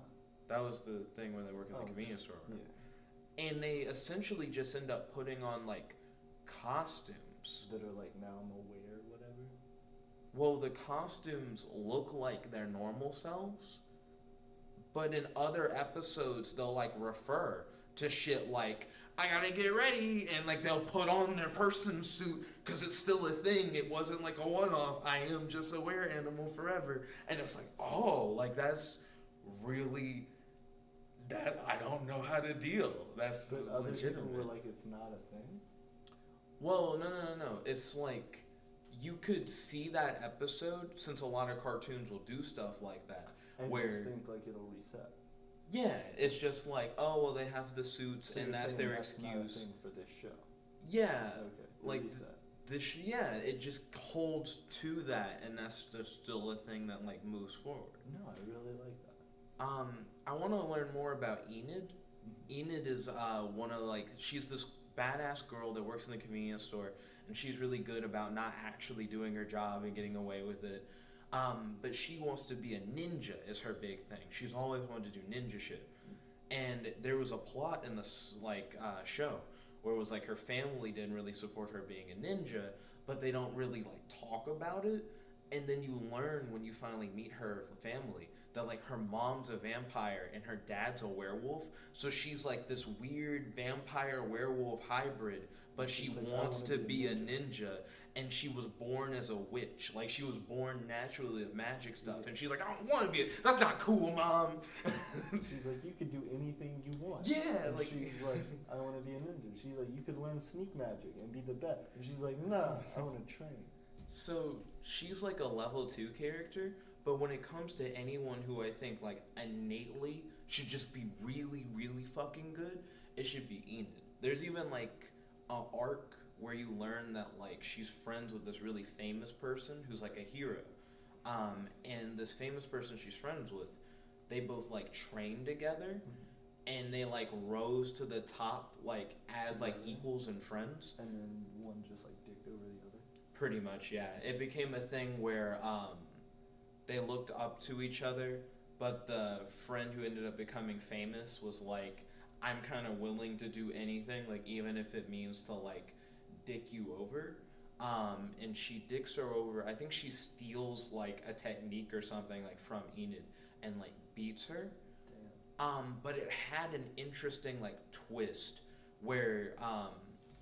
That was the thing where they work at the convenience store. Yeah. And they essentially just end up putting on like costumes. That are like now I'm aware, whatever? Well, the costumes look like their normal selves, but in other episodes they'll like refer to shit like, I gotta get ready, and like they'll put on their person suit because it's still a thing. It wasn't like a one-off. I am just a were animal forever. And it's like, oh, like that's really, that I don't know how to deal. That's but other legitimate. people were like, it's not a thing? Well, no. It's like, you could see that episode, since a lot of cartoons will do stuff like that. And where just think like it'll reset. Yeah, it's just like, oh, well, they have the suits, So and that's their excuse. Not a thing for this show. Yeah. Okay. Like, reset. It just holds to that, and that's just still a thing that, like, moves forward. No, I really like that. I want to learn more about Enid. Mm-hmm. Enid is one of, like, she's this badass girl that works in the convenience store, and she's really good about not actually doing her job and getting away with it. But she wants to be a ninja is her big thing. She's always wanted to do ninja shit. And there was a plot in this show where it was like her family didn't really support her being a ninja, but they don't really like talk about it. And then you learn when you finally meet her family that like her mom's a vampire and her dad's a werewolf. So she's like this weird vampire werewolf hybrid, but she like, wants to be a ninja. And she was born as a witch. Like, she was born naturally with magic stuff. And she's like, I don't want to be that's not cool, Mom. She's like, you could do anything you want. Yeah. And like, she's like, I want to be a ninja. She's like, you could learn sneak magic and be the best. And she's like, nah, I want to train. So, she's like a level 2 character. But when it comes to anyone who I think, like, innately should just be really, really fucking good, it should be Enid. There's even, like, an arc where you learn that like she's friends with this really famous person who's like a hero, and this famous person she's friends with, they both like train together, and they like rose to the top like as like equals and friends. And then one just like dicked over the other. Pretty much, yeah. It became a thing where they looked up to each other, but the friend who ended up becoming famous was like, I'm kind of willing to do anything, like even if it means to like dick you over. And she dicks her over. I think she steals like a technique or something like from Enid and like beats her. But it had an interesting like twist where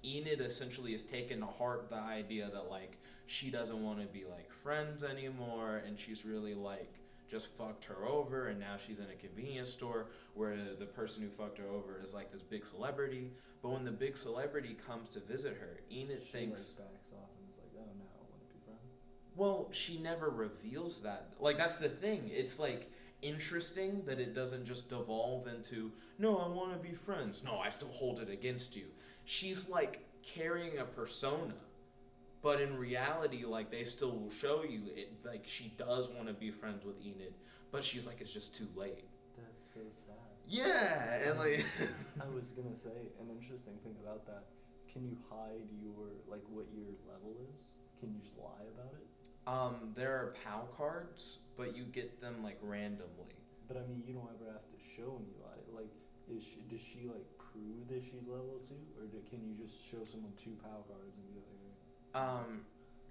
Enid essentially has taken to heart the idea that like she doesn't want to be like friends anymore, and she's really like just fucked her over, and now she's in a convenience store where the person who fucked her over is like this big celebrity. But when the big celebrity comes to visit her, Enid thinks like backs off and is like, oh no, I want to be friends. Well, she never reveals that. Like that's the thing. It's like interesting that it doesn't just devolve into, no, I want to be friends. No, I still hold it against you. She's like carrying a persona, but in reality, like they still will show you it. Like she does want to be friends with Enid, but she's like, it's just too late. That's so sad. Yeah, and like I was gonna say an interesting thing about that. Can you hide your like what your level is? Can you just lie about it? There are POW cards, but you get them like randomly. But I mean, you don't ever have to show anybody. Like, does she like prove that she's level 2, or can you just show someone 2 POW cards and be like,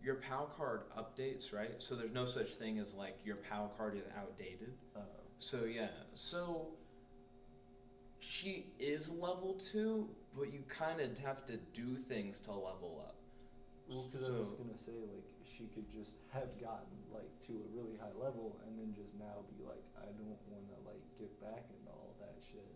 Your POW card updates, right? So there's no such thing as like your POW card is outdated. So yeah, so she is level 2, but you kind of have to do things to level up. Well, because I was gonna say like she could just have gotten like to a really high level and then just now be like, I don't want to like get back into all that shit.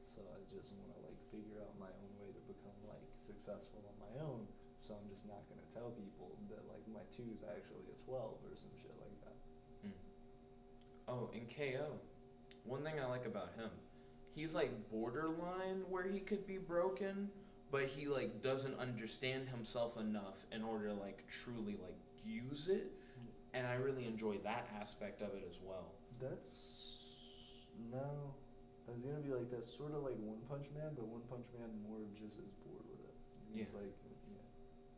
So I just want to like figure out my own way to become like successful on my own. So I'm just not gonna tell people that like my 2 is actually a 12 or some shit like that. Oh, and KO. One thing I like about him, he's like borderline where he could be broken, but he like doesn't understand himself enough in order to like truly like use it, and I really enjoy that aspect of it as well. That's no. I was gonna be like, that's sort of like One Punch Man, but One Punch Man more just is bored with it. It's like,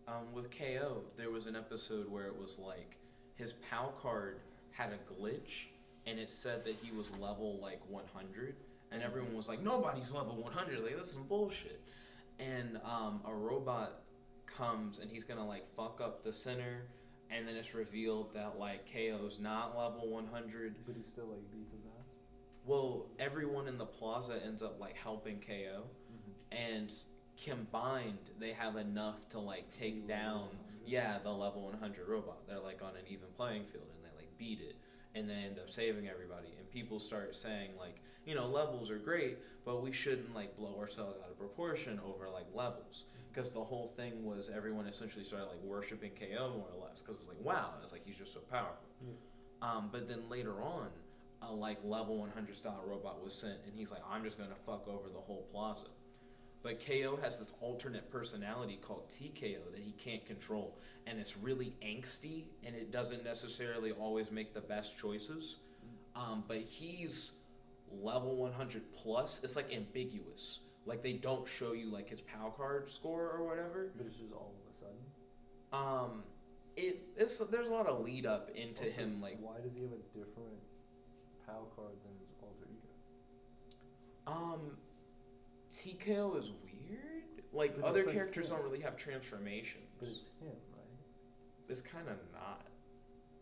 yeah. With KO, there was an episode where it was like his POW card had a glitch, and it said that he was level like 100, and everyone was like, nobody's level 100. Like this is some bullshit. And a robot comes and he's gonna like fuck up the center, and then it's revealed that like KO's not level 100. But he still like beats his ass. Well, everyone in the plaza ends up like helping KO, and combined they have enough to like take down the level 100 robot. They're like on an even playing field, and they like beat it, and they end up saving everybody. And people start saying like, you know, levels are great, but we shouldn't like blow ourselves out of proportion over like levels, because the whole thing was everyone essentially started like worshiping KO more or less, because it's like, wow, it's like he's just so powerful. But then later on, a like level 100 style robot was sent, and he's like, I'm just gonna fuck over the whole plaza. But KO has this alternate personality called TKO that he can't control, and it's really angsty, and it doesn't necessarily always make the best choices. But he's level 100 plus. It's like ambiguous. Like they don't show you like his POW card score or whatever. But it's just all of a sudden. There's a lot of lead up into also, him like. Why does he have a different POW card than his alter ego? TKO is weird. Like, but other characters don't really have transformations. But it's him, right? It's kind of not.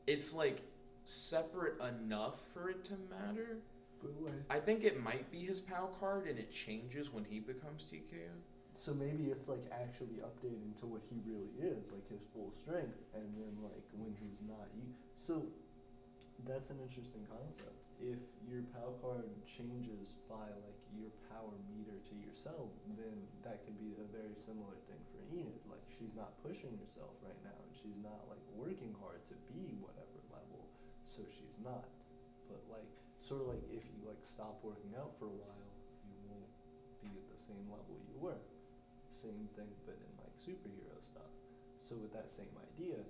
It's like separate enough for it to matter. But like, I think it might be his POW card, and it changes when he becomes TKO. So maybe it's like actually updating to what he really is, like his full strength, and then like when he's not. So that's an interesting concept. If your POW card changes by like your power meter to yourself, then that could be a very similar thing for Enid. Like she's not pushing herself right now, and she's not like working hard to be whatever level, so she's not. But like sort of like if you like stop working out for a while, you won't be at the same level you were. Same thing, but in like superhero stuff. So with that same idea,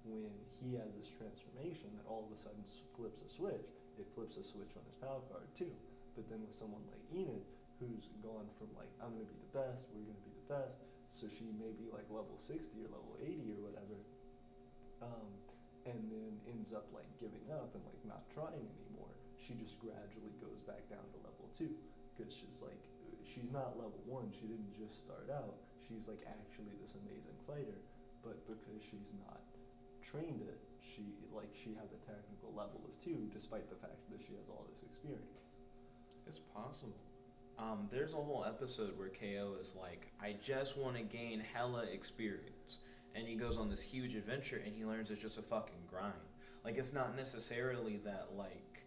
when he has this transformation that all of a sudden flips a switch, it flips a switch on his POW card too. But then with someone like Enid, who's gone from like, I'm going to be the best, we're going to be the best, so she may be like level 60 or level 80 or whatever, and then ends up like giving up and like not trying anymore. she just gradually goes back down to level 2 because she's like, she's not level 1. She didn't just start out. She's like actually this amazing fighter, but because she's not trained it, she has a technical level of 2, despite the fact that she has all this experience. It's possible. There's a whole episode where KO is like, I just want to gain hella experience. And he goes on this huge adventure and he learns it's just a fucking grind. Like, it's not necessarily that, like,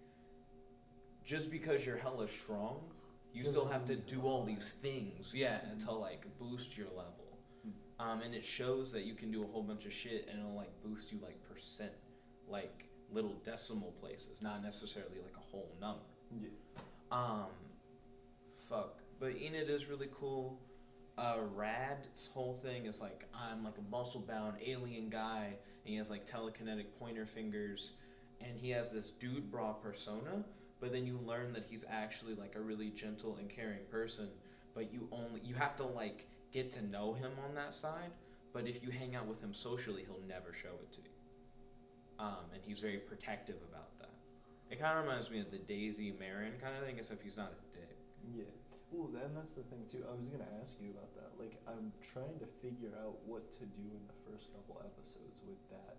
just because you're hella strong, you still have to do all these things, to, like, boost your level. And it shows that you can do a whole bunch of shit and it'll, like, boost you, like, percent, like, little decimal places, not necessarily, like, a whole number. Yeah. But Enid is really cool. Rad's whole thing is, like, I'm, like, a muscle-bound alien guy, and he has, like, telekinetic pointer fingers, and he has this dude bra persona, but then you learn that he's actually, like, a really gentle and caring person, but you have to, like, get to know him on that side, but if you hang out with him socially, he'll never show it to you. And he's very protective about that. It kind of reminds me of the Daisy Marin kind of thing, except he's not a dick. Yeah. Well, and that's the thing, too. I was going to ask you about that. Like, I'm trying to figure out what to do in the first couple episodes with that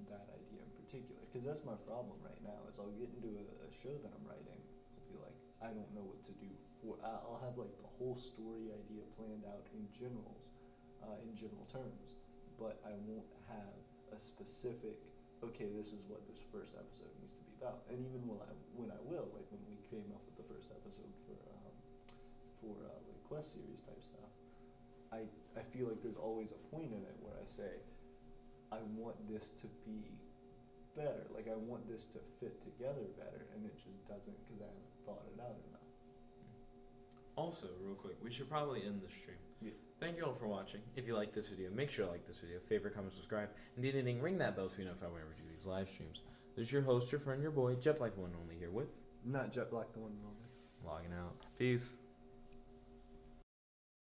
idea in particular. Because that's my problem right now, is I'll get into a show that I'm writing. I'll be like, I don't know what to do for... I'll have, like, the whole story idea planned out in general terms. But I won't have a specific, okay, this is what this first episode needs to be about. And even when I will, like, when we came up with the first episode for like quest series type stuff, I feel like there's always a point in it where I say, I want this to be better. Like, I want this to fit together better, and it just doesn't because I haven't thought it out enough. Also, real quick, we should probably end the stream. Yeah. Thank you all for watching. If you like this video, make sure to like this video, favorite, comment, subscribe, and ding, ring that bell so you know if I ever do these live streams. This is your host, your friend, your boy, Jet Black the one and only here with... Not Jet Black the one and only. Logging out. Peace.